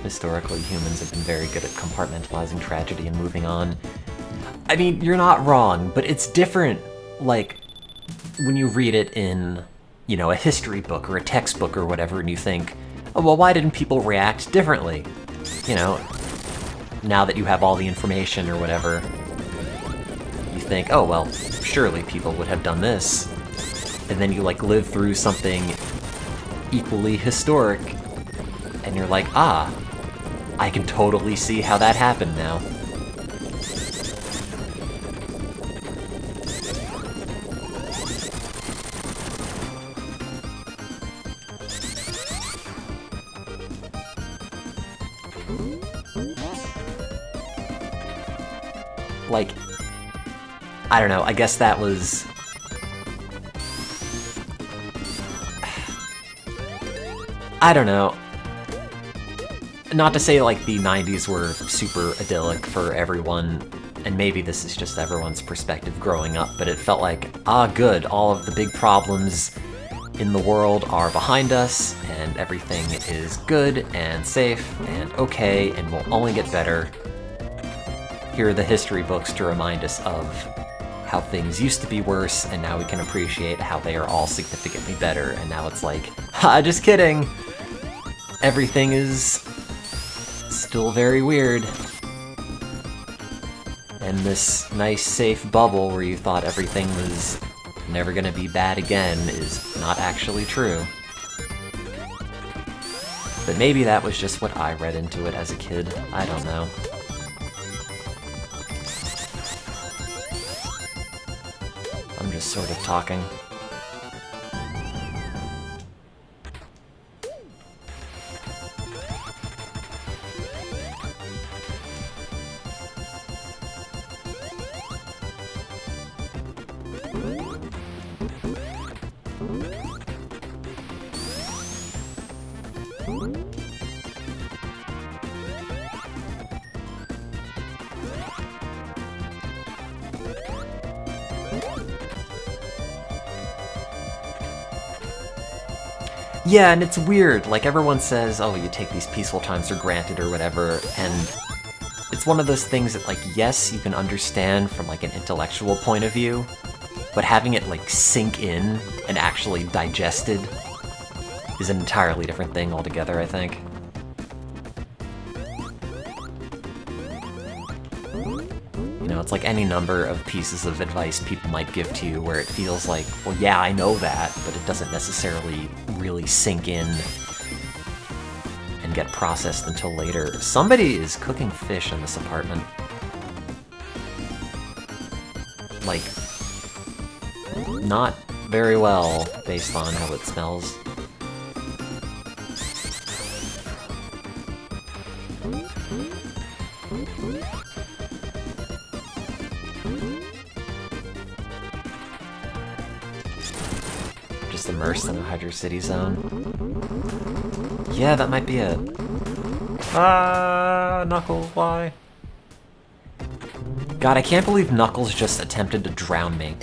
Historically, humans have been very good at compartmentalizing tragedy and moving on. I mean, you're not wrong, but it's different, like, when you read it in, you know, a history book or a textbook or whatever, and you think, oh, well, why didn't people react differently? You know, now that you have all the information or whatever, you think, oh, well, surely people would have done this. And then you, like, live through something equally historic, and you're like, ah, I can totally see how that happened now. Like, I don't know, I guess that was... I don't know. Not to say, like, the 90s were super idyllic for everyone, and maybe this is just everyone's perspective growing up, but it felt like, ah, good, all of the big problems in the world are behind us, and everything is good and safe and okay and will only get better. Here are the history books to remind us of how things used to be worse, and now we can appreciate how they are all significantly better, and now it's like, ha, just kidding! Everything is still very weird. And this nice, safe bubble where you thought everything was never gonna be bad again is not actually true. But maybe that was just what I read into it as a kid. I don't know. I'm just sort of talking. Yeah, and it's weird. Like, everyone says, oh, you take these peaceful times for granted or whatever, and it's one of those things that, like, yes, you can understand from, like, an intellectual point of view, but having it, like, sink in and actually digested is an entirely different thing altogether, I think. You know, it's like any number of pieces of advice people might give to you where it feels like, well, yeah, I know that, but it doesn't necessarily really sink in and get processed until later. Somebody is cooking fish in this apartment. Like, not very well based on how it smells. Just immersed in a Hydro City zone. Yeah, that might be it. Knuckles, why? God, I can't believe Knuckles just attempted to drown me.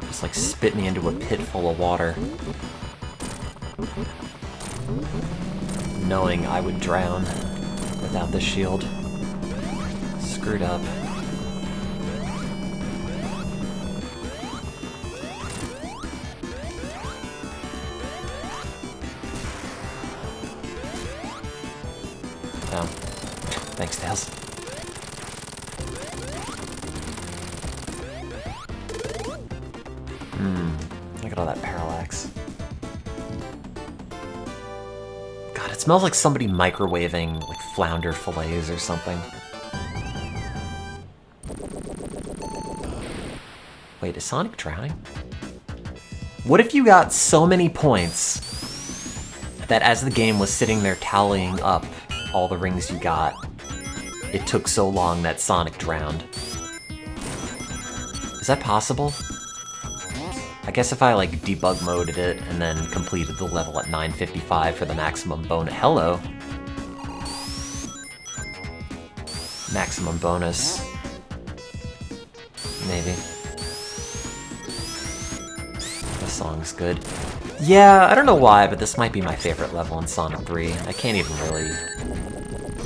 Just like spit me into a pit full of water. Knowing I would drown without this shield. Screwed up. Oh. Thanks, Tails. Look at all that parallax. God, it smells like somebody microwaving like flounder fillets or something. Wait, is Sonic drowning? What if you got so many points that as the game was sitting there tallying up all the rings you got, it took so long that Sonic drowned? Is that possible? I guess if I like debug moded it and then completed the level at 9:55 for the maximum bonus. Hello! Maximum bonus. Maybe. The song's good. Yeah, I don't know why, but this might be my favorite level in Sonic 3. I can't even really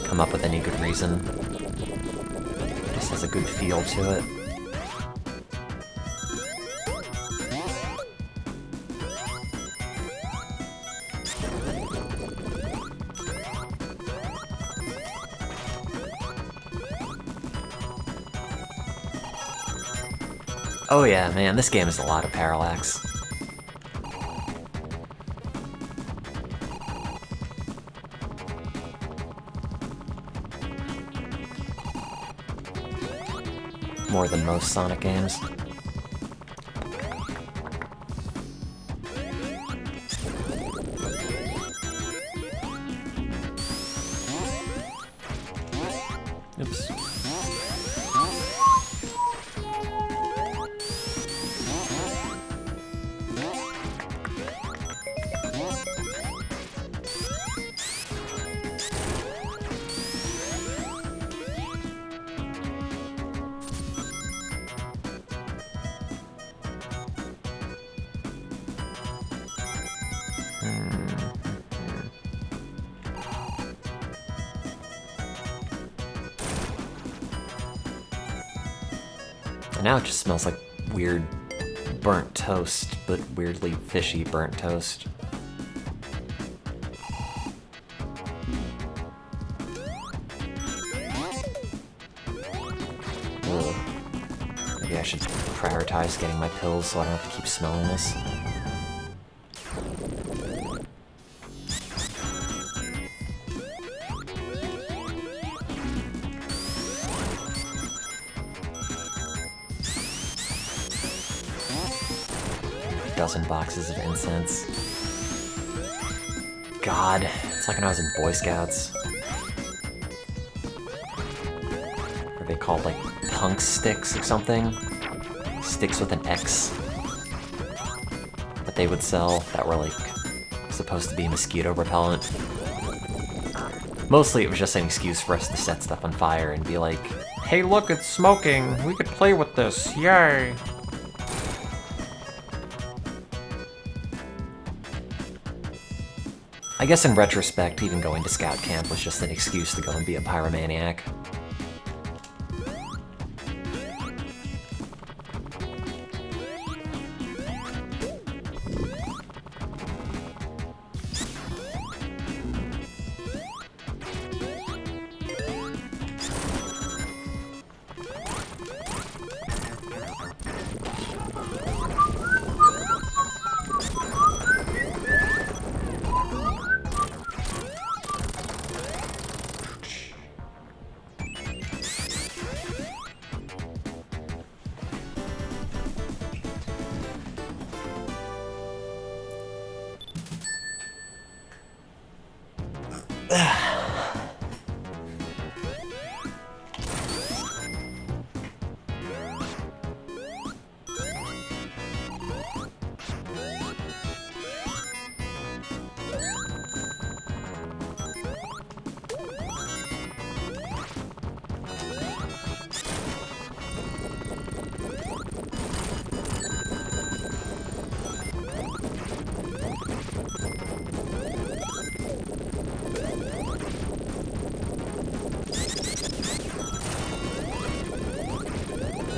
come up with any good reason. It just has a good feel to it. Oh yeah, man, this game is a lot of parallax. More than most Sonic games. Oops. And now it just smells like weird burnt toast, but weirdly fishy burnt toast. Ugh. Maybe I should prioritize getting my pills so I don't have to keep smelling this. Dozen boxes of incense. God, it's like when I was in Boy Scouts. Were they called like punk sticks or something? sticks with an X that they would sell that were like supposed to be mosquito repellent. Mostly it was just an excuse for us to set stuff on fire and be like, hey look, it's smoking, we could play with this, yay! I guess in retrospect, even going to scout camp was just an excuse to go and be a pyromaniac.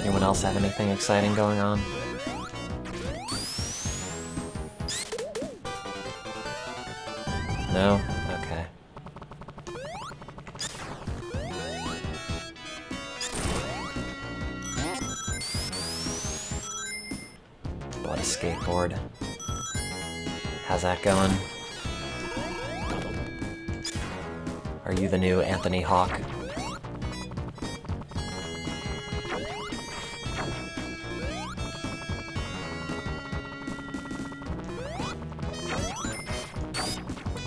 Anyone else have anything exciting going on? No? Okay. Bought a skateboard. How's that going? Are you the new Anthony Hawk?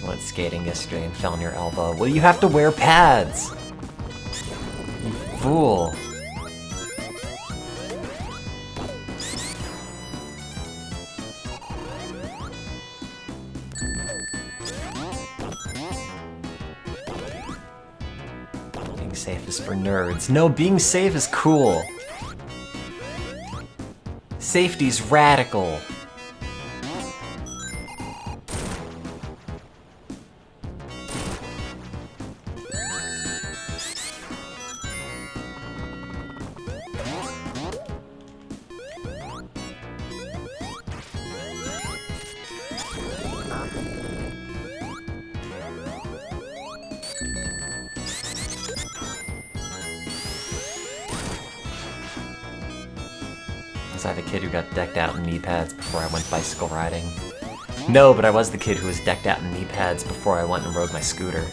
Went skating yesterday and fell on your elbow. Well, you have to wear pads! You fool. Being safe is for nerds. No, being safe is cool. Safety's radical. Was I the kid who got decked out in knee pads before I went bicycle riding? No, but I was the kid who was decked out in knee pads before I went and rode my scooter.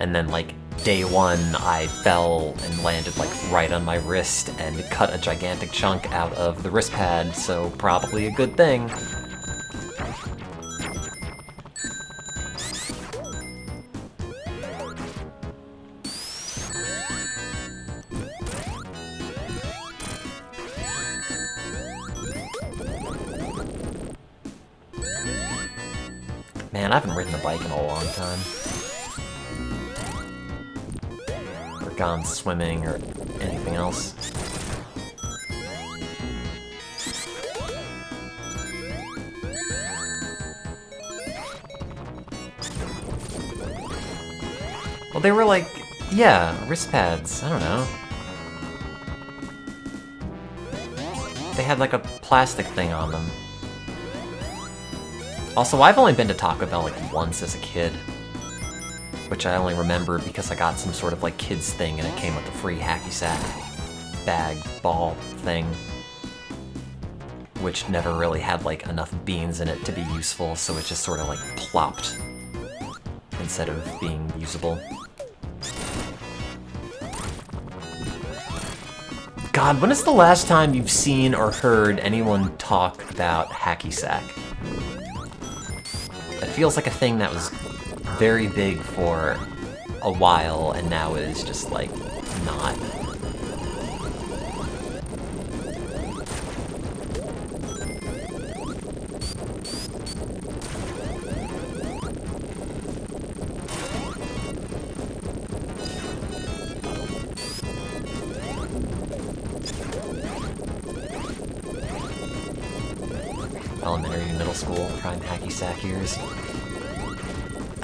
And then, like, day one, I fell and landed, like, right on my wrist and cut a gigantic chunk out of the wrist pad, so probably a good thing. Man, I haven't ridden a bike in a long time. Or gone swimming or anything else. Well, they were like, yeah, wrist pads, I don't know. They had like a plastic thing on them. Also, I've only been to Taco Bell like once as a kid, which I only remember because I got some sort of like kids thing and it came with a free hacky sack bag ball thing, which never really had like enough beans in it to be useful, so it just sort of like plopped instead of being usable. God, when is the last time you've seen or heard anyone talk about hacky sack? It feels like a thing that was very big for a while and now is just like not. elementary and middle school, prime hacky sack years.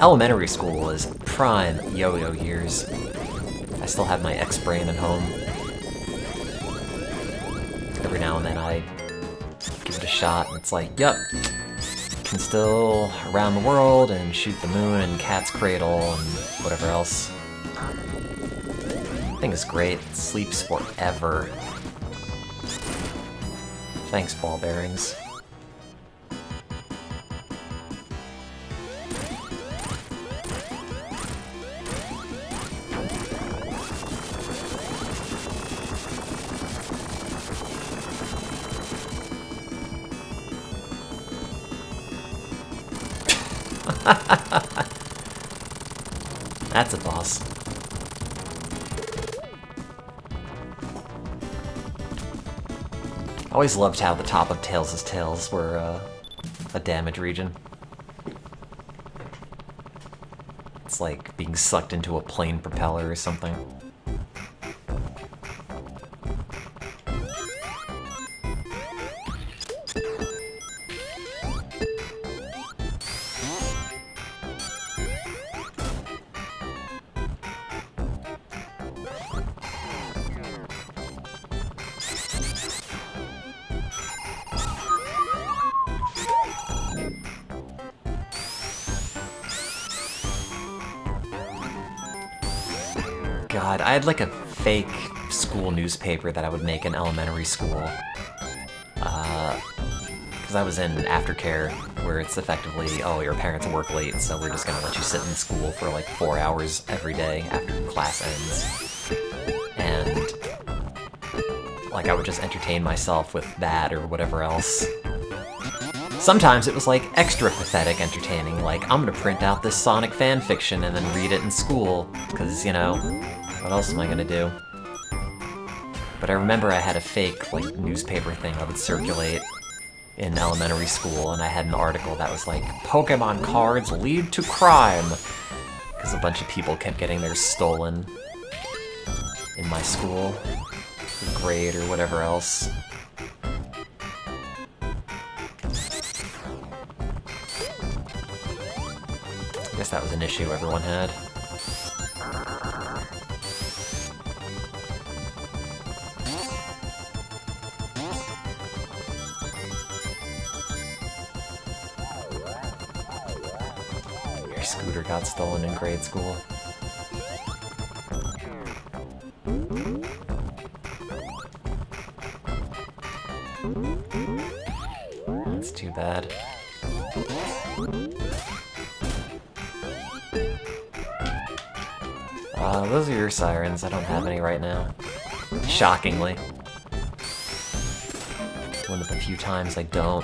Elementary school was prime yo-yo years. I still have my X-Brain at home. Every now and then I give it a shot, and it's like, yup, can still around the world and shoot the moon and Cat's Cradle and whatever else. Thing is great. It sleeps forever. Thanks, ball bearings. That's a boss. I always loved how the top of Tails' tails were a damage region. It's like being sucked into a plane propeller or something. God, I had like a fake school newspaper that I would make in elementary school. Because I was in aftercare, where it's effectively, oh, your parents work late, so we're just gonna let you sit in school for like 4 hours every day after class ends. And like I would just entertain myself with that or whatever else. Sometimes it was like extra pathetic entertaining, like I'm gonna print out this Sonic fanfiction and then read it in school, because, you know, what else am I gonna do? But I remember I had a fake, like, newspaper thing I would circulate in elementary school, and I had an article that was like, Pokemon cards lead to crime! Because a bunch of people kept getting theirs stolen in my school, or grade, or whatever else. I guess that was an issue everyone had. Your scooter got stolen in grade school. That's too bad. Those are your sirens. I don't have any right now. Shockingly. One of the few times I don't.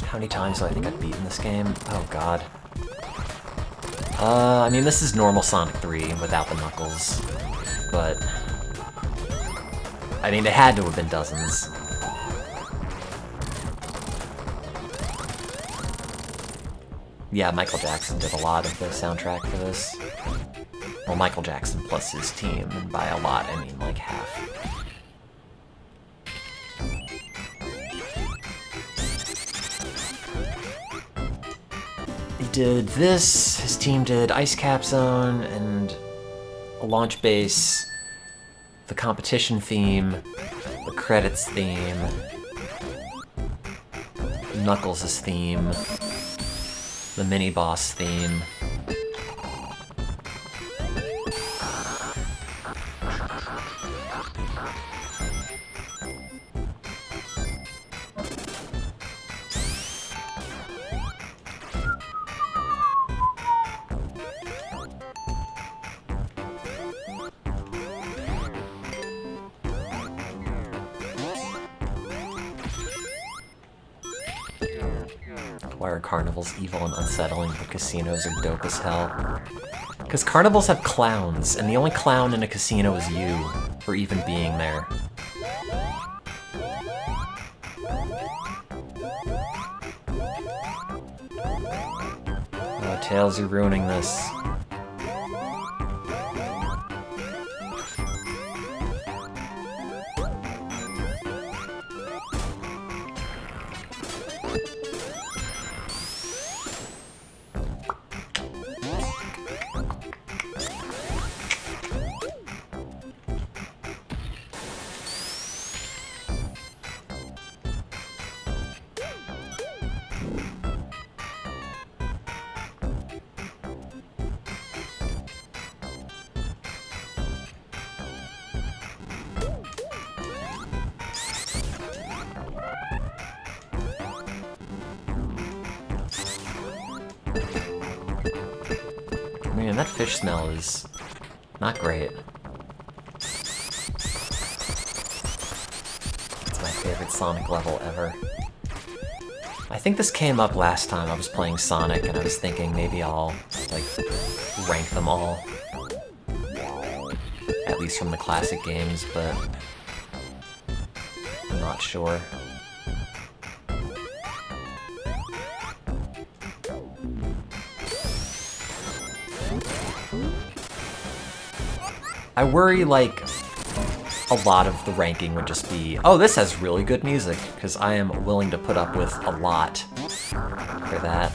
How many times do I think I've beaten this game? Oh god. I mean, this is normal Sonic 3 without the Knuckles, but I mean, it had to have been dozens. Yeah, Michael Jackson did a lot of the soundtrack for this. Well, Michael Jackson plus his team, and by a lot, I mean like half. He did this, his team did Ice Cap Zone, and a launch base, the competition theme, the credits theme, Knuckles' theme, the mini-boss theme. Why are carnivals evil and unsettling, but casinos are dope as hell? Because carnivals have clowns, and the only clown in a casino is you. for even being there. Oh, Tails, you're ruining this. Man, that fish smell is not great. It's my favorite Sonic level ever. I think this came up last time I was playing Sonic, and I was thinking maybe I'll, like, rank them all. At least from the classic games, but I'm not sure. I worry, like, a lot of the ranking would just be, oh, this has really good music, because I am willing to put up with a lot for that.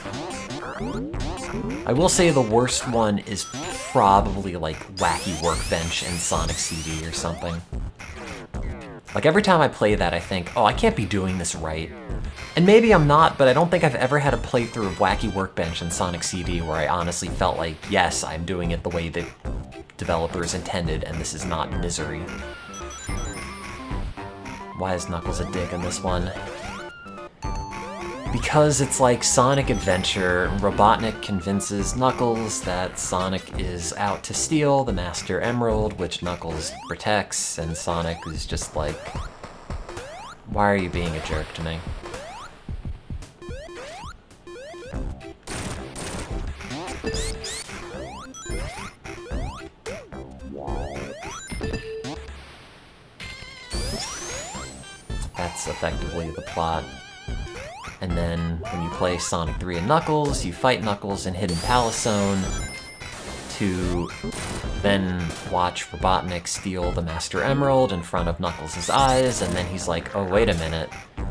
I will say the worst one is probably, like, Wacky Workbench and Sonic CD or something. Like, every time I play that, I think, oh, I can't be doing this right. And maybe I'm not, but I don't think I've ever had a playthrough of Wacky Workbench and Sonic CD where I honestly felt like, yes, I'm doing it the way that developers intended, and this is not misery. Why is Knuckles a dick in this one? Because it's like Sonic Adventure, Robotnik convinces Knuckles that Sonic is out to steal the Master Emerald, which Knuckles protects, and Sonic is just like, why are you being a jerk to me? That's effectively the plot. And then when you play Sonic 3 and Knuckles, you fight Knuckles in Hidden Palace Zone to then watch Robotnik steal the Master Emerald in front of Knuckles' eyes, and then he's like, oh, wait a minute,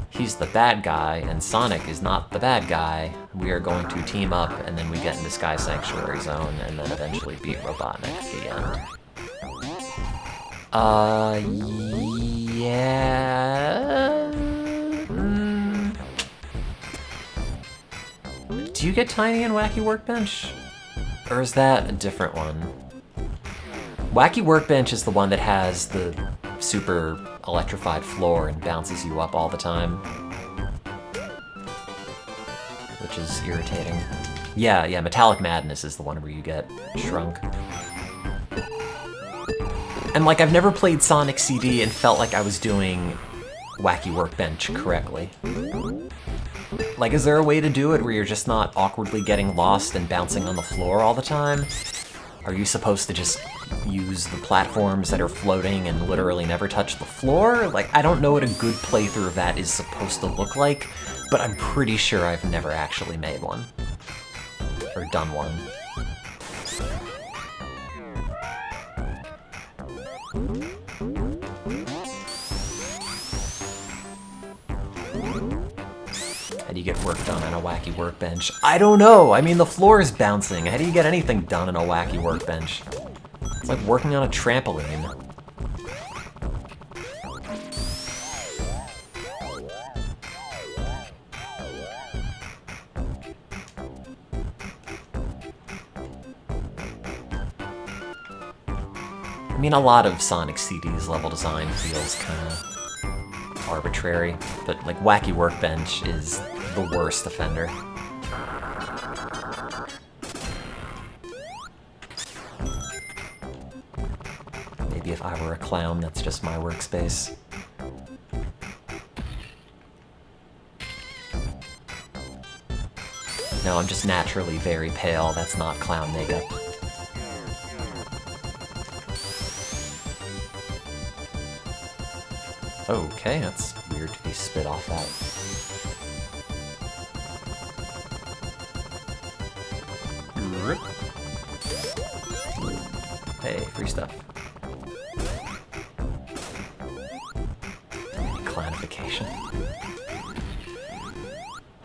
he's the bad guy, and Sonic is not the bad guy. We are going to team up, and then we get into Sky Sanctuary Zone, and then eventually beat Robotnik at the end. Yeah... Do you get Tiny in Wacky Workbench? Or is that a different one? Wacky Workbench is the one that has the super electrified floor and bounces you up all the time. Which is irritating. Yeah, Metallic Madness is the one where you get shrunk. And like, I've never played Sonic CD and felt like I was doing Wacky Workbench correctly. Like, is there a way to do it where you're just not awkwardly getting lost and bouncing on the floor all the time? Are you supposed to just use the platforms that are floating and literally never touch the floor? Like, I don't know what a good playthrough of that is supposed to look like, but I'm pretty sure I've never actually made one. Or done one. How do you get work done on a Wacky Workbench? I don't know! I mean, the floor is bouncing. How do you get anything done on a Wacky Workbench? It's like working on a trampoline. I mean, a lot of Sonic CD's level design feels kind of arbitrary, but like Wacky Workbench is the worst offender. Maybe if I were a clown, that's just my workspace. No, I'm just naturally very pale. That's not clown makeup. Okay, that's weird to be spit off that. Rip. Hey, free stuff. Clanification.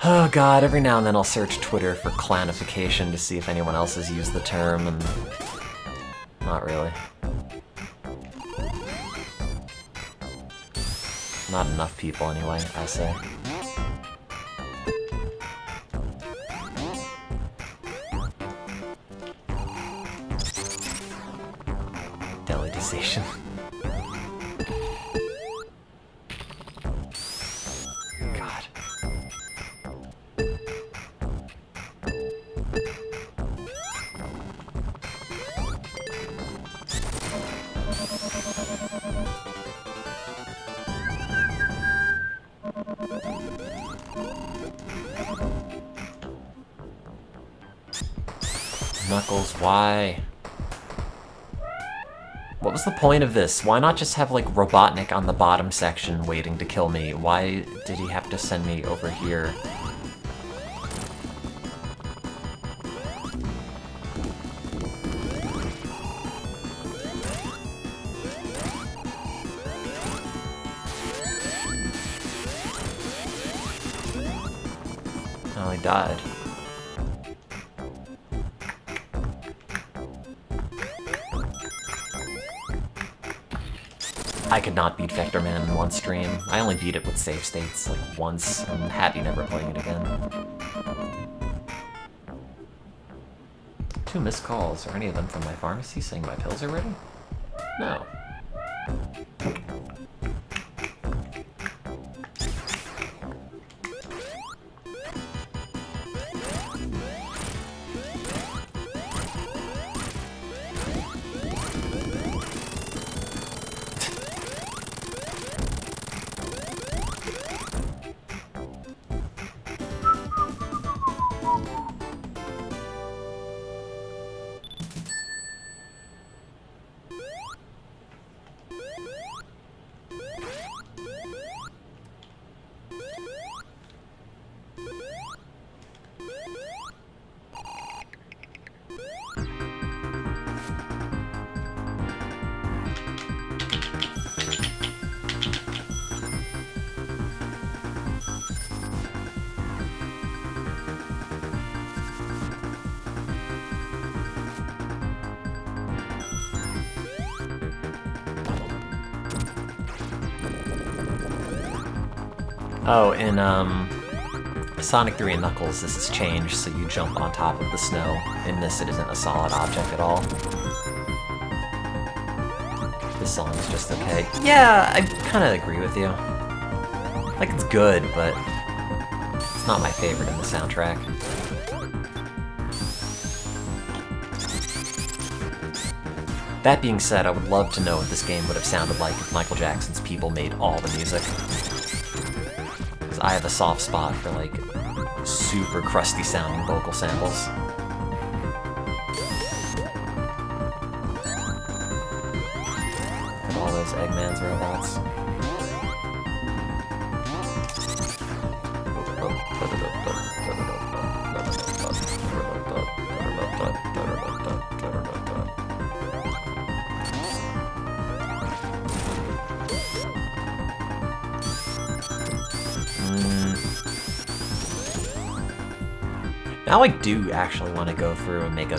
Oh god, every now and then I'll search Twitter for clanification to see if anyone else has used the term, and not really. Not enough people anyway, I say. Delegization. God. Knuckles, why? What was the point of this? Why not just have, like, Robotnik on the bottom section waiting to kill me? Why did he have to send me over here? Oh, he died. I could not beat Vector Man in one stream. I only beat it with save states, like, once. I'm happy never playing it again. 2 missed calls. Are any of them from my pharmacy saying my pills are ready? No. Oh, in Sonic 3 and Knuckles, this has changed, so you jump on top of the snow. In this, it isn't a solid object at all. This song is just okay. Yeah, I kind of agree with you. Like, it's good, but it's not my favorite in the soundtrack. That being said, I would love to know what this game would have sounded like if Michael Jackson's people made all the music. Because I have a soft spot for, like, super crusty sounding vocal samples. And all those Eggman's robots. Now I do actually want to go through and make a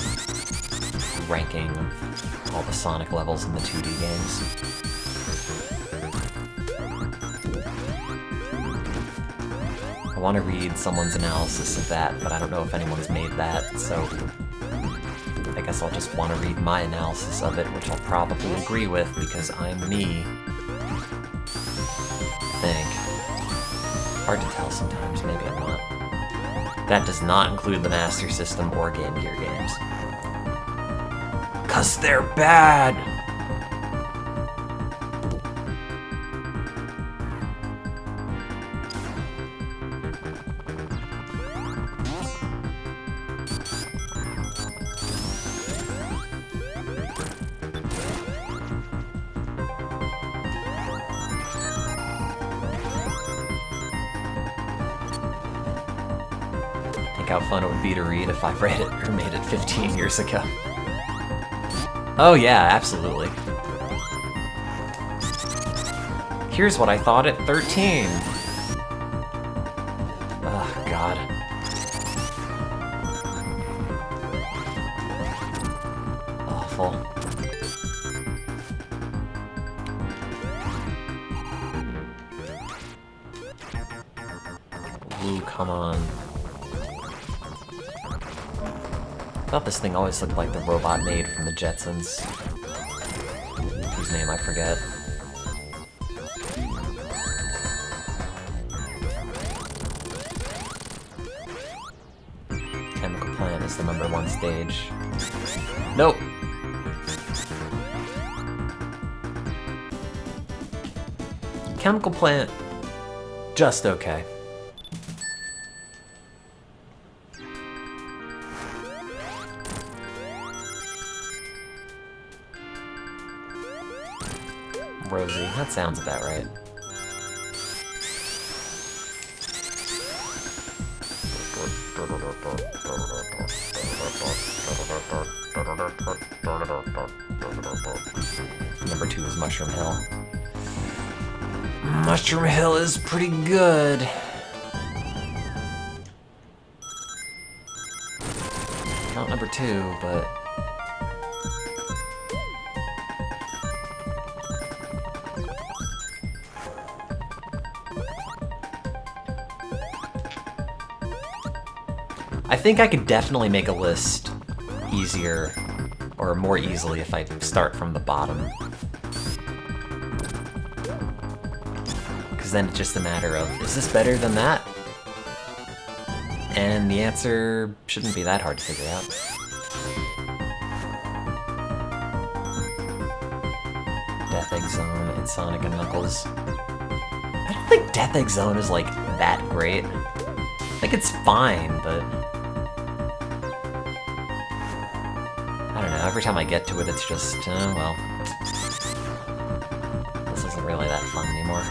ranking of all the Sonic levels in the 2D games. I want to read someone's analysis of that, but I don't know if anyone's made that, so I guess I'll just want to read my analysis of it, which I'll probably agree with because I'm me. I think. Hard to tell sometimes, maybe I'm not. That does not include the Master System or Game Gear games. 'Cause they're bad! how fun it would be to read if I read it or made it 15 years ago. Oh yeah, absolutely. Here's what I thought at 13. Oh, God. Awful. Ooh, come on. I thought this thing always looked like the robot maid from the Jetsons. Whose name I forget. Chemical Plant is the #1 stage. Nope! Chemical Plant, just okay. Rosie, that sounds about right. #2 is Mushroom Hill. Mushroom Hill is pretty good. Not #2, but... I think I could definitely make a list easier, or more easily if I start from the bottom. Because then it's just a matter of, is this better than that? And the answer shouldn't be that hard to figure out. Death Egg Zone and Sonic and Knuckles. I don't think Death Egg Zone is like that great. Like it's fine, but... I don't know, every time I get to it, it's just, well... This isn't really that fun anymore.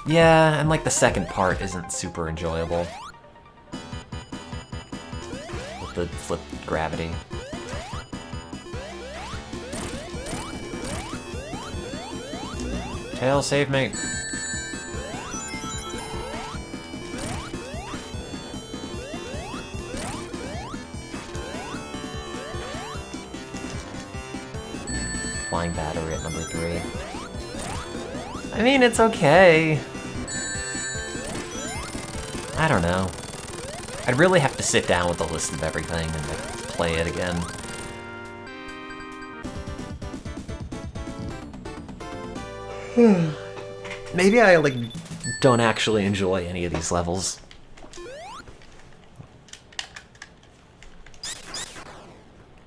Yeah, and like the second part isn't super enjoyable. With the flipped gravity. Tails, save me! Flying battery at #3. I mean, it's okay. I don't know. I'd really have to sit down with a list of everything and like, play it again. Maybe I like don't actually enjoy any of these levels.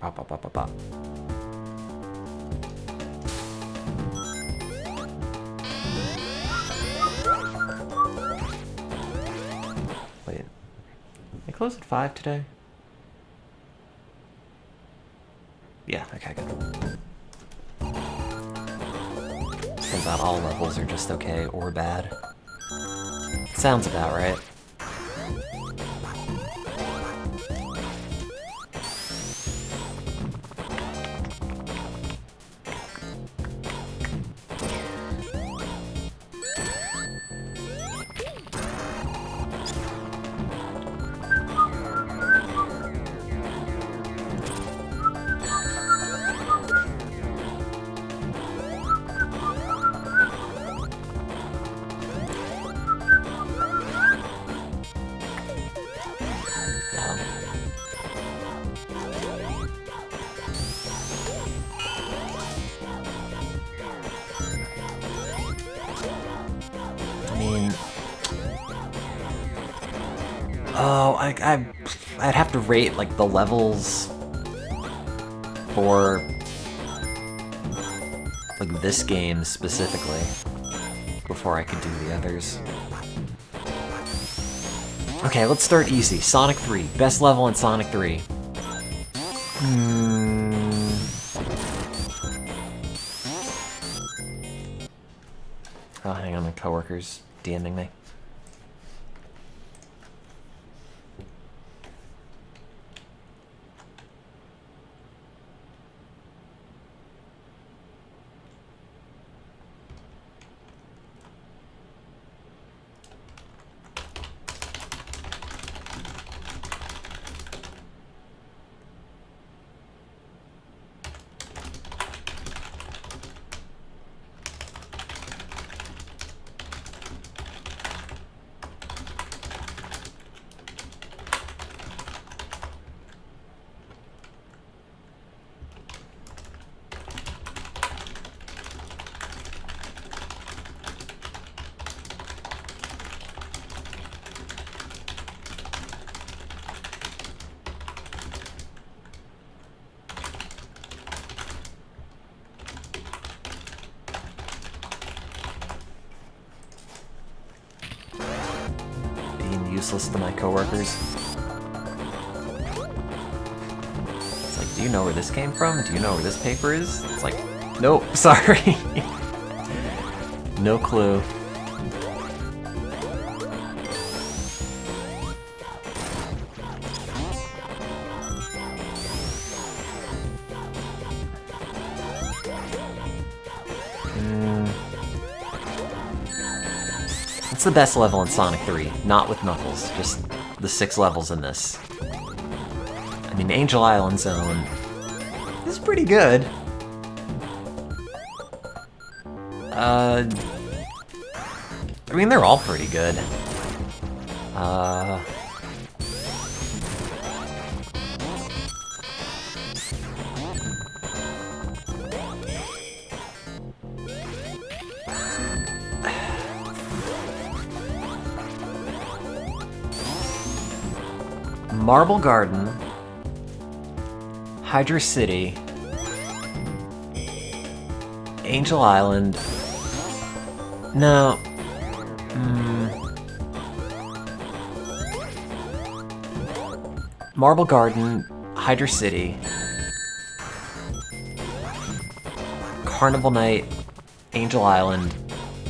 Pop, pop, pop, pop, pop. Wait, they close at 5 today? Yeah, okay, good. About all levels are just okay or bad. Sounds about right. Oh, I'd have to rate like the levels for like this game specifically before I could do the others. Okay, let's start easy. Sonic 3, best level in Sonic 3. coworkers DMing me. Useless to my coworkers. It's like, do you know where this came from? Do you know where this paper is? It's like, nope, sorry. No clue. It's the best level in Sonic 3, not with Knuckles, just the 6 levels in this. I mean, Angel Island Zone is pretty good. I mean, they're all pretty good. Marble Garden, Hydra City, Angel Island. No. Marble Garden, Hydra City, Carnival Night, Angel Island,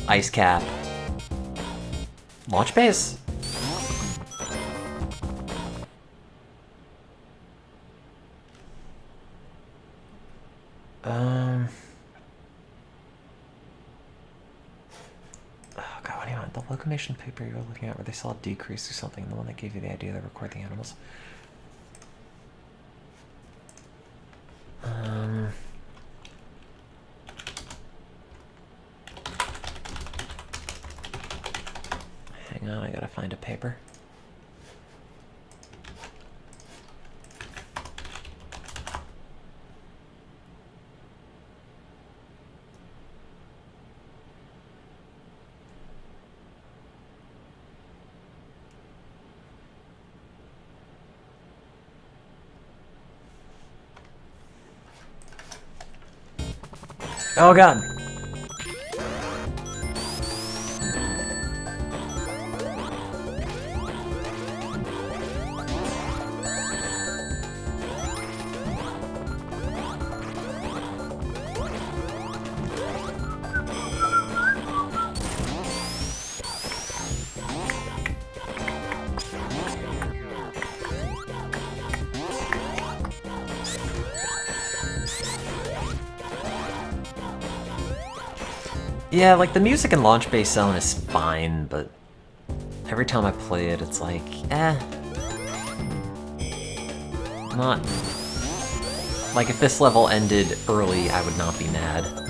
Ice Cap, Launch Base? Oh god, what do you want? The locomotion paper you were looking at where they saw a decrease or something, the one that gave you the idea to record the animals. Hang on, I gotta find a paper. Oh god. Yeah, like the music in Launch Base Zone is fine, but every time I play it, it's like, not... Like if this level ended early, I would not be mad.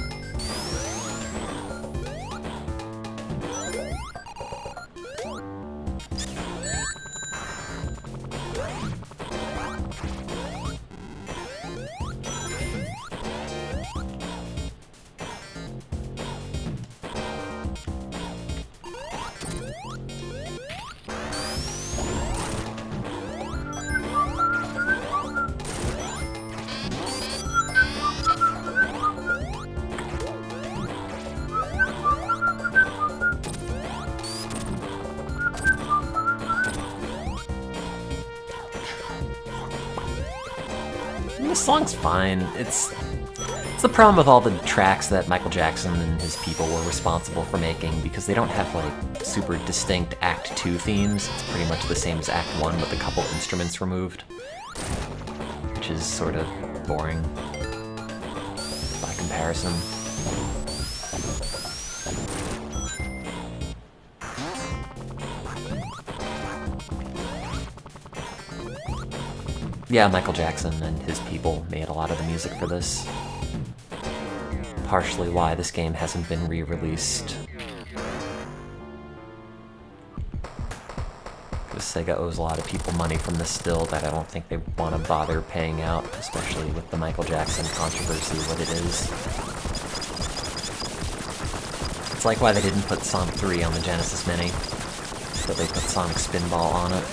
This song's fine. It's the problem with all the tracks that Michael Jackson and his people were responsible for making, because they don't have like super distinct Act 2 themes. It's pretty much the same as Act 1 with a couple instruments removed, which is sort of boring by comparison. Yeah, Michael Jackson and his people made a lot of the music for this. Partially why this game hasn't been re-released. Because Sega owes a lot of people money from this still that I don't think they want to bother paying out, especially with the Michael Jackson controversy, what it is. It's like why they didn't put Sonic 3 on the Genesis Mini, but they put Sonic Spinball on it.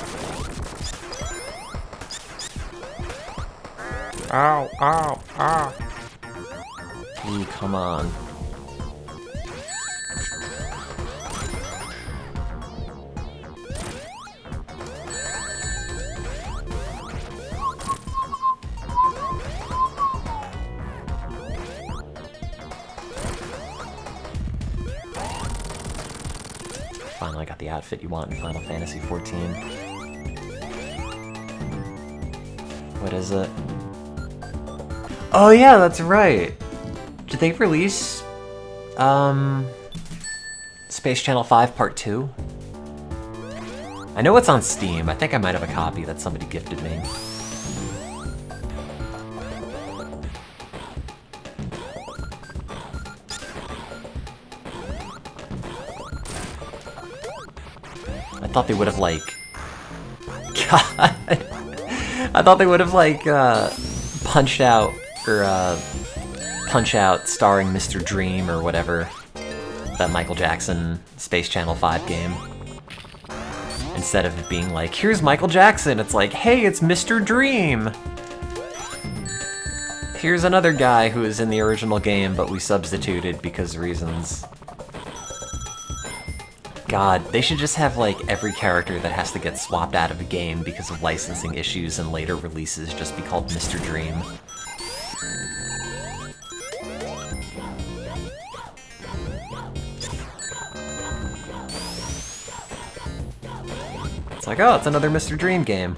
Ow, ow, ow. Ooh, come on. Finally got the outfit you want in Final Fantasy XIV. What is it? Oh yeah, that's right. Did they release Space Channel 5 Part 2? I know it's on Steam. I think I might have a copy that somebody gifted me. I thought they would have like... God. I thought they would have like Punch Out starring Mr. Dream or whatever, that Michael Jackson Space Channel 5 game. Instead of it being like, here's Michael Jackson, it's like, hey, it's Mr. Dream! Here's another guy who is in the original game, but we substituted because reasons. God, they should just have like every character that has to get swapped out of a game because of licensing issues and later releases just be called Mr. Dream. It's like, oh, it's another Mr. Dream game.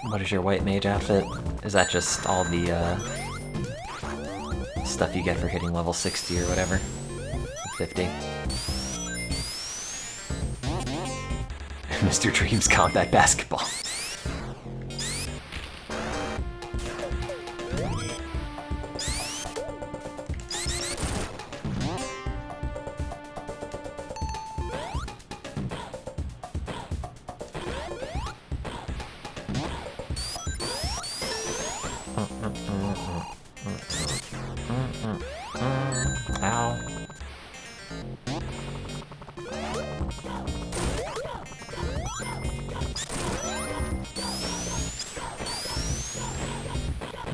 What is your white mage outfit? Is that just all the stuff you get for hitting level 60 or whatever? 50. Mr. Dream's combat basketball. Ow.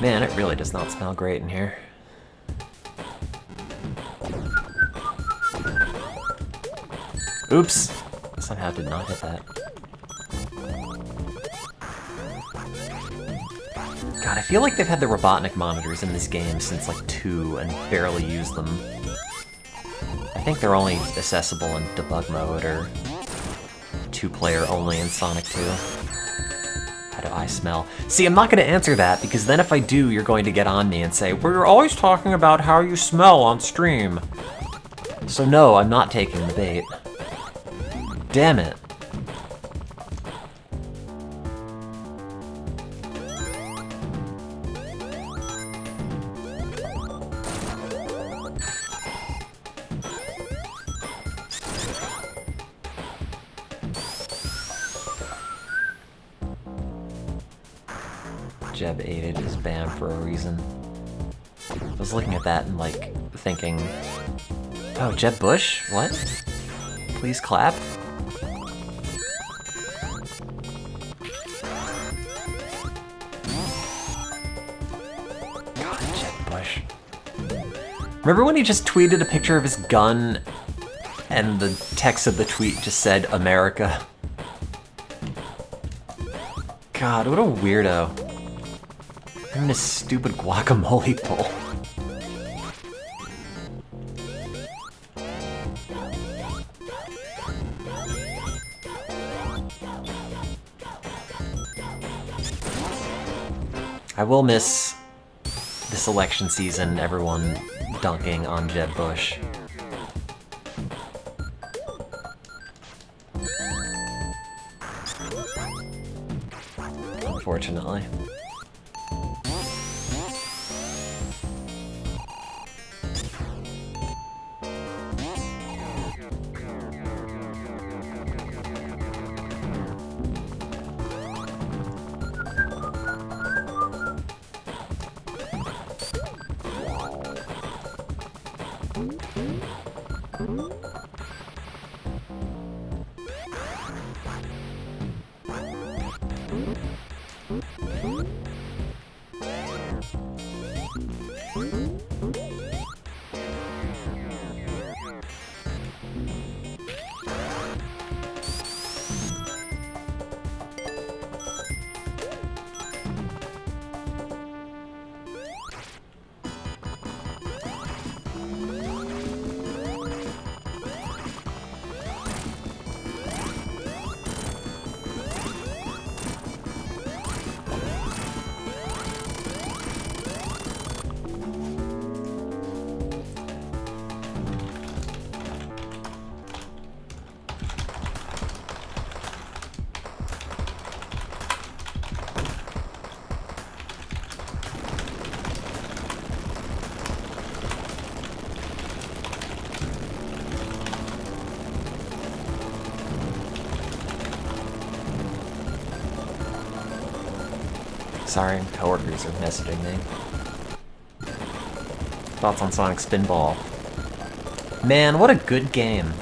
Man, it really does not smell great in here. Oops! Somehow did not hit that. God, I feel like they've had the Robotnik monitors in this game since like 2 and barely used them. I think they're only accessible in debug mode or 2-player only in Sonic 2. How do I smell? See, I'm not going to answer that because then if I do, you're going to get on me and say, we're always talking about how you smell on stream. So no, I'm not taking the bait. Damn it. Jeb 8 is banned for a reason. I was looking at that and like thinking, oh, Jeb Bush? What? Please clap? God, Jeb Bush. Remember when he just tweeted a picture of his gun and the text of the tweet just said America? God, what a weirdo. I'm in a stupid guacamole bowl. I will miss this election season, everyone dunking on Jeb Bush. Unfortunately. Sorry, coworkers are messaging me. Thoughts on Sonic Spinball? Man, what a good game.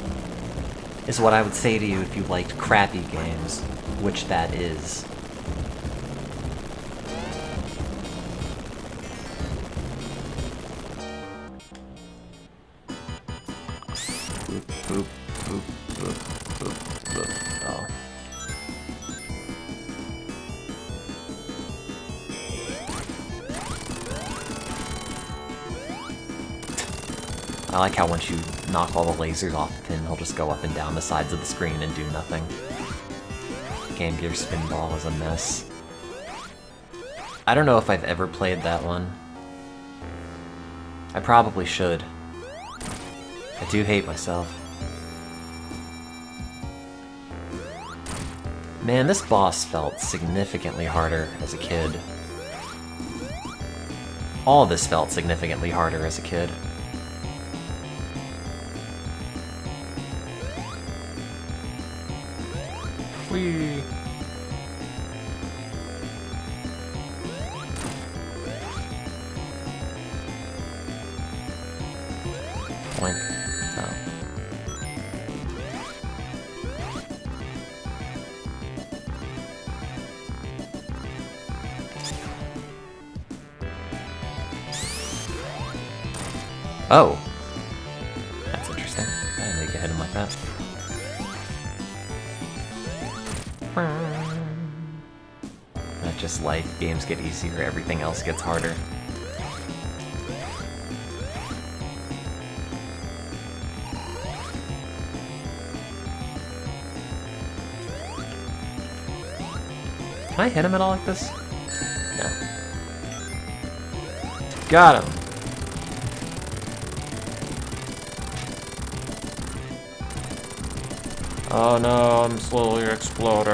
Is what I would say to you if you liked crappy games, which that is. Boop, boop, boop, boop, boop, boop. Oh. I like how once you knock all the lasers off the pin, he'll just go up and down the sides of the screen and do nothing. Game Gear Spinball is a mess. I don't know if I've ever played that one. I probably should. I do hate myself. Man, this boss felt significantly harder as a kid. All of this felt significantly harder as a kid. Whee! Boink. Oh. Oh! That's interesting. I didn't think I hit him like that. Not just life, games get easier, everything else gets harder. Can I hit him at all like this? No. Got him! Oh no, I'm slowly exploding.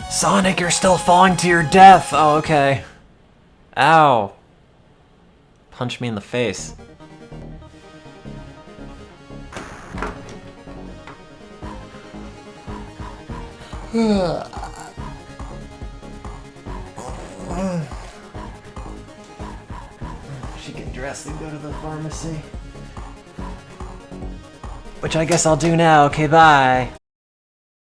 Sonic, you're still falling to your death! Oh, okay. Ow. Punch me in the face. rest and go to the pharmacy. Which I guess I'll do now. Okay, bye.